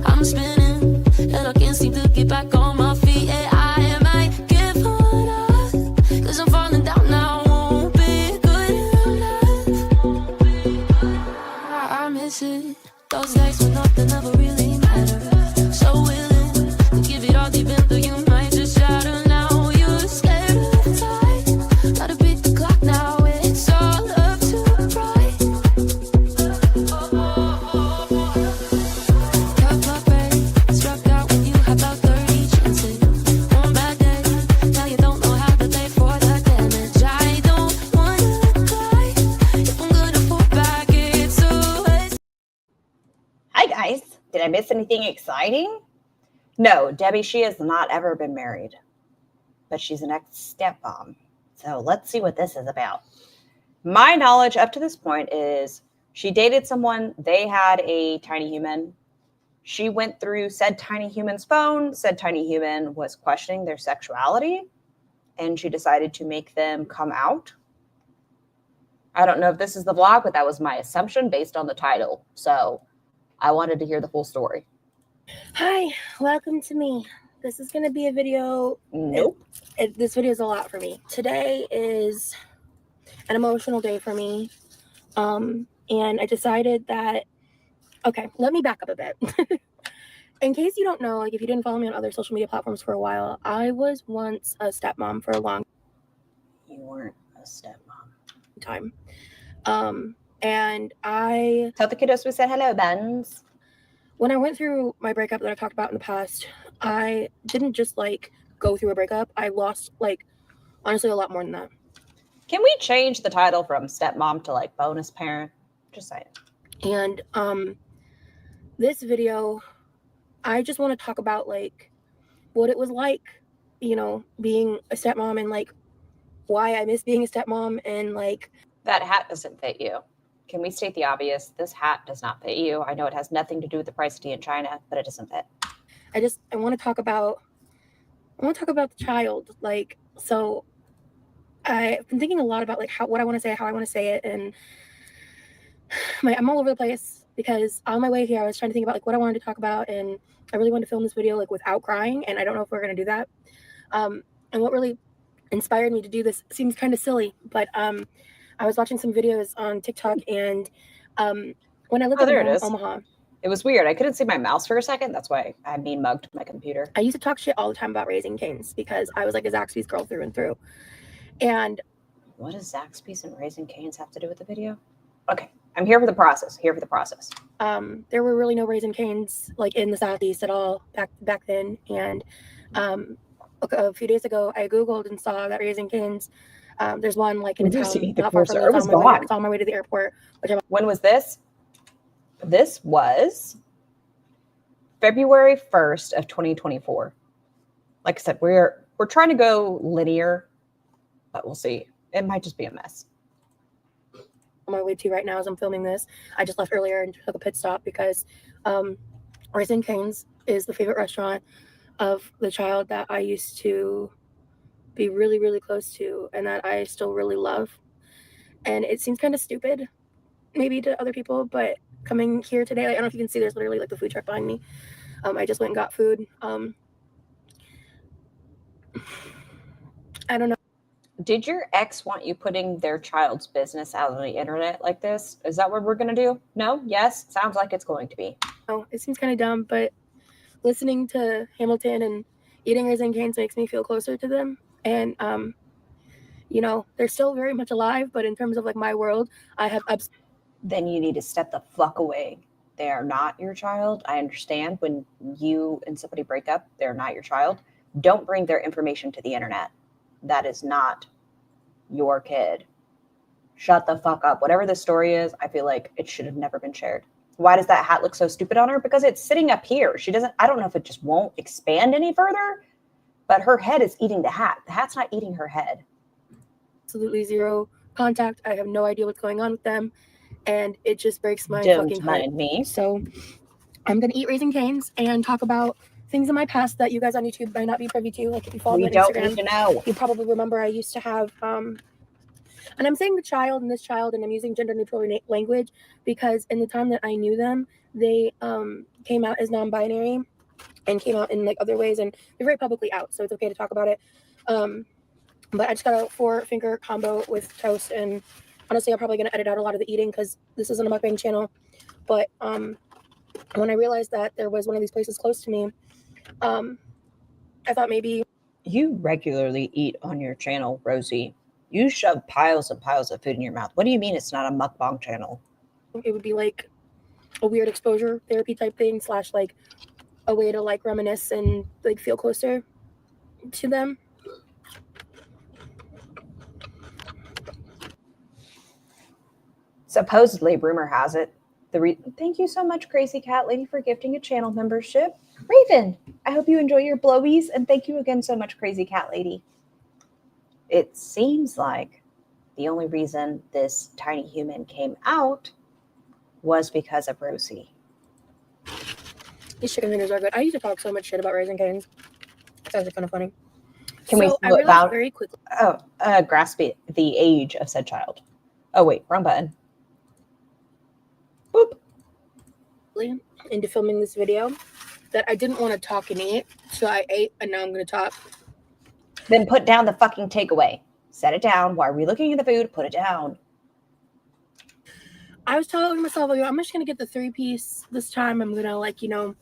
Speaker 11: I'm spinning, and I can't seem to get back on my feet. Yeah, I might give up, 'cause I'm falling down now. Won't be good enough. I miss it. Those days when nothing ever really mattered. So willing to give it all deep into you might just shatter now. You're scared of time. Gotta beat the clock now. It's all up to pride. Tough luck, babe. Struck out when you had about 30 chances. One bad day, now you don't know how to pay for the damage. I don't wanna cry. If I'm gonna fall back, it's a waste.
Speaker 2: Hi, guys. Did I miss anything exciting? No, Debbie, she has not ever been married, but she's an ex-stepmom. So let's see what this is about. My knowledge up to this point is she dated someone, they had a tiny human. She went through said tiny human's phone, said tiny human was questioning their sexuality, and she decided to make them come out. I don't know if this is the vlog, but that was my assumption based on the title. So I wanted to hear the full story.
Speaker 8: Hi, welcome to me. This is going to be a video.
Speaker 2: Nope.
Speaker 8: This video is a lot for me. Today is an emotional day for me. And I decided that, okay, let me back up a bit. In case you don't know, like if you didn't follow me on other social media platforms for a while, I was once a stepmom for a long
Speaker 2: You weren't a stepmom.
Speaker 8: time. And I,
Speaker 2: Tell the kiddos we said hello, Benz.
Speaker 8: when I went through my breakup that I talked about in the past, I didn't just like go through a breakup. I lost like honestly a lot more than that.
Speaker 2: Can we change the title from stepmom to like bonus parent? Just saying.
Speaker 8: And this video, I just want to talk about like what it was like, you know, being a stepmom and like why I miss being a stepmom and like
Speaker 2: That hat doesn't fit you. Can we state the obvious? This hat does not fit you. I know it has nothing to do with the price of tea in China, but it doesn't fit.
Speaker 8: I want to talk about the child. Like, so I've been thinking a lot about like what I want to say, how I want to say it, and I'm all over the place because on my way here I was trying to think about like what I wanted to talk about, and I really wanted to film this video like without crying, and I don't know if we're gonna do that. And what really inspired me to do this seems kind of silly, but I was watching some videos on TikTok, and when I lived in Omaha,
Speaker 2: it was weird. I couldn't see my mouse for a second. That's why I mean mugged my computer.
Speaker 8: I used to talk shit all the time about Raising Cane's because I was like a Zaxby's girl through and through. And
Speaker 2: what does Zaxby's and Raising Cane's have to do with the video? Okay, I'm here for the process.
Speaker 8: There were really no Raising Cane's like in the Southeast at all back then. And a few days ago, I Googled and saw that Raising Cane's There's one like in
Speaker 2: We do
Speaker 8: town,
Speaker 2: see the
Speaker 8: not far from me.
Speaker 2: cursor. It was gone.
Speaker 8: It's on my way to the airport.
Speaker 2: When was this? This was February 1st of 2024. Like I said, we're trying to go linear, but we'll see. It might just be a mess.
Speaker 8: On my way to right now as I'm filming this. I just left earlier and took a pit stop because Raising Cane's is the favorite restaurant of the child that I used to be really, really close to and that I still really love. And it seems kind of stupid maybe to other people, but coming here today, I don't know if you can see, there's literally like the food truck behind me. I just went and got food. I don't know.
Speaker 2: Did your ex want you putting their child's business out on the internet like this? Is that what we're going to do? No? Yes? Sounds like it's going to be.
Speaker 8: Oh, it seems kind of dumb, but listening to Hamilton and eating Raising Cane's makes me feel closer to them. And, you know, they're still very much alive, but in terms of like my world, I have
Speaker 2: Then you need to step the fuck away. They are not your child. I understand when you and somebody break up, they're not your child. Don't bring their information to the internet. That is not your kid. Shut the fuck up. Whatever the story is, I feel like it should have never been shared. Why does that hat look so stupid on her? Because it's sitting up here. I don't know if it just won't expand any further, but her head is eating the hat. The hat's not eating her head.
Speaker 8: Absolutely zero contact. I have no idea what's going on with them. And it just breaks my
Speaker 2: Don't
Speaker 8: fucking heart.
Speaker 2: mind me.
Speaker 8: So I'm going to eat Raising Cane's and talk about things in my past that you guys on YouTube might not be privy to. Like if you follow me
Speaker 2: We
Speaker 8: on
Speaker 2: don't
Speaker 8: Instagram,
Speaker 2: need to know.
Speaker 8: you probably remember I used to have, and I'm saying the child and this child, and I'm using gender neutral language because in the time that I knew them, they came out as non-binary and came out in like other ways, and they're very publicly out, so it's okay to talk about it. But I just got a 4-finger combo with toast, and honestly, I'm probably going to edit out a lot of the eating because this isn't a mukbang channel. But when I realized that there was one of these places close to me, I thought maybe...
Speaker 2: You regularly eat on your channel, Rosie. You shove piles and piles of food in your mouth. What do you mean it's not a mukbang channel?
Speaker 8: it would be like a weird exposure therapy type thing / like a way to like reminisce and like feel closer to them.
Speaker 2: Supposedly, rumor has it. Thank you so much, Crazy Cat Lady, for gifting a channel membership. Raven, I hope you enjoy your blowies, and thank you again so much, Crazy Cat Lady. It seems like the only reason this tiny human came out was because of Rosie.
Speaker 8: These chicken fingers are good. I used to talk so much shit about Raising Cane's. It's actually kind of funny.
Speaker 2: Can we
Speaker 8: I realized
Speaker 2: about
Speaker 8: very quickly.
Speaker 2: Grasp the age of said child? Oh wait, wrong button. Boop.
Speaker 8: Into filming this video that I didn't want to talk and eat, so I ate, and now I'm going to talk.
Speaker 2: Then put down the fucking takeaway. Set it down. Why are we looking at the food? Put it down.
Speaker 8: I was telling myself, like, I'm just going to get the 3-piece this time. I'm going to, like, you know,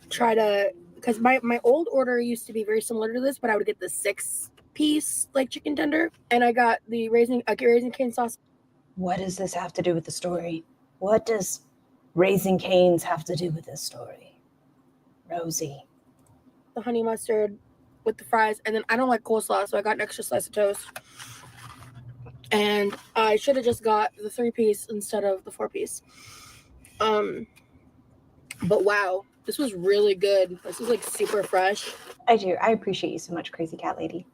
Speaker 8: try to, because my old order used to be very similar to this, but I would get the 6-piece, like, chicken tender, and I got the Raising Cane sauce.
Speaker 2: What does this have to do with the story? What does Raising Cane's have to do with this story? Rosie.
Speaker 8: The honey mustard with the fries, and then I don't like coleslaw, so I got an extra slice of toast. And I should have just got the 3-piece instead of the 4-piece. But wow, this was really good. This was like super fresh.
Speaker 2: I do. I appreciate you so much, Crazy Cat Lady.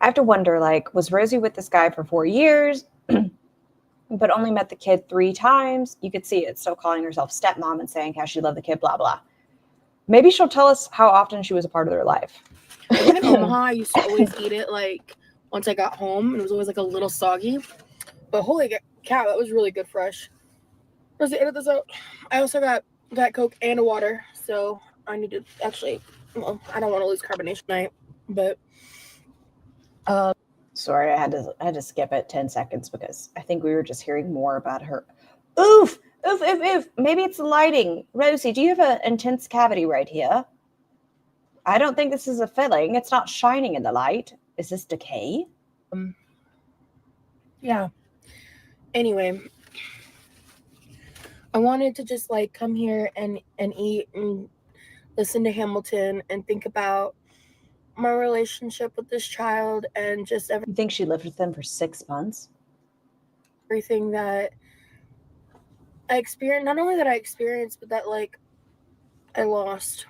Speaker 2: I have to wonder, like, was Rosie with this guy for 4 years, but only met the kid 3 times? You could see it. Still calling herself stepmom and saying how she loved the kid, blah, blah. Maybe she'll tell us how often she was a part of their life.
Speaker 8: Even in Omaha, I used to always eat it, like, once I got home, and it was always, like, a little soggy. But holy cow, that was really good fresh. Rosie, edit this out. I also got Diet Coke and a water, so I need to actually, well, I don't want to lose carbonation night, but...
Speaker 2: Sorry, I had to skip it 10 seconds because I think we were just hearing more about her. Oof! Oof, oof, oof. Maybe it's the lighting. Rosie, do you have an intense cavity right here? I don't think this is a filling. It's not shining in the light. Is this decay?
Speaker 8: Yeah. Anyway, I wanted to just like come here and eat and listen to Hamilton and think about
Speaker 9: my relationship with this child and just
Speaker 2: You think she lived with them for 6 months?
Speaker 9: everything that I experienced, not only that I experienced, but that like I lost.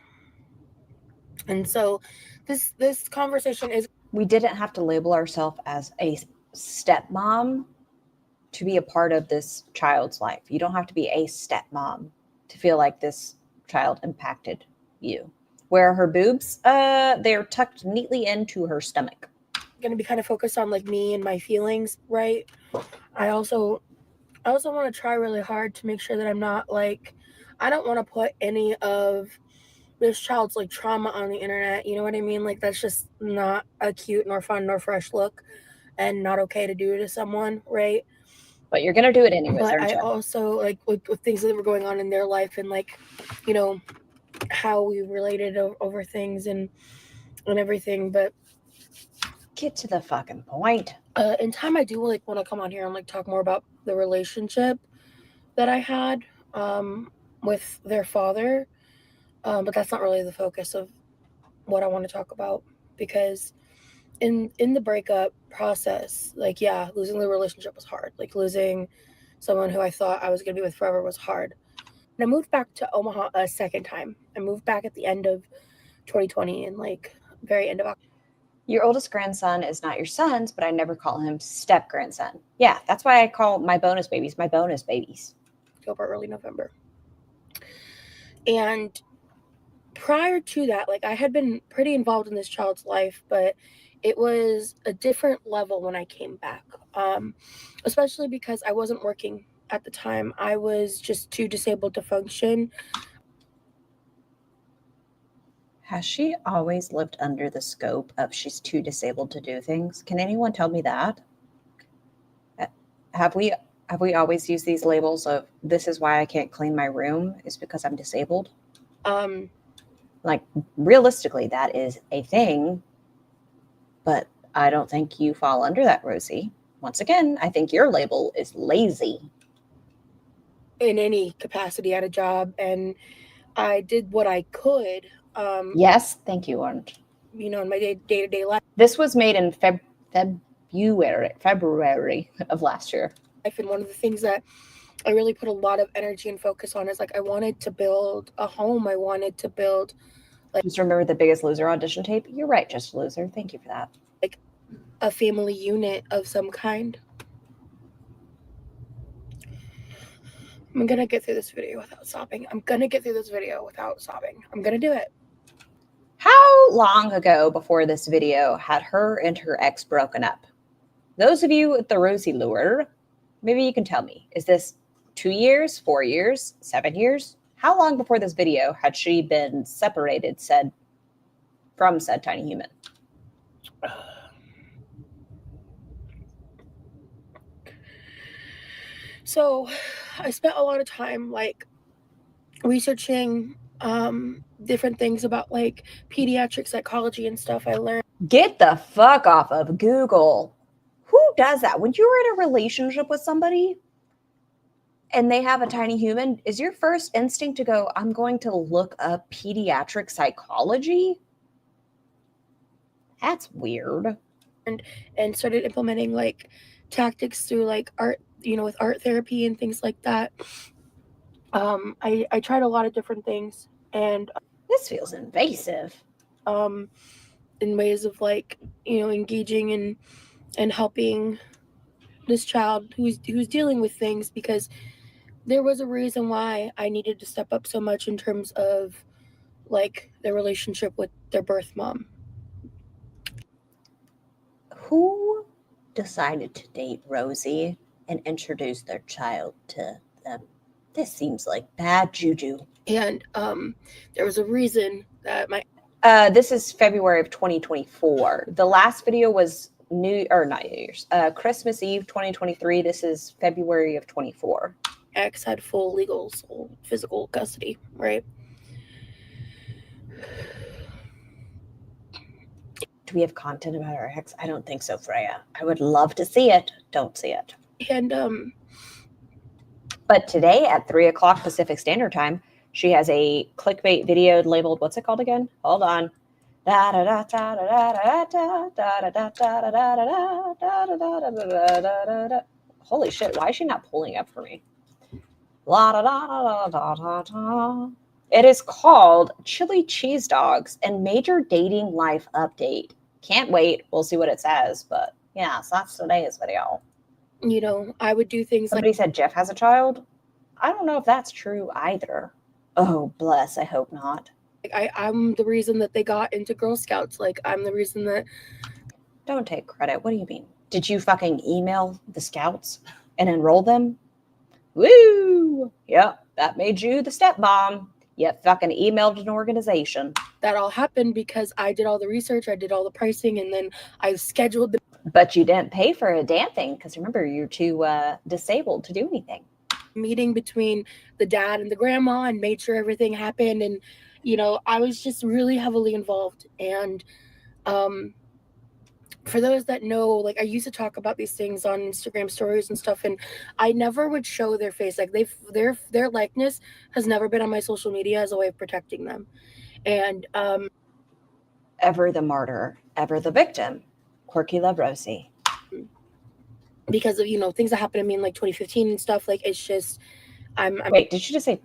Speaker 9: And so this conversation is
Speaker 2: We didn't have to label ourselves as a stepmom to be a part of this child's life. You don't have to be a stepmom to feel like this child impacted you. Where are her boobs? They're tucked neatly into her stomach.
Speaker 9: going to be kind of focused on like me and my feelings, right? I also want to try really hard to make sure that I'm not like, I don't want to put any of this child's like trauma on the internet. You know what I mean? Like that's just not a cute nor fun nor fresh look and not okay to do to someone, right?
Speaker 2: But you're going to do it anyways,
Speaker 9: But
Speaker 2: aren't
Speaker 9: I
Speaker 2: you?
Speaker 9: also like with things that were going on in their life and like, you know, how we related over things and everything. But
Speaker 2: get to the fucking point.
Speaker 9: In time, I do like want to come on here and like talk more about the relationship that I had with their father, but that's not really the focus of what I want to talk about, because in the breakup process, like yeah, losing the relationship was hard. Like losing someone who I thought I was gonna be with forever was hard. And I moved back to Omaha a second time. I moved back at the end of 2020 and like very end of October.
Speaker 2: Your oldest grandson is not your son's, but I never call him step grandson. Yeah, that's why I call my bonus babies my bonus babies.
Speaker 9: October, early November. And prior to that, like I had been pretty involved in this child's life, but it was a different level when I came back, especially because I wasn't working at the time. I was just too disabled to function.
Speaker 2: Has she always lived under the scope of she's too disabled to do things? Can anyone tell me that? Have we always used these labels of this is why I can't clean my room is because I'm disabled? Like realistically, that is a thing, but I don't think you fall under that, Rosie. Once again, I think your label is lazy.
Speaker 9: In any capacity at a job, and I did what I could.
Speaker 2: Yes, thank you, Orange.
Speaker 9: You know, in my day-to-day life.
Speaker 2: This was made in February of last year.
Speaker 9: And one of the things that I really put a lot of energy and focus on is like I wanted to build a home. I wanted to build like
Speaker 2: just remember the Biggest Loser audition tape. You're right, Just a Loser. Thank you for that.
Speaker 9: Like a family unit of some kind. I'm gonna get through this video without sobbing. I'm gonna do it.
Speaker 2: How long ago before this video had her and her ex broken up? Those of you with the Rosie lure, maybe you can tell me. Is this 2 years, 4 years, 7 years? How long before this video had she been separated from said tiny human?
Speaker 9: So I spent a lot of time like researching different things about like pediatric psychology and stuff. I learned.
Speaker 2: Get the fuck off of Google. Who does that? When you're in a relationship with somebody and they have a tiny human, is your first instinct to go, I'm going to look up pediatric psychology? That's weird.
Speaker 9: And started implementing like tactics through like art, you know, with art therapy and things like that. I tried a lot of different things, and
Speaker 2: this feels invasive.
Speaker 9: In ways of like, you know, engaging and helping this child who's dealing with things, because there was a reason why I needed to step up so much in terms of like their relationship with their birth mom.
Speaker 2: Who decided to date Rosie and introduce their child to them? This seems like bad juju.
Speaker 9: And there was a reason that my
Speaker 2: this is February of 2024. The last video was Christmas Eve 2023. This is February of 24.
Speaker 9: Ex had full legal, physical custody, right?
Speaker 2: Do we have content about our ex? I don't think so, Freya. I would love to see it. Don't see it.
Speaker 9: And
Speaker 2: but today at 3 o'clock Pacific Standard Time, she has a clickbait video labeled, what's it called again? Hold on. Holy shit, why is she not pulling up for me? La da da da da da da. It is called Chili Cheese Dogs and Major Dating Life Update. Can't wait. We'll see what it says. But yeah, so that's today's video.
Speaker 8: You know, I would do things
Speaker 2: Somebody said Jeff has a child. I don't know if that's true either. Oh, bless. I hope not.
Speaker 8: I'm the reason that they got into Girl Scouts. Like, I'm the reason that.
Speaker 2: Don't take credit. What do you mean? Did you fucking email the scouts and enroll them? Woo! Yep, that made you the stepmom. You fucking emailed an organization.
Speaker 8: That all happened because I did all the research, I did all the pricing, and then I scheduled the.
Speaker 2: But you didn't pay for a damn thing because remember, you're too disabled to do anything.
Speaker 8: Meeting between the dad and the grandma and made sure everything happened. And, you know, I was just really heavily involved. And for those that know, like, I used to talk about these things on Instagram stories and stuff, and I never would show their face. Like, their likeness has never been on my social media as a way of protecting them. And
Speaker 2: ever the martyr, ever the victim. QuirkyloveRosee.
Speaker 8: Because of, you know, things that happened to me in like 2015 and stuff, like, it's just I'm
Speaker 2: Wait, did you just say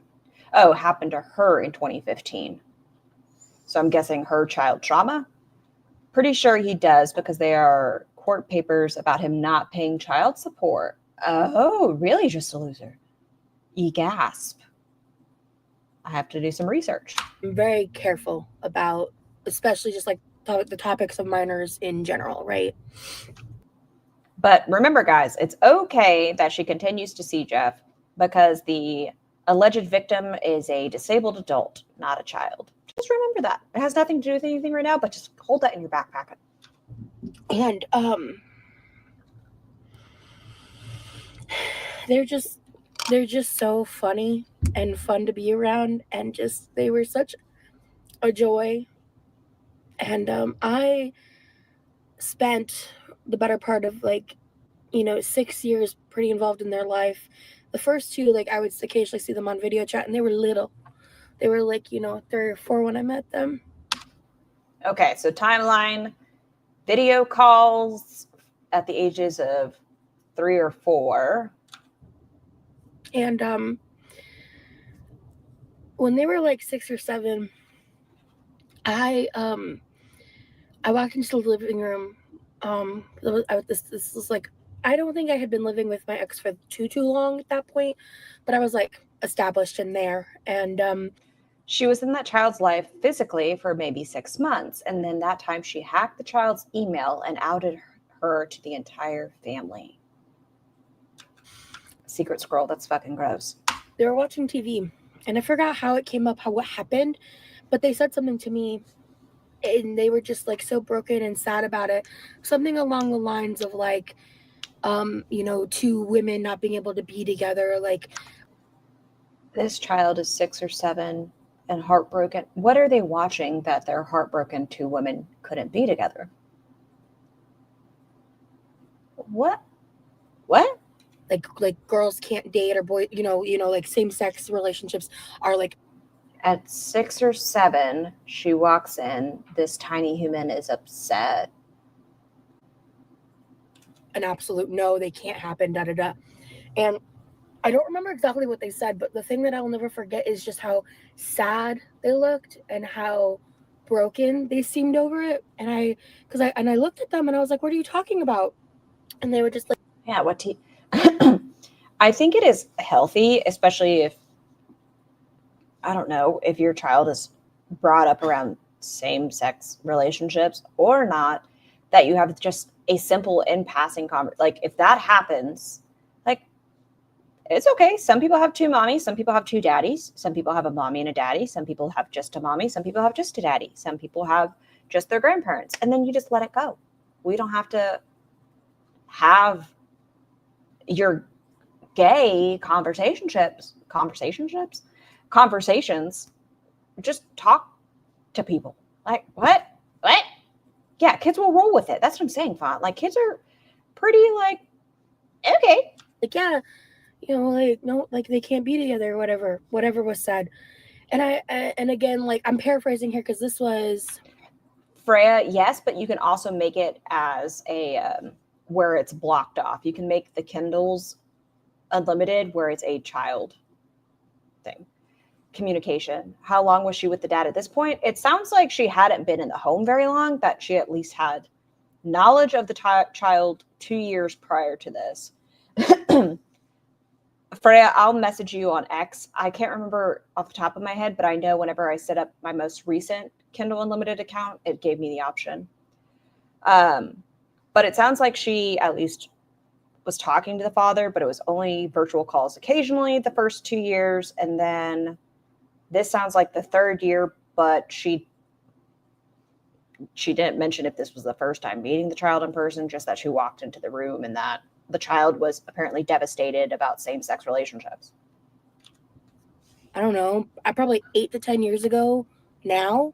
Speaker 2: happened to her in 2015? So I'm guessing her child trauma? Pretty sure he does because there are court papers about him not paying child support. Oh, really? Just a loser. Gasp. I have to do some research.
Speaker 8: I'm very careful about, especially just like the topics of minors in general, right?
Speaker 2: But remember, guys, it's okay that she continues to see Jeff because the alleged victim is a disabled adult, not a child. Just remember that. It has nothing to do with anything right now, but just hold that in your back pocket.
Speaker 8: And they're just so funny and fun to be around, and just they were such a joy. And I spent the better part of, like, you know, 6 years pretty involved in their life. The first two, like, I would occasionally see them on video chat, and they were little. They were like, you know, 3 or 4 when I met them.
Speaker 2: Okay, so timeline, video calls at the ages of 3 or 4.
Speaker 8: And when they were like 6 or 7, I walked into the living room. This was like, I don't think I had been living with my ex for too long at that point, but I was like established in there. And
Speaker 2: she was in that child's life physically for maybe 6 months, and then that time she hacked the child's email and outed her to the entire family. Secret scroll, that's fucking gross.
Speaker 8: They were watching TV, and I forgot how it came up, what happened, but they said something to me, and they were just like so broken and sad about it. Something along the lines of like, you know, 2 women not being able to be together. Like,
Speaker 2: this child is 6 or 7 and heartbroken. What are they watching that they're heartbroken 2 women couldn't be together? What?
Speaker 8: Like girls can't date, or boy, you know, like same-sex relationships are like.
Speaker 2: At 6 or 7, she walks in. This tiny human is upset.
Speaker 8: An absolute no, they can't happen, da da da. And I don't remember exactly what they said, but the thing that I'll never forget is just how sad they looked and how broken they seemed over it. And I looked at them and I was like, "What are you talking about?" And they were just like,
Speaker 2: "Yeah, I think it is healthy, especially if, I don't know, if your child is brought up around same-sex relationships or not, that you have just a simple in-passing conversation. Like, if that happens, like, it's okay. Some people have 2 mommies. Some people have 2 daddies. Some people have a mommy and a daddy. Some people have just a mommy. Some people have just a daddy. Some people have just their grandparents. And then you just let it go. We don't have to have your gay conversations. Just talk to people. Like, what? Yeah, kids will roll with it. That's what I'm saying, Font. Like, kids are pretty, like, okay.
Speaker 8: Like, yeah, you know, like, no, like, they can't be together, or whatever was said. And and again, like, I'm paraphrasing here because this was
Speaker 2: Freya, yes, but you can also make it as a where it's blocked off. You can make the Kindles unlimited where it's a child thing. Communication. How long was she with the dad at this point? It sounds like she hadn't been in the home very long, that she at least had knowledge of the child 2 years prior to this. Freya, I'll message you on X. I can't remember off the top of my head, but I know whenever I set up my most recent Kindle Unlimited account, it gave me the option. But it sounds like she at least was talking to the father, but it was only virtual calls occasionally the first 2 years. And then this sounds like the third year, but she didn't mention if this was the first time meeting the child in person, just that she walked into the room and that the child was apparently devastated about same-sex relationships.
Speaker 8: I don't know, probably 8 to 10 years ago now.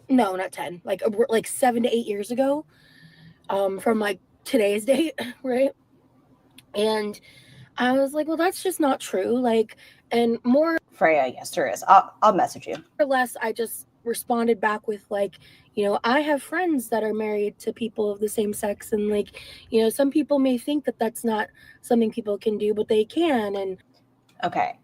Speaker 8: No, not 10, like 7 to 8 years ago, from like today's date, right? And I was like, well, that's just not true. Like, and more
Speaker 2: Freya, yes, there is. I'll message you.
Speaker 8: or less, I just responded back with like, you know, I have friends that are married to people of the same sex, and like, you know, some people may think that that's not something people can do, but they can. And
Speaker 2: okay,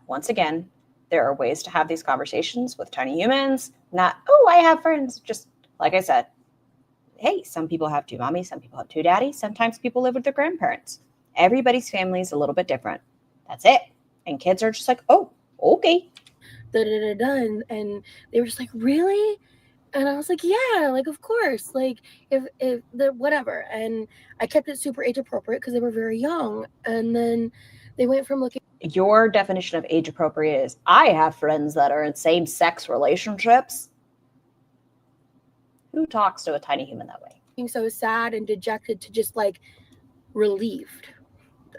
Speaker 2: once again, there are ways to have these conversations with tiny humans. Not, oh, I have friends. Just like I said, hey, some people have 2 mommies, some people have 2 daddies. Sometimes people live with their grandparents. Everybody's family is a little bit different. That's it. And kids are just like, oh, okay.
Speaker 8: And they were just like, really? And I was like, yeah, like, of course, like, if the whatever. And I kept it super age appropriate because they were very young. And then they went from looking.
Speaker 2: Your definition of age appropriate is, I have friends that are in same sex relationships. Who talks to a tiny human that way?
Speaker 8: Being so sad and dejected to just like relieved.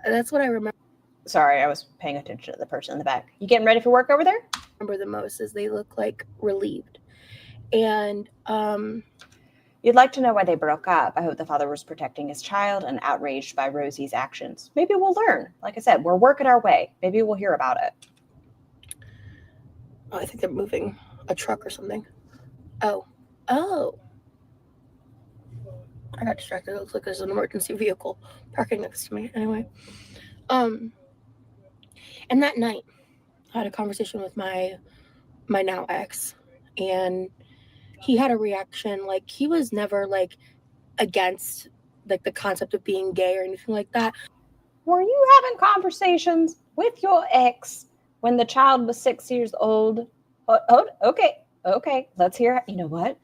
Speaker 8: That's what I remember.
Speaker 2: Sorry, I was paying attention to the person in the back. You getting ready for work over there?
Speaker 8: Remember the most is they look like relieved. And
Speaker 2: you'd like to know why they broke up. I hope the father was protecting his child and outraged by Rosie's actions. Maybe we'll learn. Like I said, we're working our way. Maybe we'll hear about it.
Speaker 8: I think they're moving a truck or something. Oh. I got distracted. It looks like there's an emergency vehicle parking next to me. Anyway. And that night, I had a conversation with my now ex, and he had a reaction. Like, he was never like against like the concept of being gay or anything like that.
Speaker 2: Were you having conversations with your ex when the child was 6 years old? Oh, okay. Let's hear it. You know what?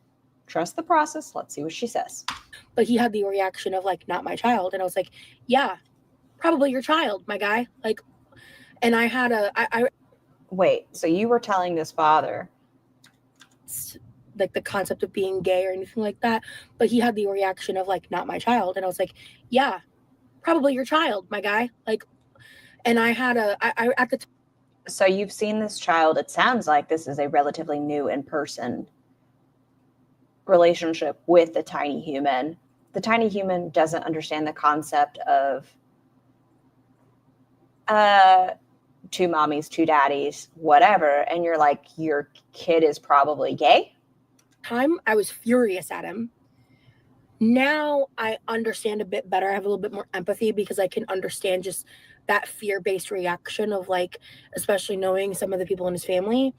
Speaker 2: Trust the process. Let's see what she says.
Speaker 8: But he had the reaction of like, not my child. And I was like, yeah, probably your child, my guy. Like, and I had I
Speaker 2: wait, so you were telling this father
Speaker 8: like the concept of being gay or anything like that, but he had the reaction of like, not my child. And I was like, yeah, probably your child, my guy. Like, and I had I at the time.
Speaker 2: So you've seen this child. It sounds like this is a relatively new in-person relationship with the tiny human. The tiny human doesn't understand the concept of 2 mommies, 2 daddies, whatever. And you're like, your kid is probably gay.
Speaker 8: I was furious at him. Now I understand a bit better. I have a little bit more empathy because I can understand just that fear-based reaction of like, especially knowing some of the people in his family,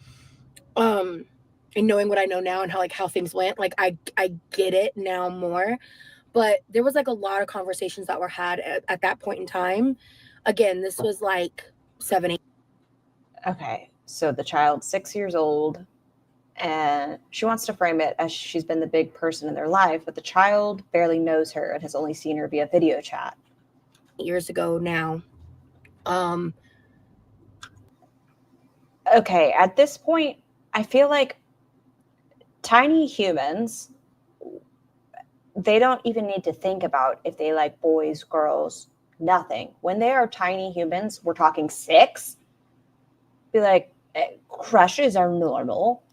Speaker 8: and knowing what I know now and how things went. Like I get it now more, but there was like a lot of conversations that were had at that point in time. Again, this was like 7, 8.
Speaker 2: Okay, so the child's 6 years old, and she wants to frame it as she's been the big person in their life, but the child barely knows her and has only seen her via video chat.
Speaker 8: Years ago now.
Speaker 2: Okay, at this point, I feel like tiny humans, they don't even need to think about if they like boys, girls, nothing. When they are tiny humans, we're talking 6, be like, crushes are normal.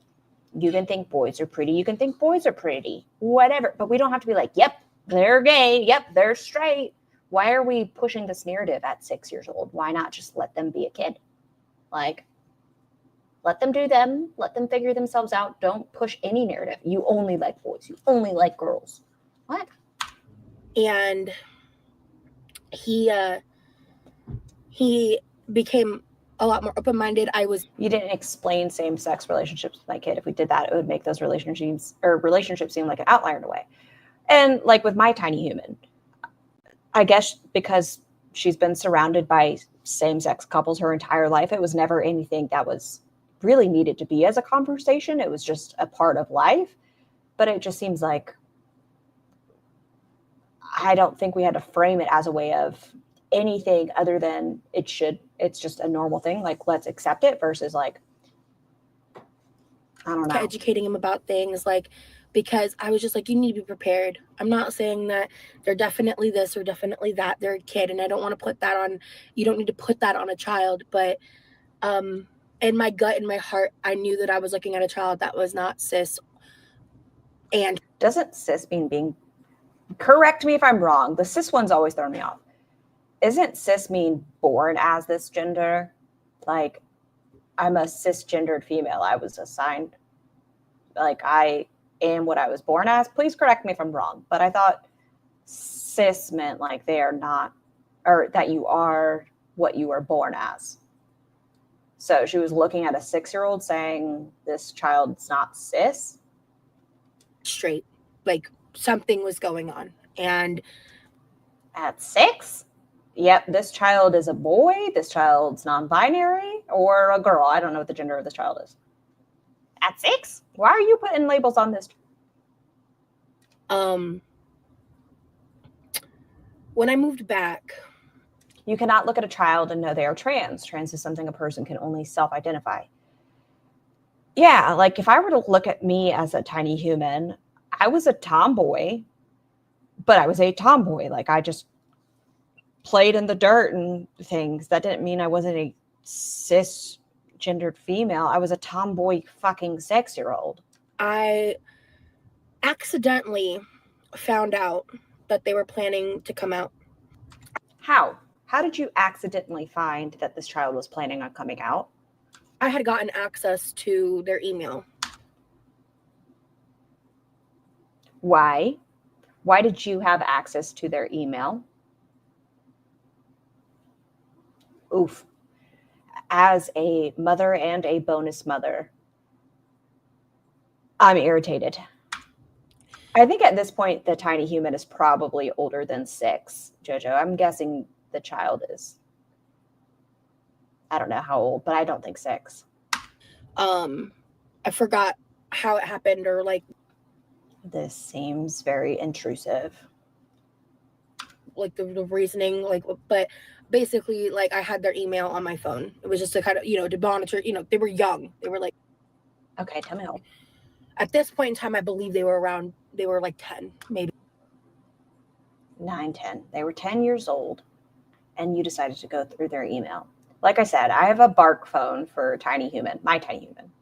Speaker 2: You can think boys are pretty. You can think boys are pretty. Whatever. But we don't have to be like, yep, they're gay. Yep, they're straight. Why are we pushing this narrative at 6 years old? Why not just let them be a kid? Like, Let them do them. Let them figure themselves out. Don't push any narrative. You only like boys. You only like girls. What?
Speaker 8: And he became a lot more open-minded.
Speaker 2: You didn't explain same-sex relationships with my kid. If we did that, it would make those relationships seem like an outlier in a way. And like with my tiny human, I guess because she's been surrounded by same-sex couples her entire life, it was never anything that was really needed to be as a conversation. It was just a part of life. But it just seems like I don't think we had to frame it as a way of anything other than it's just a normal thing. Like, let's accept it versus like, I don't know.
Speaker 8: Educating him about things, like, because I was just like, you need to be prepared. I'm not saying that they're definitely this or definitely that. They're a kid, and I don't want to put that on. You don't need to put that on a child. But in my gut, in my heart, I knew that I was looking at a child that was not cis. And
Speaker 2: doesn't cis mean being? Correct me if I'm wrong. The cis ones always throw me off. Isn't cis mean born as this gender? Like, I'm a cisgendered female. I was assigned, like, I am what I was born as. Please correct me if I'm wrong. But I thought cis meant like they are not, or that you are what you were born as. So she was looking at a 6-year-old saying this child's not cis.
Speaker 8: Straight, like something was going on. And
Speaker 2: at 6? Yep, this child is a boy, this child's non-binary, or a girl. I don't know what the gender of this child is. At 6? Why are you putting labels on this?
Speaker 8: When I moved back,
Speaker 2: you cannot look at a child and know they are trans. Trans is something a person can only self-identify. Yeah, like if I were to look at me as a tiny human, I was a tomboy, but I was a tomboy. Like, I just played in the dirt and things. That didn't mean I wasn't a cisgendered female. I was a tomboy fucking 6-year-old.
Speaker 8: I accidentally found out that they were planning to come out.
Speaker 2: How? How did you accidentally find that this child was planning on coming out?
Speaker 8: I had gotten access to their email.
Speaker 2: Why? Why did you have access to their email? Oof. As a mother and a bonus mother, I'm irritated. I think at this point, the tiny human is probably older than 6, Jojo. I'm guessing the child is, I don't know how old, but I don't think 6.
Speaker 8: I forgot how it happened, or like.
Speaker 2: This seems very intrusive.
Speaker 8: Like the reasoning, like, but basically, like, I had their email on my phone. It was just to kind of, to monitor, they were young. They were like.
Speaker 2: Okay, tell me how.
Speaker 8: At this point in time, I believe they were like 10, maybe.
Speaker 2: 9, 10. They were 10 years old, and you decided to go through their email. Like I said, I have a Bark phone for tiny human, my tiny human,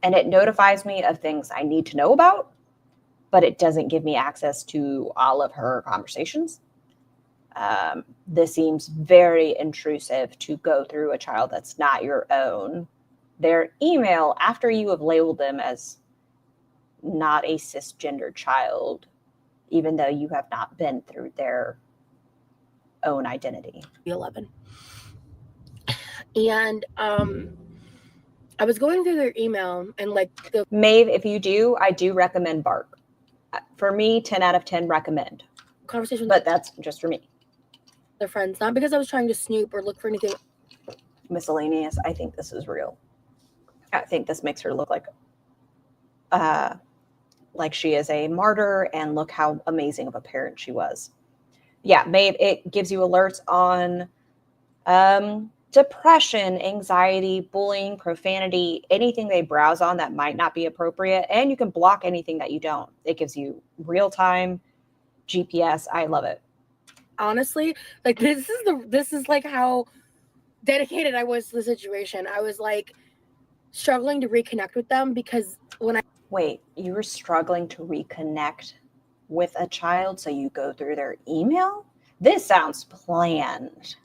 Speaker 2: and it notifies me of things I need to know about, but it doesn't give me access to all of her conversations. This seems very intrusive to go through a child that's not your own. Their email, after you have labeled them as not a cisgender child, even though you have not been through their own identity.
Speaker 8: 11. And I was going through their email, and like
Speaker 2: Maeve, if you do, I do recommend Bark. For me, 10 out of 10 recommend.
Speaker 8: Conversation,
Speaker 2: but that's just for me.
Speaker 8: Their friends, not because I was trying to snoop or look for anything.
Speaker 2: Miscellaneous. I think this is real. I think this makes her look like she is a martyr, and look how amazing of a parent she was. Yeah, Maeve, it gives you alerts on depression, anxiety, bullying, profanity, anything they browse on that might not be appropriate, and you can block anything that you don't. It gives you real-time GPS. I love it.
Speaker 8: Honestly, like this is like how dedicated I was to the situation. I was like struggling to reconnect with them because
Speaker 2: Wait, you were struggling to reconnect with a child, so you go through their email? This sounds planned.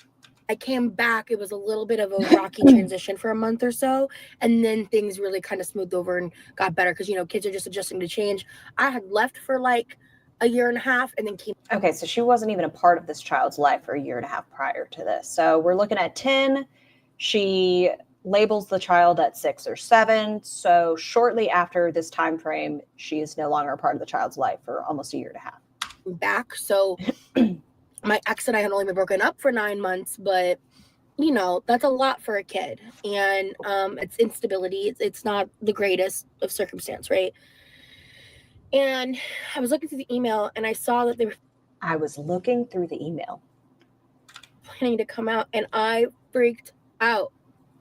Speaker 8: I came back. It was a little bit of a rocky transition for a month or so. And then things really kind of smoothed over and got better because, kids are just adjusting to change. I had left for like a year and a half and then came.
Speaker 2: Okay, so she wasn't even a part of this child's life for a year and a half prior to this. So we're looking at 10. She labels the child at 6 or 7. So shortly after this time frame, she is no longer a part of the child's life for almost a year and a half.
Speaker 8: Back. So my ex and I had only been broken up for 9 months, but that's a lot for a kid. And it's instability. It's not the greatest of circumstance, right? And I was looking through the email and I saw that they were planning to come out, and I freaked out.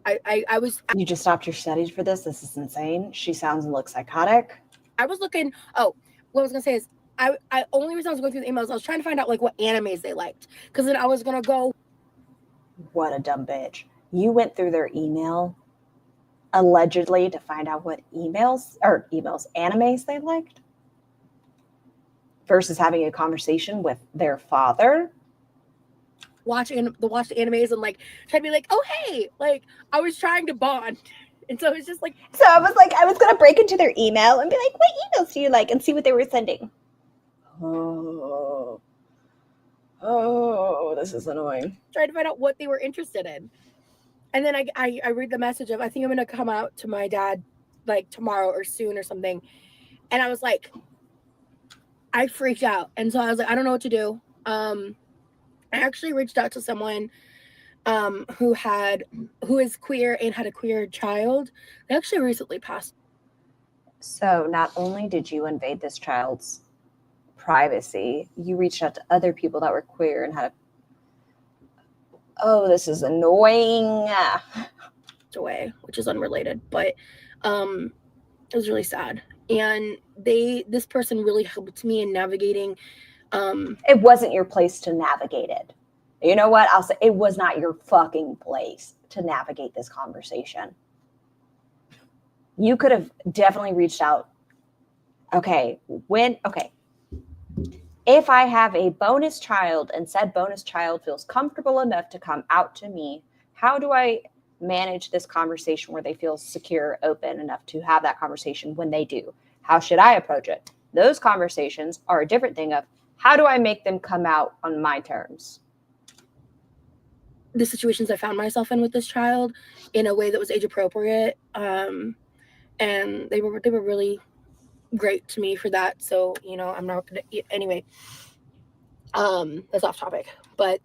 Speaker 8: I was.
Speaker 2: You just stopped your studies for this? This is insane. She sounds and looks psychotic.
Speaker 8: I was looking. Oh, what I was gonna say is, I only reason I was going through the emails, I was trying to find out like what animes they liked, because then I was gonna go.
Speaker 2: What a dumb bitch! You went through their email, allegedly, to find out what animes they liked, versus having a conversation with their father.
Speaker 8: Watch the animes and like try to be like, oh hey, like I was trying to bond, and so it's just like.
Speaker 2: So I was gonna break into their email and be like, what emails do you like, and see what they were sending. Oh, this is annoying.
Speaker 8: Trying to find out what they were interested in, and then I read the message of, I think I'm gonna come out to my dad like tomorrow or soon or something, and I was like, I freaked out, and so I was like, I don't know what to do. I actually reached out to someone who is queer and had a queer child. They actually recently passed.
Speaker 2: So not only did you invade this child's privacy, you reached out to other people that were queer and had this is annoying.
Speaker 8: Away, which is unrelated, but it was really sad. And this person really helped me in navigating.
Speaker 2: It wasn't your place to navigate it. You know what? I'll say it was not your fucking place to navigate this conversation. You could have definitely reached out. If I have a bonus child and said bonus child feels comfortable enough to come out to me, how do I manage this conversation where they feel secure, open enough to have that conversation when they do? How should I approach it? Those conversations are a different thing of, how do I make them come out on my terms?
Speaker 8: The situations I found myself in with this child in a way that was age appropriate. And they were really great to me for that. So, I'm not going to, anyway, that's off topic, but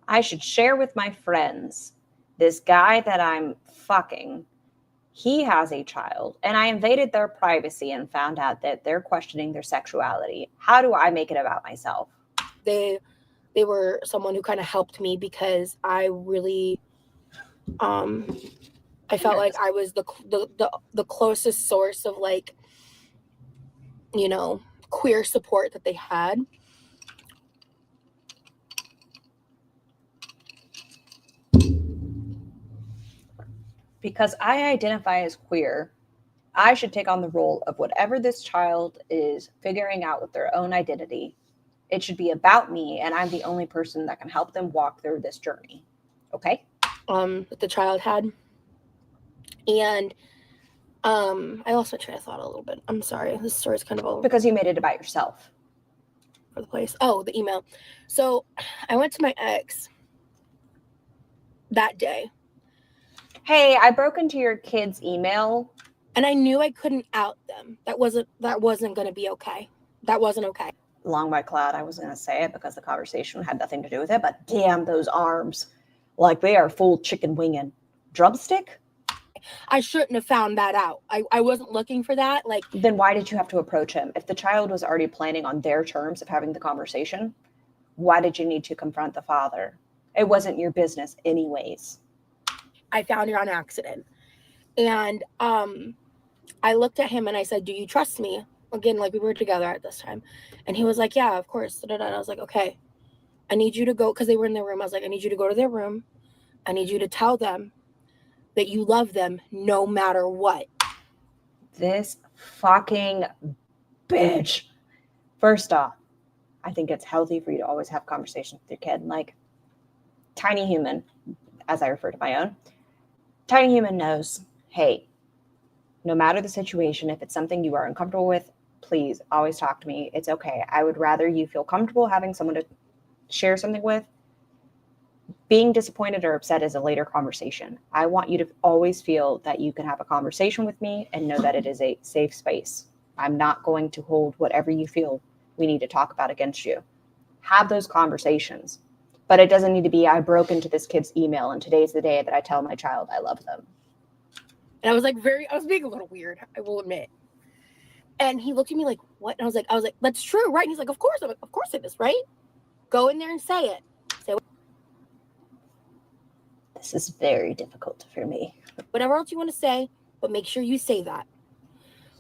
Speaker 2: I should share with my friends, this guy that I'm fucking, he has a child, and I invaded their privacy and found out that they're questioning their sexuality. How do I make it about myself?
Speaker 8: They were someone who kind of helped me because I really, I felt like I was the closest source of like, queer support that they had.
Speaker 2: Because I identify as queer, I should take on the role of whatever this child is figuring out with their own identity. It should be about me, and I'm the only person that can help them walk through this journey. Okay?
Speaker 8: That the child had. And I lost my train of thought a little bit. I'm sorry. This story is kind of old.
Speaker 2: Because you made it about yourself.
Speaker 8: For the place. Oh, the email. So I went to my ex that day.
Speaker 2: Hey, I broke into your kid's email.
Speaker 8: And I knew I couldn't out them. That wasn't going to be okay. That wasn't okay.
Speaker 2: Long by cloud, I wasn't going to say it because the conversation had nothing to do with it, but damn, those arms. Like they are full chicken wing and drumstick.
Speaker 8: I shouldn't have found that out. I wasn't looking for that. Like,
Speaker 2: then why did you have to approach him? If the child was already planning on their terms of having the conversation, why did you need to confront the father? It wasn't your business anyways.
Speaker 8: I found it on accident. And I looked at him and I said, do you trust me? Again, like we were together at this time. And he was like, yeah, of course. And I was like, okay, I need you to go, because they were in their room. I was like, I need you to go to their room. I need you to tell them that you love them no matter what.
Speaker 2: This fucking bitch. First off, I think it's healthy for you to always have conversations with your kid. Like, tiny human, as I refer to my own, tiny human knows, hey, no matter the situation, if it's something you are uncomfortable with, please always talk to me. It's okay. I would rather you feel comfortable having someone to share something with. Being disappointed or upset is a later conversation. I want you to always feel that you can have a conversation with me and know that it is a safe space. I'm not going to hold whatever you feel we need to talk about against you. Have those conversations. But it doesn't need to be, I broke into this kid's email and today's the day that I tell my child I love them.
Speaker 9: And I was like, I was being a little weird, I will admit. And he looked at me like, what? And I was like, that's true, right? And he's like, of course. I'm like, of course it is, right? Go in there and say it. Say
Speaker 2: This is very difficult for me.
Speaker 9: whatever else you want to say, but make sure you say that.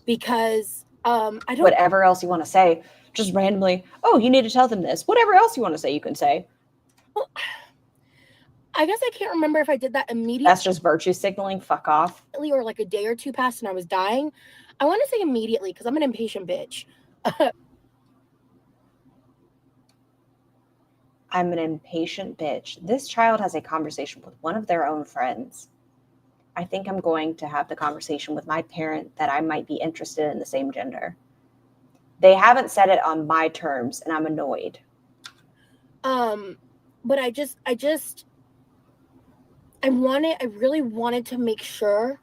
Speaker 9: Because I don't.
Speaker 2: Whatever else you want to say, just randomly, oh, you need to tell them this. Whatever else you want to say, you can say.
Speaker 9: Well, I guess I can't remember if I did that immediately.
Speaker 2: That's just virtue signaling. Fuck off.
Speaker 9: Or like a day or two passed and I was dying. I want to say immediately because I'm an impatient bitch.
Speaker 2: I'm an impatient bitch. This child has a conversation with one of their own friends. I think I'm going to have the conversation with my parent that I might be interested in the same gender. They haven't said it on my terms and I'm annoyed.
Speaker 9: But I really wanted to make sure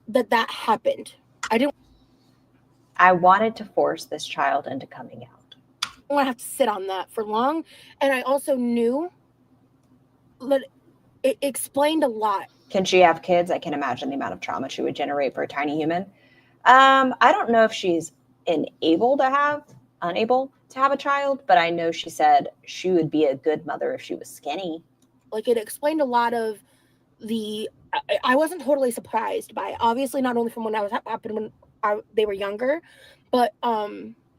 Speaker 9: that happened.
Speaker 2: I wanted to force this child into coming out.
Speaker 9: I don't want to have to sit on that for long. And I also knew that it explained a lot.
Speaker 2: Can she have kids? I can imagine the amount of trauma she would generate for a tiny human. I don't know if she's unable to have a child, but I know she said she would be a good mother if she was skinny.
Speaker 9: Like it explained a lot of I wasn't totally surprised by it. Obviously, not only from when happened when they were younger, but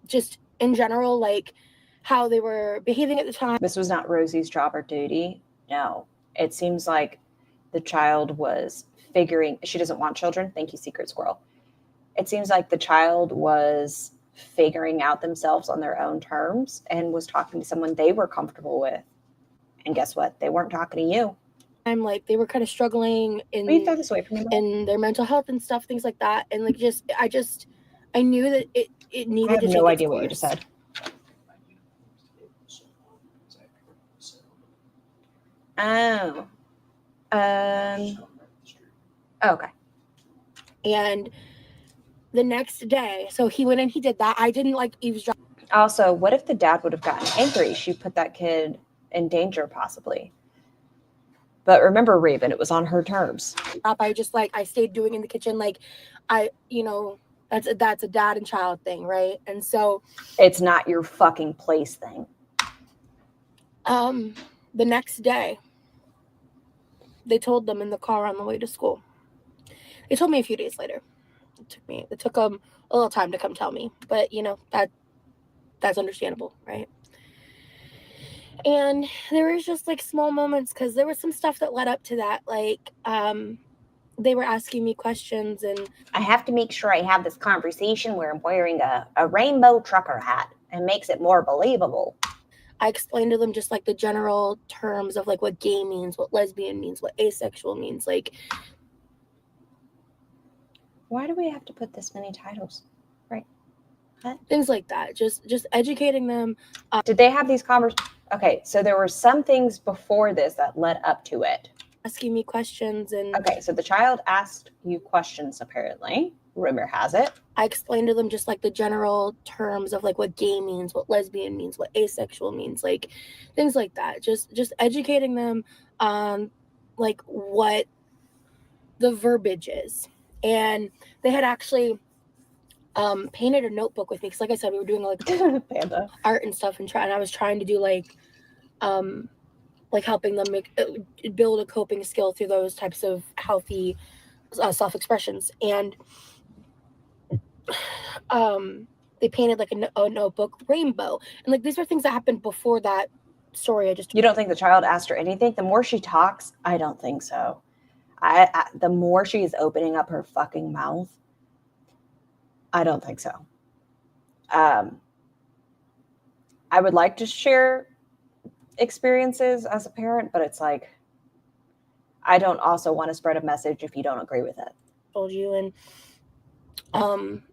Speaker 9: just in general, like how they were behaving at the time.
Speaker 2: This was not Rosie's job or duty. No, it seems like the child was she doesn't want children. Thank you, Secret Squirrel. It seems like the child was figuring out themselves on their own terms and was talking to someone they were comfortable with. And guess what? They weren't talking to you.
Speaker 9: I'm like, they were kind of struggling in their mental health and stuff, things like that. And like, I knew that it needed to
Speaker 2: I have no idea what you just said. Oh. Okay.
Speaker 9: And the next day, so he went and he did that. I didn't like eavesdrop.
Speaker 2: Also, what if the dad would have gotten angry? She put that kid in danger, possibly. But remember, Raven, it was on her terms.
Speaker 9: I stayed doing in the kitchen. Like, that's a dad and child thing, right? And so
Speaker 2: it's not your fucking place thing.
Speaker 9: The next day, they told them in the car on the way to school. They told me a few days later. It took them a little time to come tell me, but that's understandable, right? And there was just like small moments because there was some stuff that led up to that. Like, they were asking me questions and
Speaker 10: I have to make sure I have this conversation where I'm wearing a rainbow trucker hat and makes it more believable.
Speaker 9: I explained to them just like the general terms of like what gay means, what lesbian means, what asexual means. Like,
Speaker 2: why do we have to put this many titles? Right.
Speaker 9: What? Things like that. Just educating them.
Speaker 2: Did they have these conversations? Okay, so there were some things before this that led up to it.
Speaker 9: Asking me questions and...
Speaker 2: Okay, so the child asked you questions, apparently. Rumor has it.
Speaker 9: I explained to them just like the general terms of like what gay means, what lesbian means, what asexual means, like things like that. Just educating them on like what the verbiage is. And they had actually painted a notebook with me because, like I said, we were doing like
Speaker 2: Panda
Speaker 9: art and stuff, and I was trying to do like helping them build a coping skill through those types of healthy self-expressions. And they painted like a notebook rainbow, and like these were things that happened before that story. You
Speaker 2: don't think the child asked her anything? The more she talks, I don't think so. The more she's opening up her fucking mouth, I don't think so. I would like to share experiences as a parent, but it's like, I don't also want to spread a message if you don't agree with it.
Speaker 7: Told you, and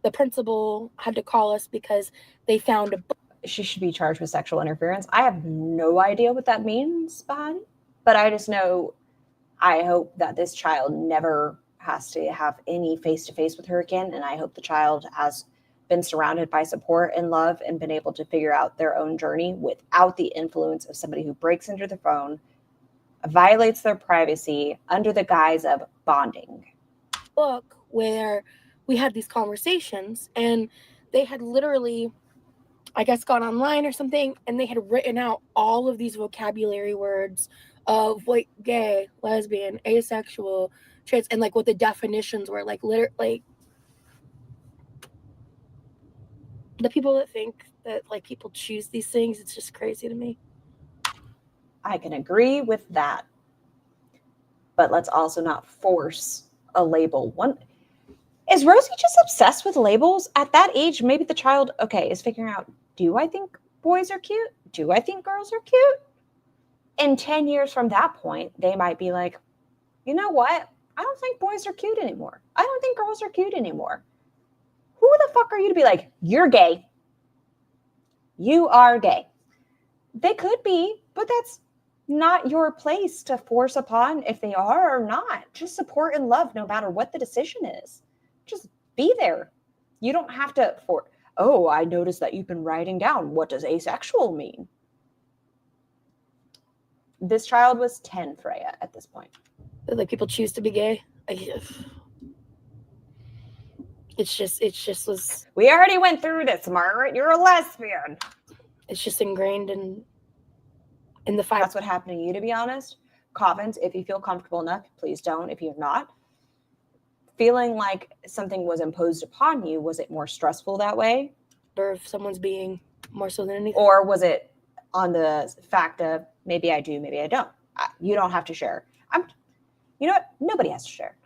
Speaker 7: the principal had to call us because they found a
Speaker 2: She should be charged with sexual interference. I have no idea what that means behind it, but I just know I hope that this child never has to have any face-to-face with her again, and I hope the child has been surrounded by support and love and been able to figure out their own journey without the influence of somebody who breaks into their phone, violates their privacy under the guise of bonding.
Speaker 7: book where we had these conversations, and they had literally, I guess, gone online or something, and they had written out all of these vocabulary words of like gay, lesbian, asexual, trans, and like what the definitions were, like like the people that think that like people choose these things, it's just crazy to me.
Speaker 2: I can agree with that, but let's also not force a label. Is Rosie just obsessed with labels at that age? Maybe the child, okay, is figuring out, do I think boys are cute? Do I think girls are cute? In 10 years from that point, they might be like, you know what? I don't think boys are cute anymore. I don't think girls are cute anymore. Who the fuck are you to be like, you're gay? You are gay. They could be, but that's not your place to force upon if they are or not. Just support and love no matter what the decision is. Just be there. You don't have to oh, I noticed that you've been writing down, what does asexual mean? This child was 10, Freya, at this point.
Speaker 7: Like people choose to be gay. It's just was.
Speaker 2: We already went through this, Margaret. You're a lesbian.
Speaker 7: It's just ingrained in the fight.
Speaker 2: That's what happened to you, to be honest. Comments, if you feel comfortable enough, please don't. If you're not feeling like something was imposed upon you, was it more stressful that way?
Speaker 7: Or if someone's being more so than anything.
Speaker 2: Or was it on the fact of maybe I do, maybe I don't? You don't have to share. You know what? Nobody has to share.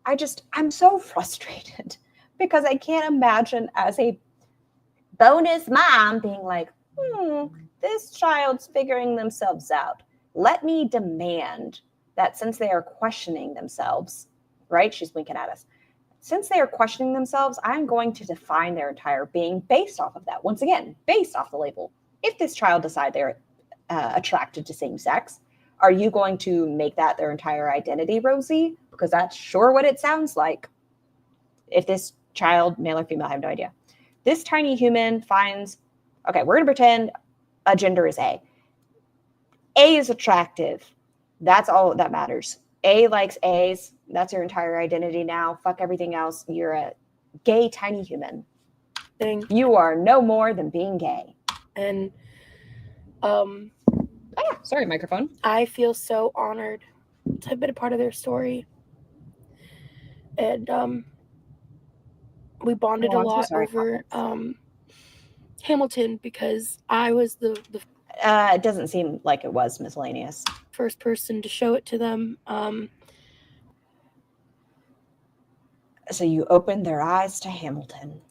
Speaker 2: I'm so frustrated because I can't imagine as a bonus mom being like, this child's figuring themselves out. Let me demand that since they are questioning themselves, right? She's winking at us. Since they are questioning themselves, I'm going to define their entire being based off of that. Once again, based off the label. If this child decide they're attracted to same sex, are you going to make that their entire identity, Rosie? Because that's sure what it sounds like. If this child, male or female, I have no idea. This tiny human finds, okay, we're going to pretend a gender is A. A is attractive. That's all that matters. A likes A's. That's your entire identity now. Fuck everything else. You're a gay tiny human. You are no more than being gay.
Speaker 7: And
Speaker 2: sorry, microphone.
Speaker 7: I feel so honored to have been a part of their story. And we bonded a lot over Hamilton because I was the
Speaker 2: it doesn't seem like it was miscellaneous.
Speaker 7: First person to show it to them.
Speaker 2: So you opened their eyes to Hamilton.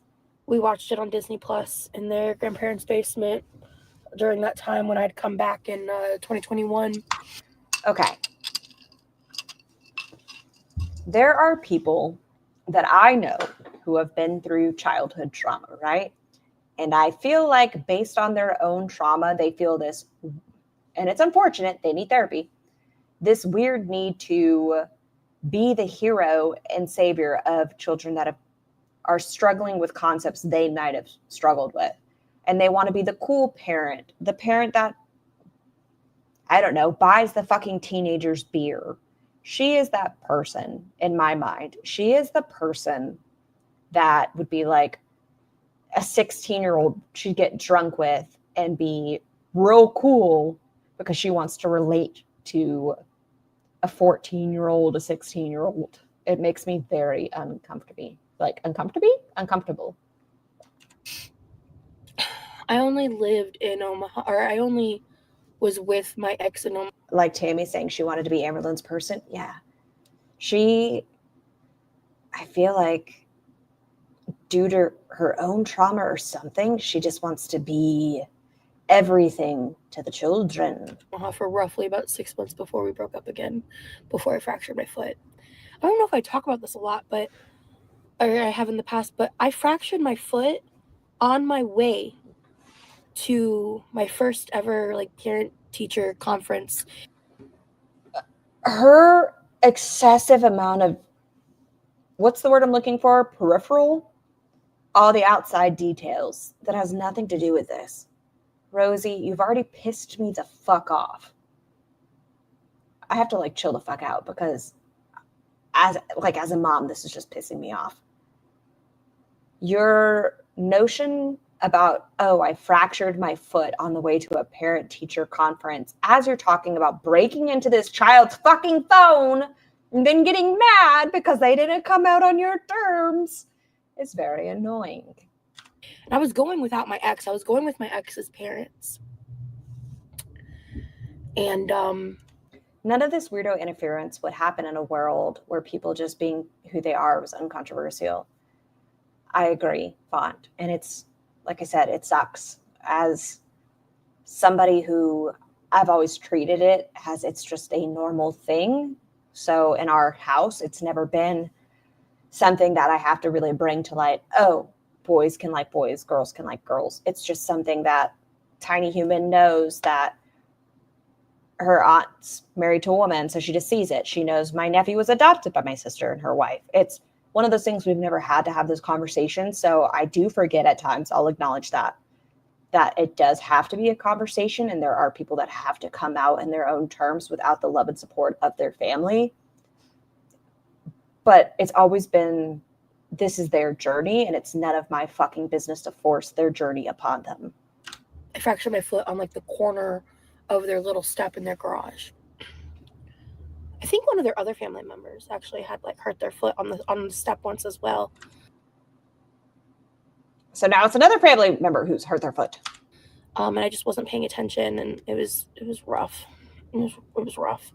Speaker 7: We watched it on Disney Plus in their grandparents' basement during that time when I'd come back in 2021.
Speaker 2: Okay. There are people that I know who have been through childhood trauma, right? And I feel like based on their own trauma, they feel this, and it's unfortunate, they need therapy, this weird need to be the hero and savior of children that are struggling with concepts they might have struggled with. And they want to be the cool parent, the parent that, I don't know, buys the fucking teenagers beer. She is that person in my mind. She is the person that would be like a 16-year-old she'd get drunk with and be real cool because she wants to relate to a 14-year-old, a 16-year-old. It makes me very uncomfortable. Like uncomfortable.
Speaker 7: I only lived in Omaha, or I only was with my ex in Omaha.
Speaker 2: Like Tammy saying she wanted to be Amberlynn's person. Yeah. I feel like due to her own trauma or something, she just wants to be
Speaker 10: everything to the children.
Speaker 7: For roughly about 6 months before we broke up again, before I fractured my foot. I don't know if I talk about this a lot, or I have in the past, but I fractured my foot on my way to my first ever like parent-teacher conference.
Speaker 10: Her excessive amount of, what's the word I'm looking for? Peripheral? All the outside details that has nothing to do with this. Rosie, you've already pissed me the fuck off. I have to like chill the fuck out because as a mom, this is just pissing me off. Your notion about, oh, I fractured my foot on the way to a parent-teacher conference, as you're talking about breaking into this child's fucking phone and then getting mad because they didn't come out on your terms, is very annoying.
Speaker 7: And I was going without my ex. I was going with my ex's parents. And
Speaker 10: none of this weirdo interference would happen in a world where people just being who they are was uncontroversial. I agree, Font. And it's, like I said, it sucks. As somebody who I've always treated it as it's just a normal thing. So in our house, it's never been something that I have to really bring to light. Oh, boys can like boys, girls can like girls. It's just something that tiny human knows that her aunt's married to a woman, so she just sees it. She knows my nephew was adopted by my sister and her wife. It's one of those things we've never had to have those conversations. So I do forget at times, I'll acknowledge that it does have to be a conversation, and there are people that have to come out in their own terms without the love and support of their family. But it's always been, this is their journey, and it's none of my fucking business to force their journey upon them.
Speaker 7: I fractured my foot on like the corner of their little step in their garage. I think one of their other family members actually had like hurt their foot on the step once as well.
Speaker 10: So now it's another family member who's hurt their foot.
Speaker 7: And I just wasn't paying attention, and it was rough. It was rough.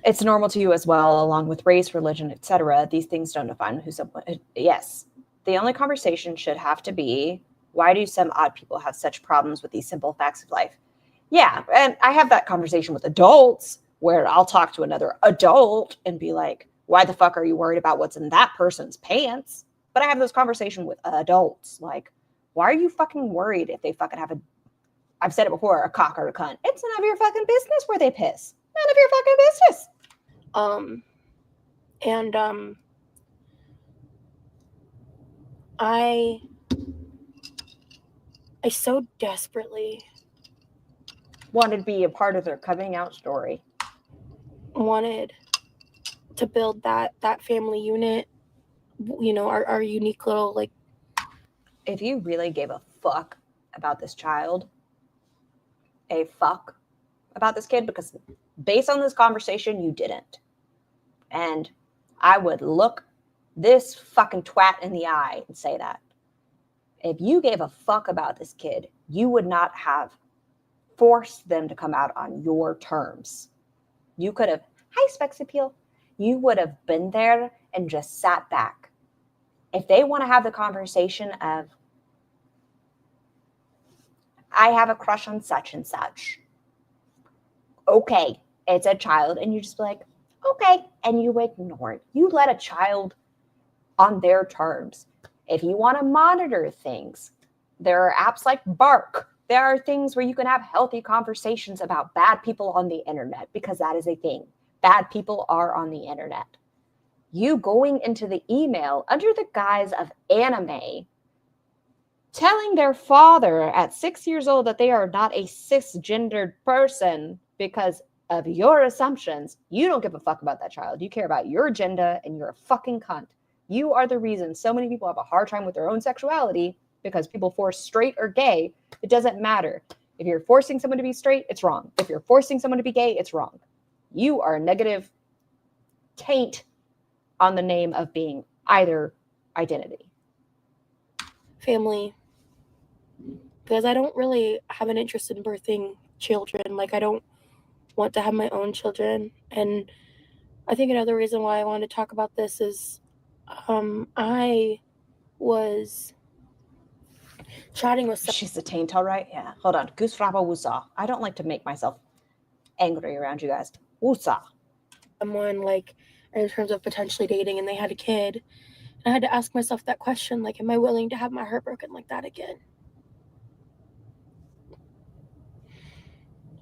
Speaker 10: It's normal to you as well, along with race, religion, etc. These things don't define who someone. Yes, the only conversation should have to be, why do some odd people have such problems with these simple facts of life? Yeah, and I have that conversation with adults where I'll talk to another adult and be like, why the fuck are you worried about what's in that person's pants? But I have this conversation with adults. Like, why are you fucking worried if they fucking have I've said it before, a cock or a cunt. It's none of your fucking business where they piss. None of your fucking business.
Speaker 7: I so desperately
Speaker 10: wanted to be a part of their coming out story.
Speaker 7: Wanted to build that family unit, you know, our unique little, like.
Speaker 10: If you really gave a fuck about this child, a fuck about this kid, because based on this conversation, you didn't. And I would look this fucking twat in the eye and say that. If you gave a fuck about this kid, you would not have forced them to come out on your terms. You could have, hi, Specs Appeal. You would have been there and just sat back. If they want to have the conversation of, I have a crush on such and such. Okay, it's a child. And you just be like, okay. And you ignore it. You let a child on their terms. If you want to monitor things, there are apps like Bark. There are things where you can have healthy conversations about bad people on the internet, because that is a thing. Bad people are on the internet. You going into the email under the guise of anime, telling their father at 6 years old that they are not a cisgendered person because of your assumptions. You don't give a fuck about that child. You care about your agenda, and you're a fucking cunt. You are the reason so many people have a hard time with their own sexuality, because people force straight or gay. It doesn't matter. If you're forcing someone to be straight, it's wrong. If you're forcing someone to be gay, it's wrong. You are a negative taint on the name of being either identity.
Speaker 7: Family. Because I don't really have an interest in birthing children. Like, I don't want to have my own children. And I think another reason why I wanted to talk about this is I was chatting with
Speaker 2: She's a taint, all right? Yeah. Hold on. Goose fraba woosah. I don't like to make myself angry around you guys. Woosah.
Speaker 7: someone, like, in terms of potentially dating, and they had a kid. And I had to ask myself that question, like, am I willing to have my heart broken like that again?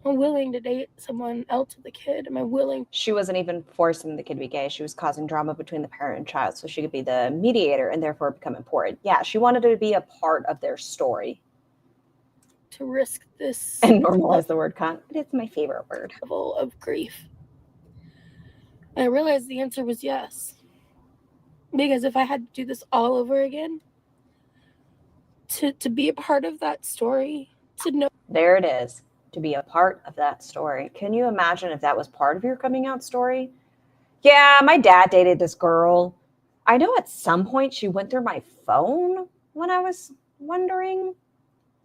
Speaker 7: Am I willing to date someone else with a kid? Am I willing?
Speaker 2: She wasn't even forcing the kid to be gay. She was causing drama between the parent and child so she could be the mediator and therefore become important. Yeah, she wanted to be a part of their story.
Speaker 7: To risk this
Speaker 2: And normalize the word cunt. It's my favorite word.
Speaker 7: level of grief. And I realized the answer was yes. Because if I had to do this all over again, to be a part of that story, to know.
Speaker 2: There it is. To be a part of that story. Can you imagine if that was part of your coming out story? Yeah, my dad dated this girl. I know at some point she went through my phone when I was wondering.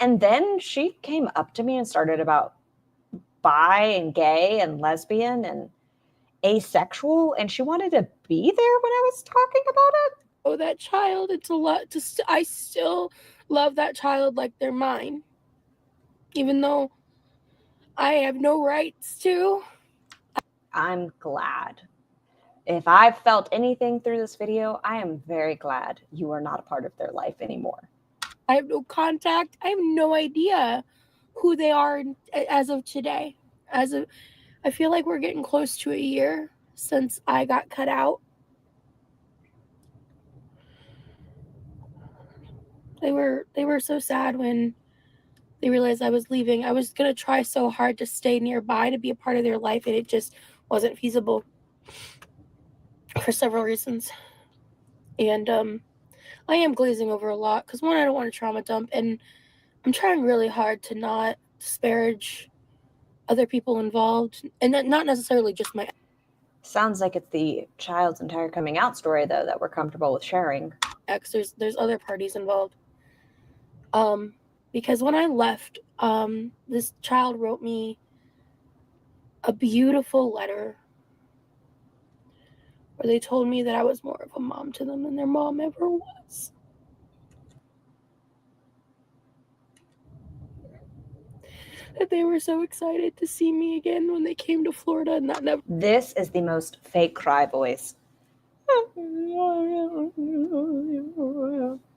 Speaker 2: And then she came up to me and started about bi and gay and lesbian and asexual. And she wanted to be there when I was talking about it.
Speaker 7: Oh, that child, it's a lot I still love that child like they're mine. Even though I have no rights to.
Speaker 2: I'm glad. If I've felt anything through this video, I am very glad you are not a part of their life anymore.
Speaker 7: I have no contact. I have no idea who they are as of today. I feel like we're getting close to a year since I got cut out. They were so sad when they realized I was leaving. I was going to try so hard to stay nearby to be a part of their life, and it just wasn't feasible for several reasons. And I am glazing over a lot because, one, I don't want to trauma dump, and I'm trying really hard to not disparage other people involved, and not necessarily just my.
Speaker 2: Sounds like it's the child's entire coming out story, though, that we're comfortable with sharing.
Speaker 7: Ex. There's other parties involved. Because when I left, this child wrote me a beautiful letter where they told me that I was more of a mom to them than their mom ever was. That they were so excited to see me again when they came to Florida, and that never.
Speaker 2: This is the most fake cry voice.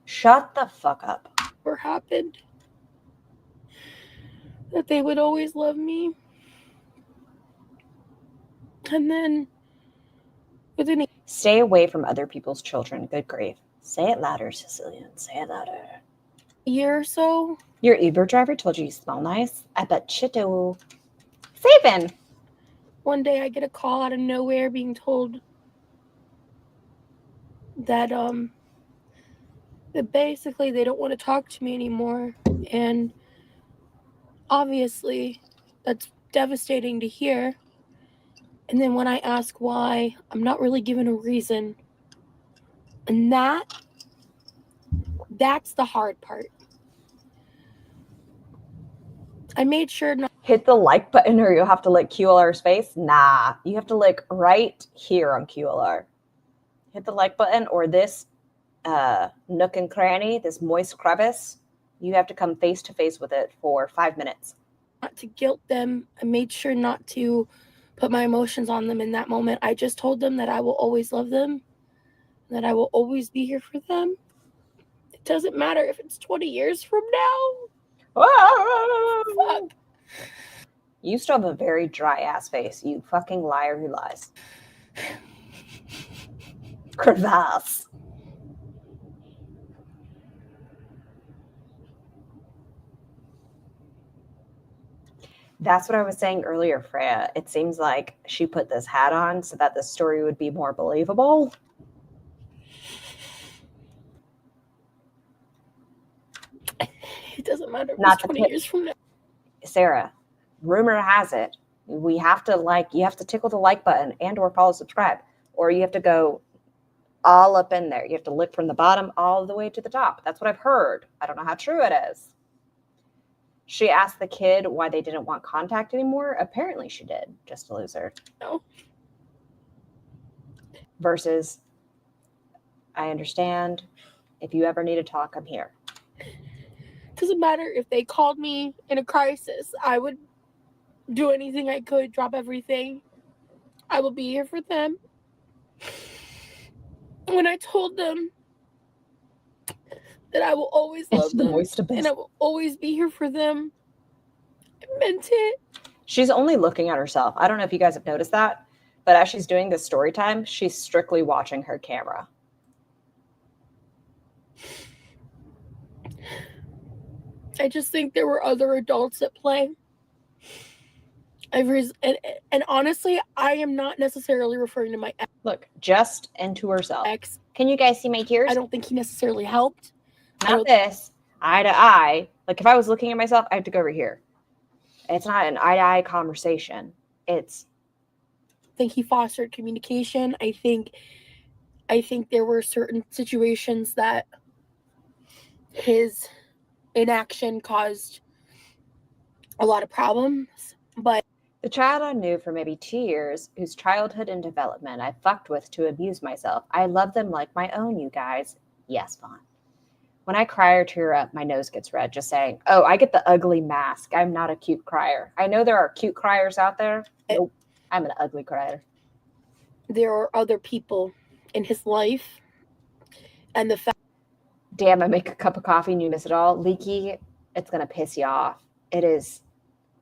Speaker 2: Shut the fuck up.
Speaker 7: Happened. That they would always love me. And then within a
Speaker 2: Stay away from other people's children. Good grief. Say it louder, Sicilian. Say it louder.
Speaker 7: year or so,
Speaker 2: Your Uber driver told you smell nice? I bet you do. Savin!
Speaker 7: one day I get a call out of nowhere being told that that basically they don't want to talk to me anymore. And obviously that's devastating to hear. And then when I ask why, I'm not really given a reason. And that's the hard part. I made sure not
Speaker 2: Hit the like button or you'll have to lick QLR's face. Nah, you have to lick right here on QLR. Hit the like button or this nook and cranny, this moist crevice. You have to come face to face with it for 5 minutes.
Speaker 7: to guilt them. I made sure not to put my emotions on them in that moment. I just told them that I will always love them, that I will always be here for them. It doesn't matter if it's 20 years from now. Fuck.
Speaker 2: You still have a very dry ass face. You fucking liar who lies. Crevasse. That's what I was saying earlier, Freya. It seems like she put this hat on so that the story would be more believable.
Speaker 7: It doesn't matter if
Speaker 2: Not
Speaker 7: it's
Speaker 2: to
Speaker 7: 20
Speaker 2: put-
Speaker 7: years from now.
Speaker 2: Sarah, rumor has it, we have to you have to tickle the like button and or follow subscribe, or you have to go all up in there. You have to lick from the bottom all the way to the top. That's what I've heard. I don't know how true it is. She asked the kid why they didn't want contact anymore. Apparently she did, just a loser.
Speaker 7: No.
Speaker 2: Versus, I understand. If you ever need to talk, I'm here.
Speaker 7: Doesn't matter if they called me in a crisis. I would do anything I could, drop everything. I will be here for them. When I told them that I will always love them and I will always be here for them, I meant it.
Speaker 2: She's only looking at herself. I don't know if you guys have noticed that, but as she's doing this story time, she's strictly watching her camera.
Speaker 7: I just think there were other adults at play. And honestly, I am not necessarily referring to my ex.
Speaker 2: Look, just into herself.
Speaker 10: Can you guys see my tears?
Speaker 7: I don't think he necessarily helped.
Speaker 2: Not this, eye to eye. Like if I was looking at myself, I have to go over here. It's not an eye to eye conversation. I
Speaker 7: think he fostered communication. I think there were certain situations that his inaction caused a lot of problems, but
Speaker 2: the child I knew for maybe 2 years, whose childhood and development I fucked with to abuse myself. I love them like my own, you guys. Yes, Vaughn. When I cry or tear up, my nose gets red just saying, oh, I get the ugly mask. I'm not a cute crier. I know there are cute criers out there. Nope, I'm an ugly crier.
Speaker 7: There are other people in his life. And the fact...
Speaker 2: Damn, I make a cup of coffee and you miss it all. Leaky, it's going to piss you off. It is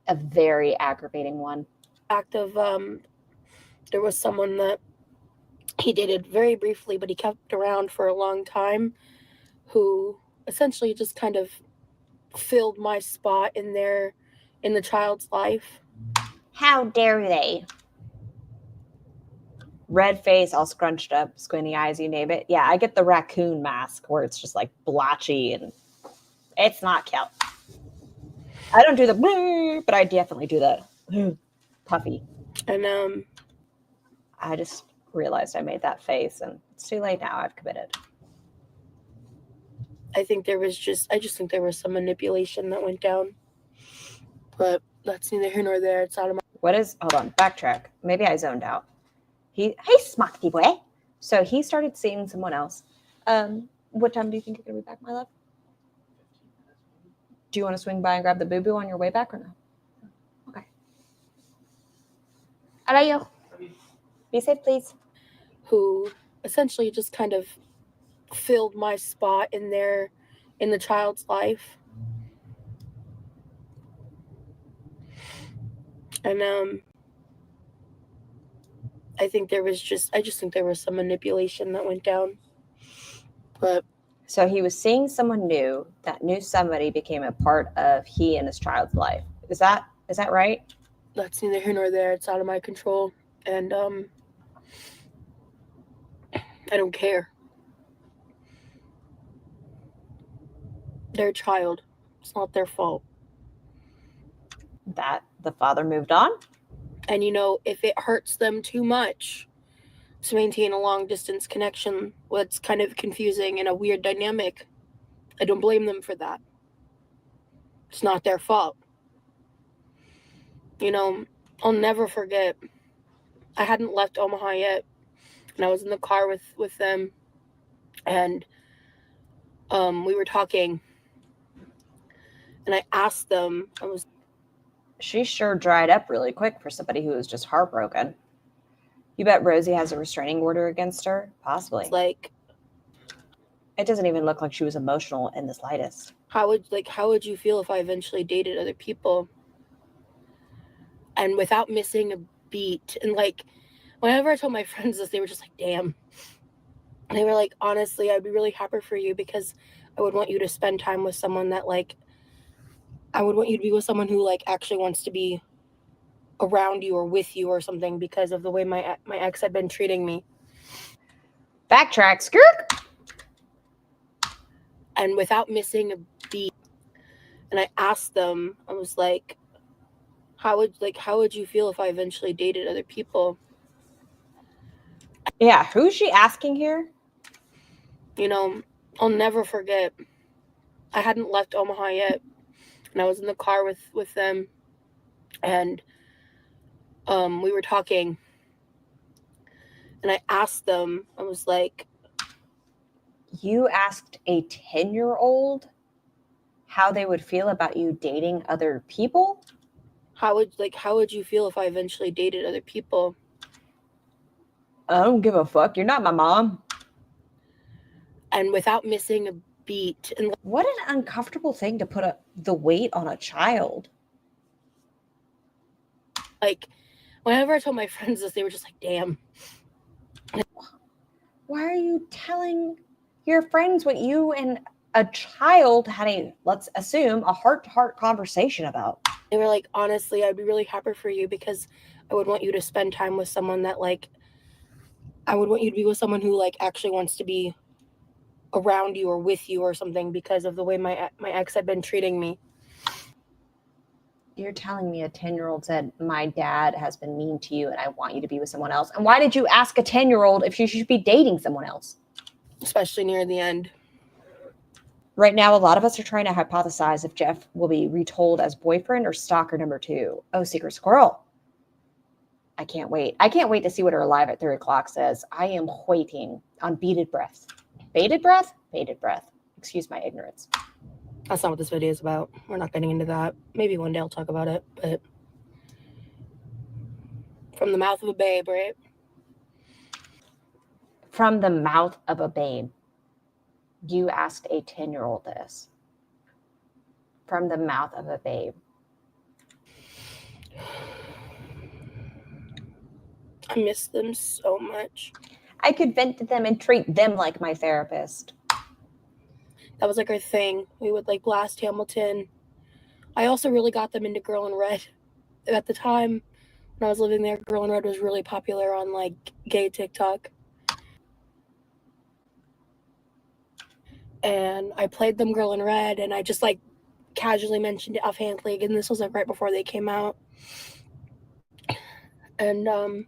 Speaker 2: a very aggravating one.
Speaker 7: Fact of there was someone that he dated very briefly, but he kept around for a long time, who essentially just kind of filled my spot in the child's life.
Speaker 10: How dare they?
Speaker 2: Red face, all scrunched up, squinty eyes, you name it. Yeah, I get the raccoon mask where it's just like blotchy and it's not cute. I don't do the, but I definitely do the puffy.
Speaker 7: And
Speaker 2: I just realized I made that face and it's too late now. I've committed.
Speaker 7: I just think there was some manipulation that went down. But that's neither here nor there. It's out of my...
Speaker 2: Hold on, backtrack. Maybe I zoned out.
Speaker 10: Hey, smarty boy.
Speaker 2: So he started seeing someone else. What time do you think you're going to be back, my love? Do you want to swing by and grab the boo-boo on your way back or no? Okay.
Speaker 10: I love you. Be safe, please.
Speaker 7: Who essentially just kind of filled my spot in the child's life. And I just think there was some manipulation that went down. But
Speaker 2: so he was seeing someone new that knew somebody became a part of he and his child's life. Is that right?
Speaker 7: That's neither here nor there. It's out of my control. And I don't care. Their child. It's not their fault.
Speaker 2: That the father moved on?
Speaker 7: And if it hurts them too much to maintain a long distance connection, what's kind of confusing and a weird dynamic, I don't blame them for that. It's not their fault. I'll never forget, I hadn't left Omaha yet, and I was in the car with them, and we were talking, and I asked them,
Speaker 2: she sure dried up really quick for somebody who was just heartbroken. You bet Rosie has a restraining order against her? Possibly.
Speaker 7: Like,
Speaker 2: it doesn't even look like she was emotional in the slightest.
Speaker 7: How would you feel if I eventually dated other people? And without missing a beat. And whenever I told my friends this, they were just like, damn. They were like, honestly, I'd be really happy for you because I would want you to spend time with someone that I would want you to be with someone who actually wants to be around you or with you or something because of the way my ex had been treating me.
Speaker 2: Backtrack, skirt.
Speaker 7: And without missing a beat. And I asked them, I was like, how would you feel if I eventually dated other people?
Speaker 2: Yeah, who's she asking here?
Speaker 7: I'll never forget. I hadn't left Omaha yet, and I was in the car with them, and we were talking, and I asked them, I was like,
Speaker 2: you asked a 10-year-old how they would feel about you dating other people.
Speaker 7: How would you feel if I eventually dated other people?
Speaker 2: I don't give a fuck. You're not my mom.
Speaker 7: And without missing a beat. And
Speaker 2: what an uncomfortable thing to put the weight on a child.
Speaker 7: Like, whenever I told my friends this, they were just like, damn.
Speaker 2: Why are you telling your friends what you and a child had a, let's assume, a heart-to-heart conversation about?
Speaker 7: They were like, honestly, I'd be really happy for you because I would want you to spend time with someone that, like, I would want you to be with someone who, like, actually wants to be around you or with you or something because of the way my ex had been treating me.
Speaker 2: You're telling me a 10-year-old said, my dad has been mean to you and I want you to be with someone else. And why did you ask a 10-year-old if she should be dating someone else?
Speaker 7: Especially near the end.
Speaker 2: Right now, a lot of us are trying to hypothesize if Jeff will be retold as boyfriend or stalker number 2. Oh, secret squirrel. I can't wait. I can't wait to see what her live at 3 o'clock says. I am waiting on bated breath. Bated breath? Bated breath. Excuse my ignorance.
Speaker 7: That's not what this video is about. We're not getting into that. Maybe one day I'll talk about it, but from the mouth of a babe, right?
Speaker 2: From the mouth of a babe. You asked a 10-year-old this. From the mouth of a babe.
Speaker 7: I miss them so much.
Speaker 2: I could vent to them and treat them like my therapist.
Speaker 7: That was like our thing. We would like blast Hamilton. I also really got them into Girl in Red. At the time when I was living there, Girl in Red was really popular on like gay TikTok. And I played them Girl in Red and I just like casually mentioned it offhandedly. And this was like right before they came out. And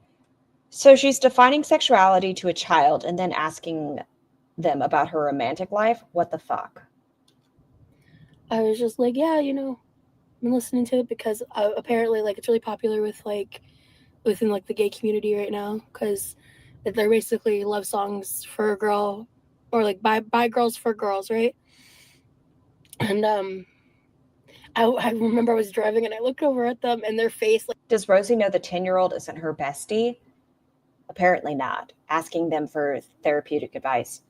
Speaker 2: so she's defining sexuality to a child and then asking them about her romantic life. What the fuck?
Speaker 7: I was just like, yeah, you know, I've been listening to it because apparently like it's really popular with like within like the gay community right now because they're basically love songs for a girl or like by girls for girls, right? And I remember I was driving and I looked over at them and their face like,
Speaker 2: does Rosie know the 10-year-old isn't her bestie? Apparently not. Asking them for therapeutic advice.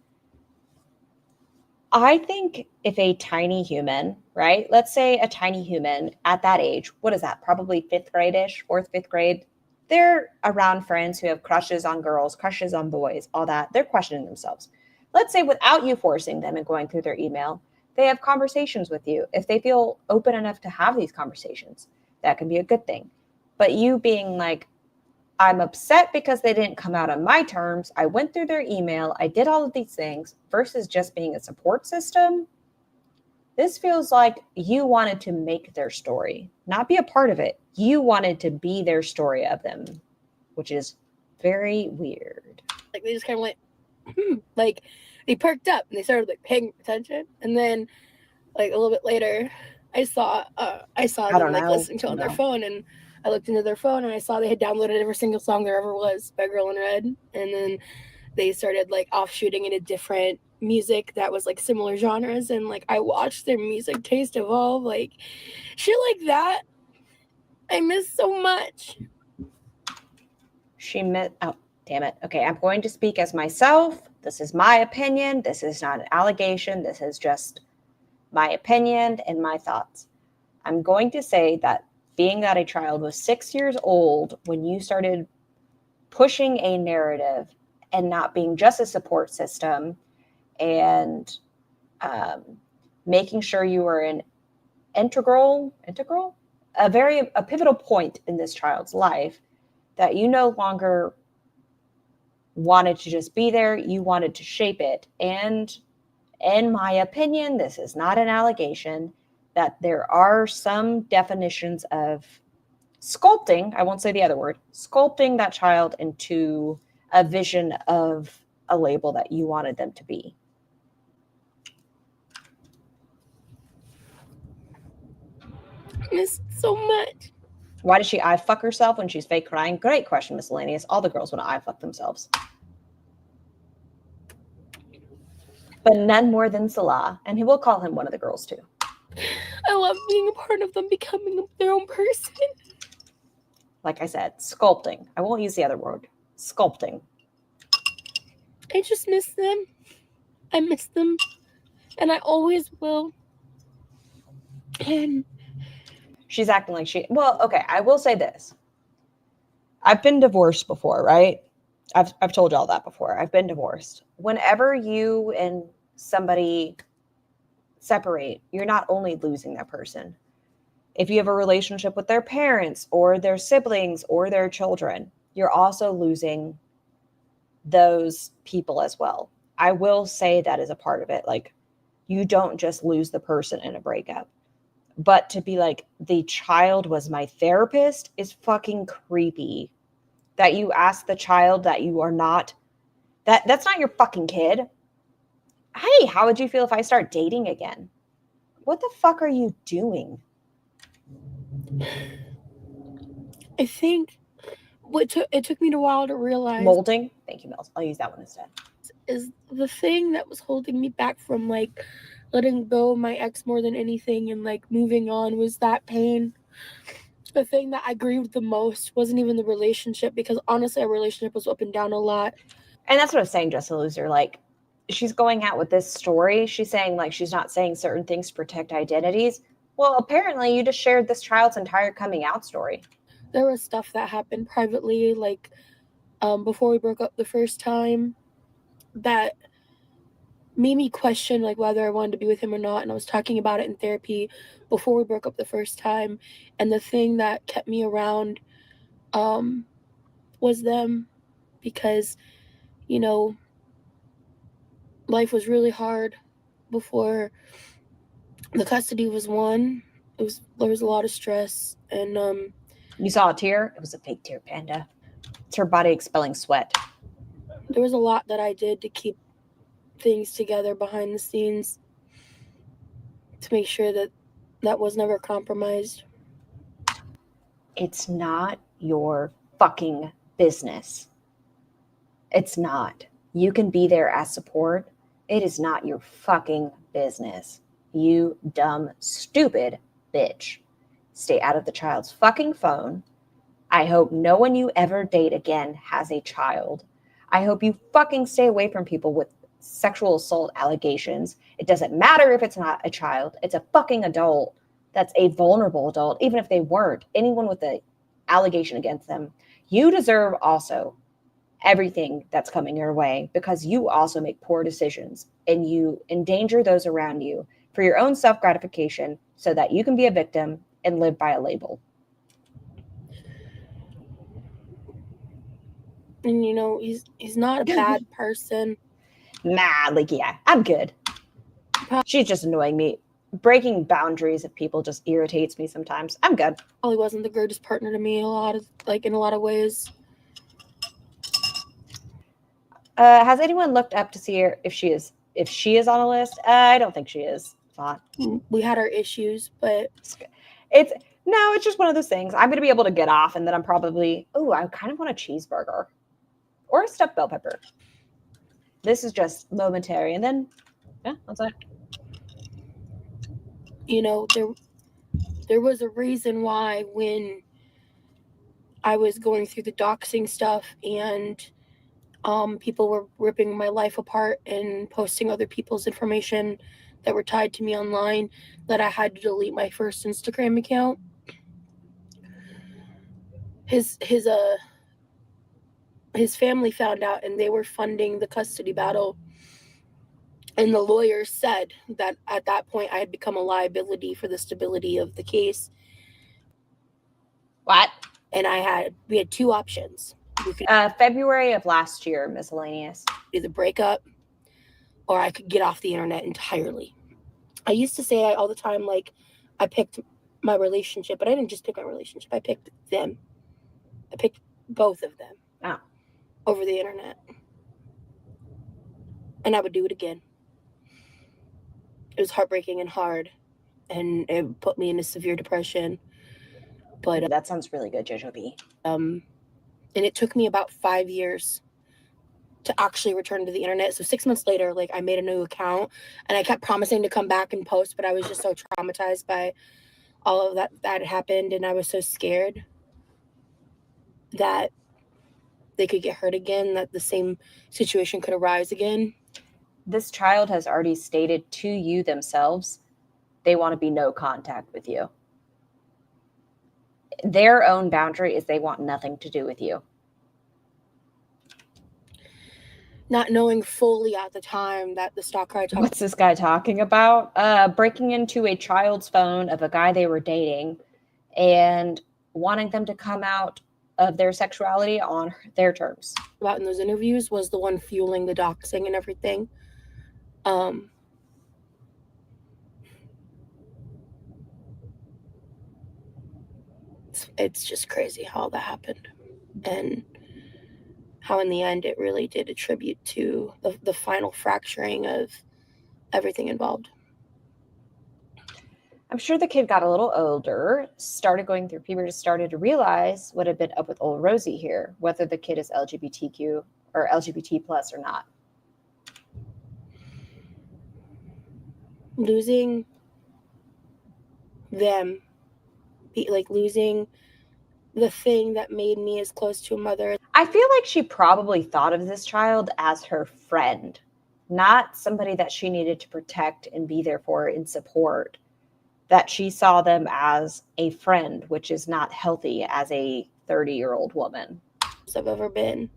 Speaker 2: I think if a tiny human, right? Let's say a tiny human at that age, what is that? Probably 5th grade-ish, 4th, 5th grade. They're around friends who have crushes on girls, crushes on boys, all that. They're questioning themselves. Let's say without you forcing them and going through their email, they have conversations with you. If they feel open enough to have these conversations, that can be a good thing. But you being like, I'm upset because they didn't come out on my terms. I went through their email. I did all of these things versus just being a support system. This feels like you wanted to make their story, not be a part of it. You wanted to be their story of them, which is very weird.
Speaker 7: Like they just kind of went, like they perked up and they started like paying attention. And then like a little bit later, I saw them like listening to it on their phone and I looked into their phone and I saw they had downloaded every single song there ever was by Girl in Red. And then they started like offshooting into different music that was like similar genres. And like I watched their music taste evolve, like shit like that. I miss so much.
Speaker 2: Oh, damn it. Okay, I'm going to speak as myself. This is my opinion. This is not an allegation. This is just my opinion and my thoughts. I'm going to say that being that a child was 6 years old when you started pushing a narrative and not being just a support system and making sure you were an a pivotal point in this child's life, that you no longer wanted to just be there, you wanted to shape it. And in my opinion, this is not an allegation, that there are some definitions of sculpting, I won't say the other word, sculpting that child into a vision of a label that you wanted them to be.
Speaker 7: I miss so much.
Speaker 2: Why does she eye fuck herself when she's fake crying? Great question, miscellaneous. All the girls want to eye fuck themselves. But none more than Salah, and he will call him one of the girls too.
Speaker 7: I love being a part of them becoming their own person.
Speaker 2: Like I said, sculpting. I won't use the other word. Sculpting.
Speaker 7: I just miss them. I miss them. And I always will. And
Speaker 2: She's acting like well, okay, I will say this. I've been divorced before, right? I've told y'all that before. I've been divorced. Whenever you and somebody separate, you're not only losing that person. If you have a relationship with their parents or their siblings or their children, you're also losing those people as well. I will say that is a part of it. Like, you don't just lose the person in a breakup. But to be like, the child was my therapist is fucking creepy. That you ask the child that you are not, that's not your fucking kid. Hey, how would you feel if I start dating again? What the fuck are you doing?
Speaker 7: I think it took me a while to realize
Speaker 2: Molding. Thank you, Mills. I'll use that one instead.
Speaker 7: Is the thing that was holding me back from like letting go of my ex more than anything and like moving on was that pain. The thing that I grieved the most wasn't even the relationship, because honestly, our relationship was up and down a lot.
Speaker 2: And that's what I was saying, Just a Loser. Like, she's going out with this story. She's saying like she's not saying certain things to protect identities. Well, apparently you just shared this child's entire coming out story.
Speaker 7: There was stuff that happened privately, like before we broke up the first time, that made me question like whether I wanted to be with him or not. And I was talking about it in therapy before we broke up the first time. And the thing that kept me around was them, because, you know, life was really hard before the custody was won. There was a lot of stress, and
Speaker 2: you saw a tear? It was a fake tear, Panda. It's her body expelling sweat.
Speaker 7: There was a lot that I did to keep things together behind the scenes to make sure that that was never compromised.
Speaker 2: It's not your fucking business. It's not. You can be there as support. It is not your fucking business. You dumb, stupid bitch. Stay out of the child's fucking phone. I hope no one you ever date again has a child. I hope you fucking stay away from people with sexual assault allegations. It doesn't matter if it's not a child. It's a fucking adult. That's a vulnerable adult. Even if they weren't, anyone with an allegation against them, you deserve also everything that's coming your way, because you also make poor decisions and you endanger those around you for your own self-gratification so that you can be a victim and live by a label.
Speaker 7: And you know, he's not a bad person.
Speaker 2: Nah, like, yeah, I'm good. She's just annoying me. Breaking boundaries of people just irritates me sometimes. I'm good.
Speaker 7: Probably wasn't the greatest partner to me in a lot of ways.
Speaker 2: Has anyone looked up to see her if she is on a list? I don't think she is. Thought
Speaker 7: we had our issues, but
Speaker 2: it's just one of those things. I'm gonna be able to get off, and then I'm probably I kind of want a cheeseburger or a stuffed bell pepper. This is just momentary, and then that's it.
Speaker 7: You know, there was a reason why when I was going through the doxing stuff and people were ripping my life apart and posting other people's information that were tied to me online, that I had to delete my first Instagram account. His family found out, and they were funding the custody battle. And the lawyers said that at that point I had become a liability for the stability of the case.
Speaker 2: What?
Speaker 7: And we had two options.
Speaker 2: February of last year, miscellaneous.
Speaker 7: Either break up, or I could get off the internet entirely. I used to say all the time, like, I picked my relationship, but I didn't just pick my relationship. I picked them. I picked both of them over the internet. And I would do it again. It was heartbreaking and hard, and it put me into severe depression. But
Speaker 2: that sounds really good, Jojo B.
Speaker 7: And it took me about 5 years to actually return to the internet. So 6 months later, like, I made a new account and I kept promising to come back and post, but I was just so traumatized by all of that happened, and I was so scared that they could get hurt again, that the same situation could arise again.
Speaker 2: This child has already stated to you themselves they want to be no contact with you. Their own boundary is they want nothing to do with you.
Speaker 7: Not knowing fully at the time that the stalker I talked
Speaker 2: What's this guy talking about? Breaking into a child's phone of a guy they were dating and wanting them to come out of their sexuality on their terms.
Speaker 7: about in those interviews was the one fueling the doxing and everything. It's just crazy how that happened, and how in the end it really did attribute to the final fracturing of everything involved.
Speaker 2: I'm sure the kid got a little older, started going through puberty, started to realize what had been up with old Rosie here, whether the kid is LGBTQ or LGBT plus or not.
Speaker 7: Losing them, like losing the thing that made me as close to a mother.
Speaker 2: I feel like she probably thought of this child as her friend, not somebody that she needed to protect and be there for and support. That she saw them as a friend, which is not healthy as a 30-year-old woman.
Speaker 7: I've ever been.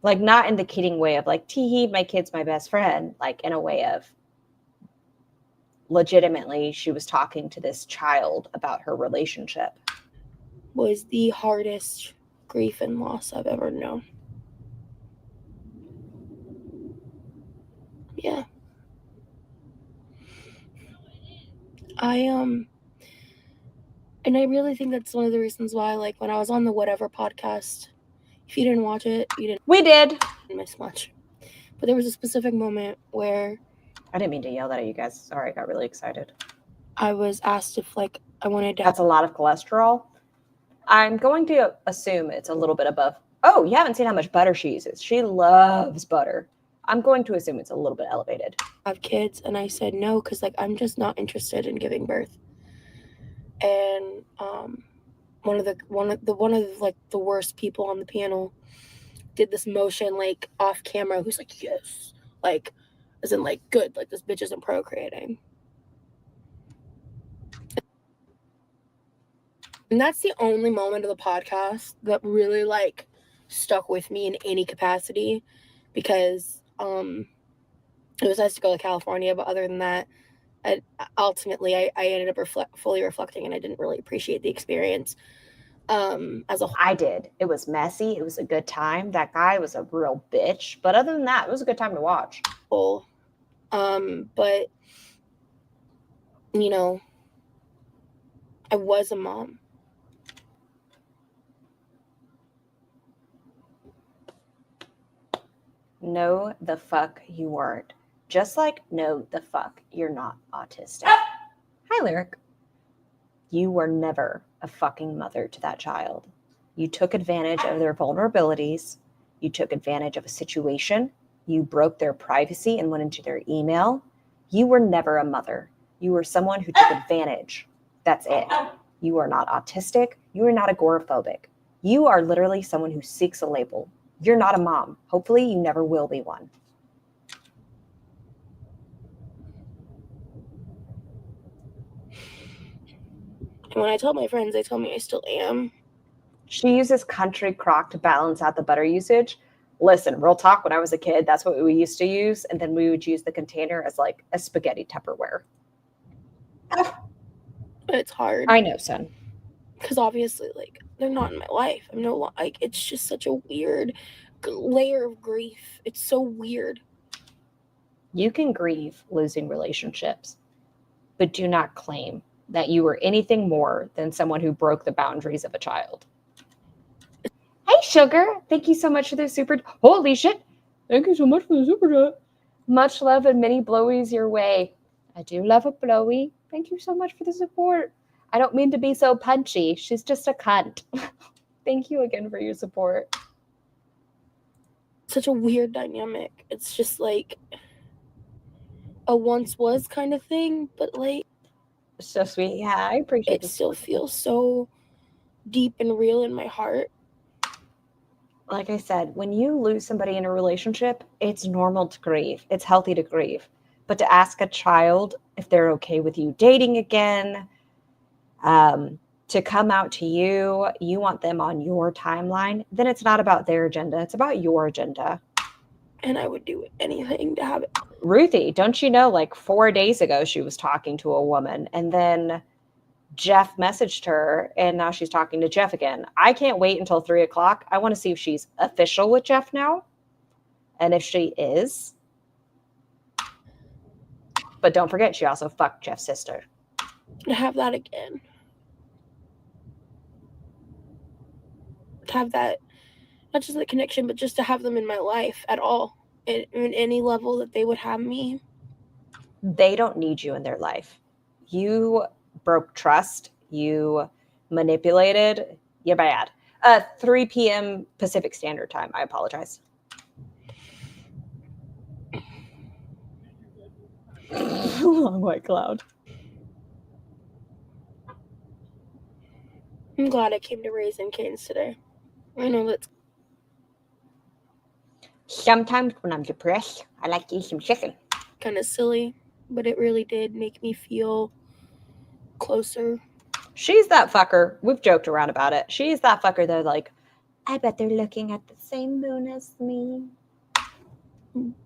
Speaker 2: Like, not in the kidding way of like, tee-hee, my kid's my best friend. Like, in a way of legitimately, she was talking to this child about her relationship.
Speaker 7: Was the hardest grief and loss I've ever known. Yeah. And I really think that's one of the reasons why, like, when I was on the Whatever podcast, if you didn't watch it, you didn't.
Speaker 2: We did.
Speaker 7: Miss much. But there was a specific moment where
Speaker 2: I didn't mean to yell that at you guys. Sorry, I got really excited.
Speaker 7: I was asked if, like, I wanted to.
Speaker 2: That's a lot of cholesterol. I'm going to assume it's a little bit above. Oh, you haven't seen how much butter she uses. She loves butter. I'm going to assume it's a little bit elevated.
Speaker 7: Have kids, and I said no because, like, I'm just not interested in giving birth. And one of the worst people on the panel did this motion, like, off camera, who's like, yes, like, as in, like, good, like, this bitch isn't procreating. And that's the only moment of the podcast that really, like, stuck with me in any capacity, because it was nice to go to California, but other than that, ultimately I ended up fully reflecting, and I didn't really appreciate the experience as a whole.
Speaker 2: I did. It was messy. It was a good time. That guy was a real bitch. But other than that, it was a good time to watch.
Speaker 7: But, you know, I was a mom.
Speaker 2: No, the fuck you weren't. Just like, no, the fuck you're not autistic. Hi, Lyric. You were never a fucking mother to that child. You took advantage of their vulnerabilities. You took advantage of a situation. You broke their privacy and went into their email. You were never a mother. You were someone who took advantage. That's it. You are not autistic. You are not agoraphobic. You are literally someone who seeks a label. You're not a mom. Hopefully you never will be one.
Speaker 7: And when I tell my friends, they tell me I still am.
Speaker 2: She uses country crock to balance out the butter usage. Listen, real talk, when I was a kid, that's what we used to use. And then we would use the container as like a spaghetti Tupperware.
Speaker 7: It's hard.
Speaker 2: I know, son.
Speaker 7: Because obviously, like, they're not in my life. I'm no, like, it's just such a weird layer of grief. It's so weird.
Speaker 2: You can grieve losing relationships, but do not claim that you were anything more than someone who broke the boundaries of a child. Hey, Sugar. Thank you so much for the super. Holy shit. Thank you so much for the super chat. Much love and many blowies your way. I do love a blowy. Thank you so much for the support. I don't mean to be so punchy. She's just a cunt. Thank you again for your support.
Speaker 7: such a weird dynamic. It's just like a once was kind of thing, but like
Speaker 2: So sweet. Yeah, I appreciate
Speaker 7: it
Speaker 2: this.
Speaker 7: still feels so deep and real in my heart.
Speaker 2: Like I said, when you lose somebody in a relationship, it's normal to grieve. It's healthy to grieve. But to ask a child if they're okay with you dating again, to come out to you, you want them on your timeline, then it's not about their agenda. It's about your agenda.
Speaker 7: And I would do anything to have it.
Speaker 2: Ruthie, don't you know, like 4 days ago, she was talking to a woman, and then Jeff messaged her, and now she's talking to Jeff again. I can't wait until 3 o'clock. I want to see if she's official with Jeff now, and if she is. But don't forget, she also fucked Jeff's sister.
Speaker 7: To have that again. To have that, not just the connection, but just to have them in my life at all. In any level that they would have me.
Speaker 2: They don't need you in their life. You broke trust. You manipulated. You're bad. 3 p.m. Pacific Standard Time. I apologize. Long white cloud.
Speaker 7: I'm glad I came to Raising Cane's today. I know that's
Speaker 2: Sometimes when I'm depressed, I like to eat some chicken.
Speaker 7: kind of silly, but it really did make me feel closer.
Speaker 2: She's that fucker. We've joked around about it. She's that fucker that like, I bet they're looking at the same moon as me.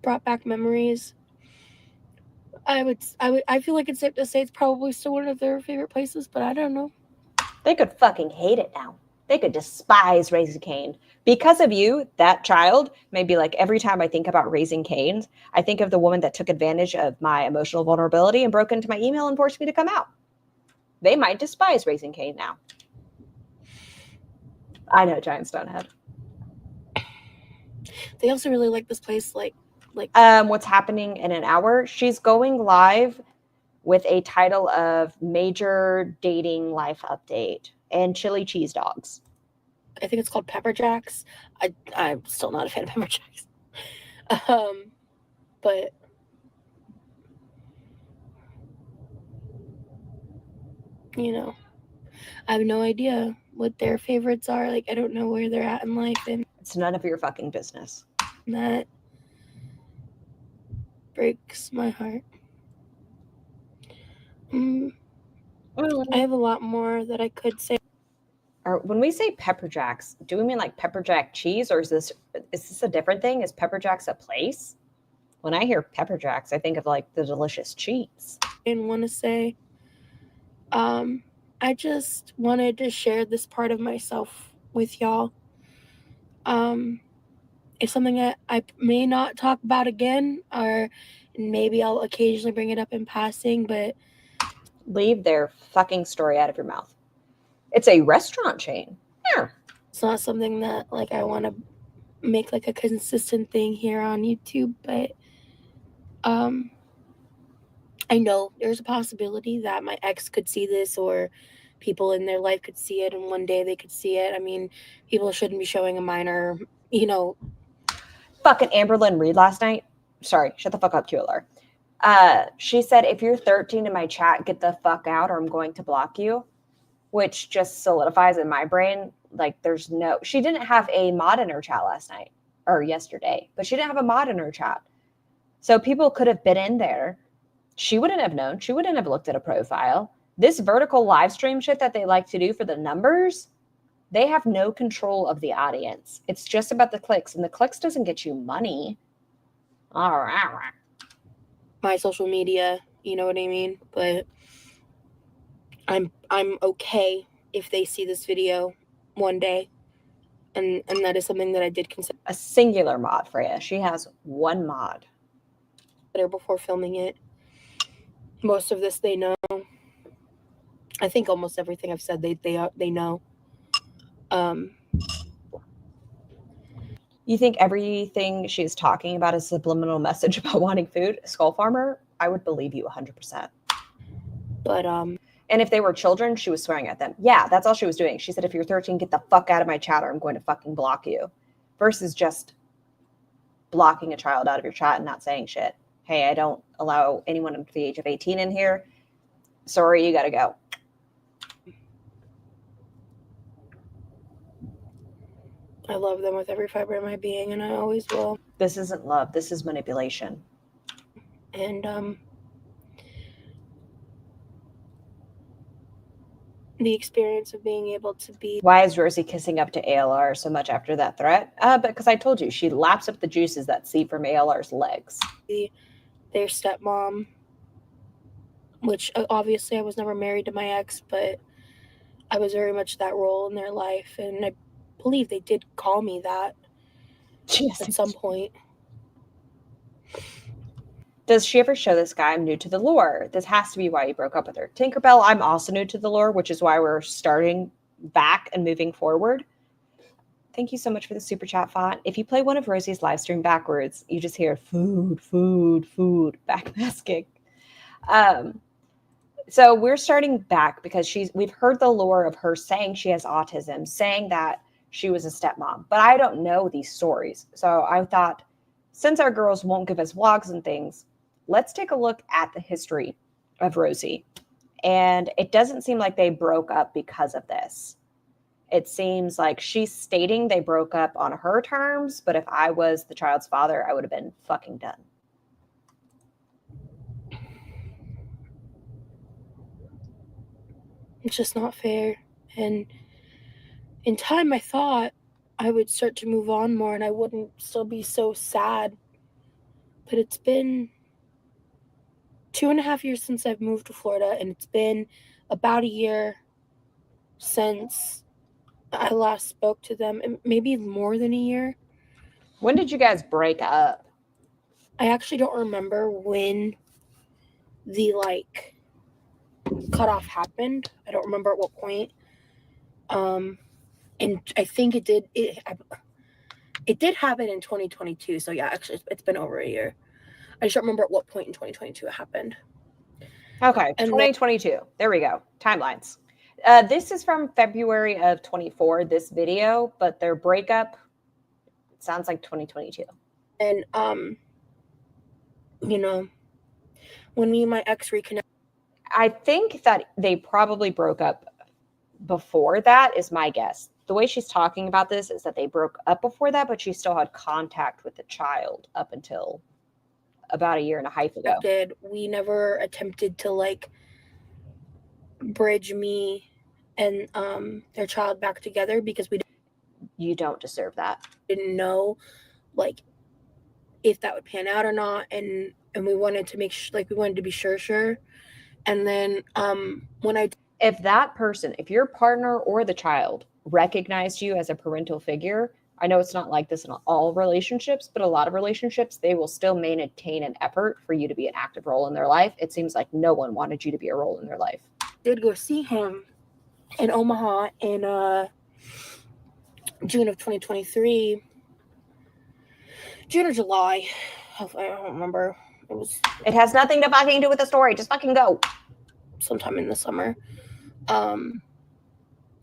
Speaker 7: Brought back memories. I feel like it's safe to say it's probably still one of their favorite places, but I don't know.
Speaker 2: They could fucking hate it now. They could despise Raising Cane. Because of you, that child may be like, every time I think about Raising Cane's, I think of the woman that took advantage of my emotional vulnerability and broke into my email and forced me to come out. They might despise Raising Cane now. I know, Giant Stonehead.
Speaker 7: They also really like this place, like
Speaker 2: what's happening in an hour? She's going live with a title of Major Dating Life Update and Chili Cheese Dogs.
Speaker 7: I think it's called Pepper Jacks. I'm still not a fan of Pepper Jacks. But you know, I have no idea what their favorites are. Like, I don't know where they're at in life, and
Speaker 2: It's none of your fucking business.
Speaker 7: that breaks my heart. I have a lot more that I could say.
Speaker 2: Or when we say Pepper Jacks, do we mean like Pepper Jack cheese, or is this a different thing? Is Pepper Jacks a place? When I hear Pepper Jacks, I think of like the delicious cheese.
Speaker 7: And want to say, I just wanted to share this part of myself with y'all. It's something that I may not talk about again, or maybe I'll occasionally bring it up in passing, but
Speaker 2: Leave their fucking story out of your mouth. It's a restaurant chain. Yeah.
Speaker 7: it's not something that like I want to make like a consistent thing here on YouTube, but I know there's a possibility that my ex could see this, or people in their life could see it, and one day they could see it. I mean, people shouldn't be showing a minor,
Speaker 2: Fucking Amberlynn Reed last night. Sorry, shut the fuck up, QLR. She said, if you're 13 in my chat, get the fuck out or I'm going to block you, which just solidifies in my brain. Like she didn't have a mod in her chat last night or yesterday, but she didn't have a mod in her chat. So people could have been in there. She wouldn't have known. She wouldn't have looked at a profile. This vertical live stream shit that they like to do for the numbers, they have no control of the audience. It's just about the clicks, and the clicks doesn't get you money. All right.
Speaker 7: my social media, you know what I mean? But I'm okay if they see this video one day. And that is something that I did consider
Speaker 2: A singular mod, Freya. She has one mod.
Speaker 7: Before filming it. Most of this they know. I think almost everything I've said they know.
Speaker 2: You think everything she's talking about is a subliminal message about wanting food? Skull Farmer, I would believe you 100%.
Speaker 7: But
Speaker 2: and if they were children, she was swearing at them. Yeah, that's all she was doing. She said, if you're 13, get the fuck out of my chat or I'm going to fucking block you. Versus just blocking a child out of your chat and not saying shit. Hey, I don't allow anyone under the age of 18 in here. Sorry, you got to go.
Speaker 7: I love them with every fiber of my being, and I always will.
Speaker 2: This isn't love. This is manipulation.
Speaker 7: And the experience of being able to be.
Speaker 2: Why is Rosie kissing up to ALR so much after that threat? Because I told you, she laps up the juices that seep from ALR's legs.
Speaker 7: Their stepmom, which obviously I was never married to my ex, but I was very much that role in their life, and I believe they did call me that at some point.
Speaker 2: Does she ever show this guy I'm new to the lore? This has to be why he broke up with her. Tinkerbell, I'm also new to the lore, which is why we're starting back and moving forward. Thank you so much for the super chat font. If you play one of Rosie's live stream backwards, you just hear food, food, food, backmasking. So we're starting back because we've heard the lore of her saying she has autism, saying that she was a stepmom, but I don't know these stories. So I thought, since our girls won't give us vlogs and things, let's take a look at the history of Rosie. And it doesn't seem like they broke up because of this. It seems like she's stating they broke up on her terms, but if I was the child's father, I would have been fucking done.
Speaker 7: It's just not fair. And in time, I thought I would start to move on more and I wouldn't still be so sad. But it's been 2.5 years since I've moved to Florida, and it's been about a year since I last spoke to them, and maybe more than a year.
Speaker 2: When did you guys break up?
Speaker 7: I actually don't remember when the cutoff happened. I don't remember at what point. And I think it did happen in 2022. So yeah, actually it's been over a year. I just don't remember at what point in 2022 it happened.
Speaker 2: Okay, and 2022. There we go. Timelines. This is from February of 24, this video, but their breakup sounds like 2022.
Speaker 7: And when me and my ex reconnected,
Speaker 2: I think that they probably broke up before that, is my guess. The way she's talking about this is that they broke up before that, but she still had contact with the child up until about 1.5 years ago.
Speaker 7: We never attempted to bridge me and their child back together because
Speaker 2: you don't deserve that.
Speaker 7: Didn't know if that would pan out or not, and we wanted to make we wanted to be sure. And then
Speaker 2: if your partner or the child recognized you as a parental figure, I know it's not like this in all relationships, but a lot of relationships, they will still maintain an effort for you to be an active role in their life. It seems like no one wanted you to be a role in their life.
Speaker 7: Did go see him in Omaha in June of 2023. June or July. I don't remember.
Speaker 2: It has nothing to fucking do with the story. Just fucking go.
Speaker 7: Sometime in the summer.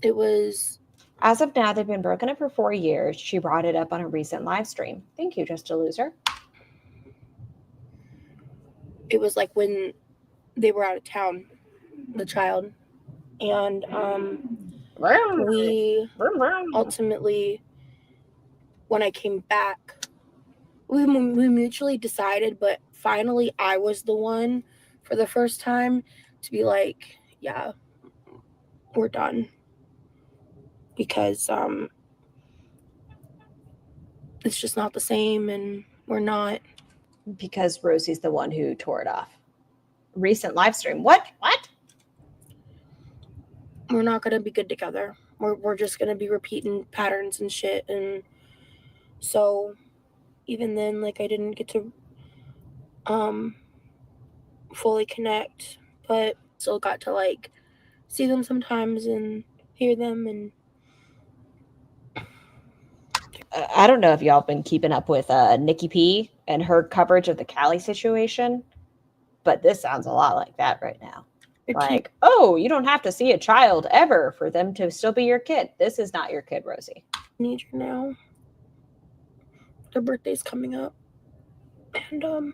Speaker 7: It was...
Speaker 2: As of now, they've been broken up for 4 years. She brought it up on a recent live stream. Thank you, Just a Loser.
Speaker 7: It was when they were out of town, the child. And we ultimately, when I came back, we mutually decided, but finally I was the one for the first time to be yeah, we're done. Because it's just not the same, and we're not.
Speaker 2: Because Rosie's the one who tore it off. Recent live stream. What?
Speaker 7: We're not going to be good together. We're just going to be repeating patterns and shit. And so even then, I didn't get to fully connect, but still got to see them sometimes and hear them. And
Speaker 2: I don't know if y'all been keeping up with Nikki P and her coverage of the Callie situation, but this sounds a lot like that right now. Oh, you don't have to see a child ever for them to still be your kid. This is not your kid, Rosie.
Speaker 7: Need you now. their birthday's coming up. And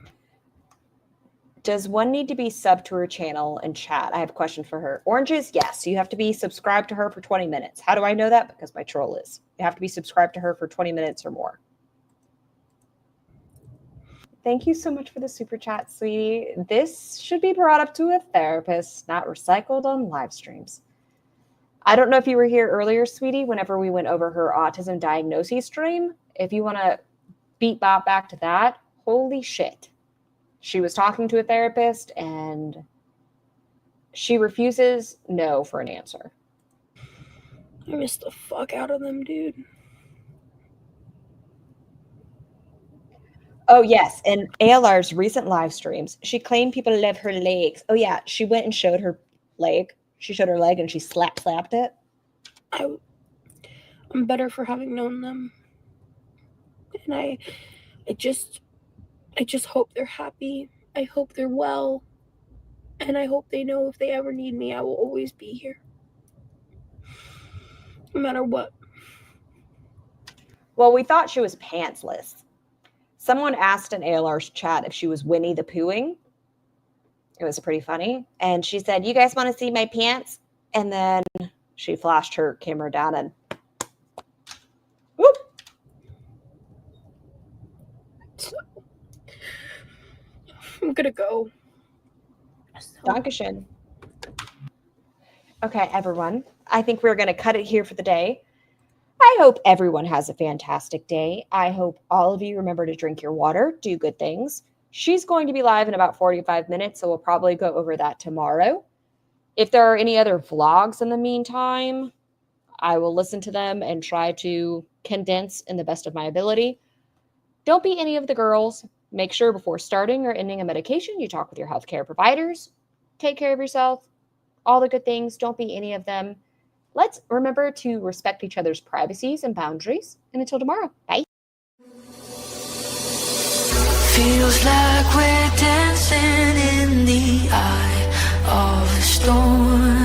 Speaker 2: Does one need to be sub to her channel and chat? I have a question for her. Oranges, yes. You have to be subscribed to her for 20 minutes. How do I know that? Because my troll is. You have to be subscribed to her for 20 minutes or more. Thank you so much for the super chat, sweetie. This should be brought up to a therapist, not recycled on live streams. I don't know if you were here earlier, sweetie, whenever we went over her autism diagnosis stream. If you want to beat bop back to that, holy shit. She was talking to a therapist and she refuses no for an answer.
Speaker 7: I miss the fuck out of them, dude.
Speaker 2: Oh, yes. In ALR's recent live streams, she claimed people love her legs. Oh, yeah. She went and showed her leg. She showed her leg and she slapped it.
Speaker 7: I'm better for having known them. And I just hope they're happy. I hope they're well. And I hope they know if they ever need me, I will always be here. No matter what.
Speaker 2: Well, we thought she was pantsless. Someone asked in ALR's chat if she was Winnie the Poohing. It was pretty funny. And she said, "You guys want to see my pants?" And then she flashed her camera down and whoop.
Speaker 7: I'm gonna go.
Speaker 2: Dankeschön. Okay, everyone. I think we're going to cut it here for the day. I hope everyone has a fantastic day. I hope all of you remember to drink your water, do good things. She's going to be live in about 45 minutes, so we'll probably go over that tomorrow. If there are any other vlogs in the meantime, I will listen to them and try to condense in the best of my ability. Don't be any of the girls. Make sure before starting or ending a medication, you talk with your healthcare providers. Take care of yourself. All the good things. Don't be any of them. Let's remember to respect each other's privacies and boundaries. And until tomorrow, bye.
Speaker 11: Feels like we're dancing in the eye of a storm.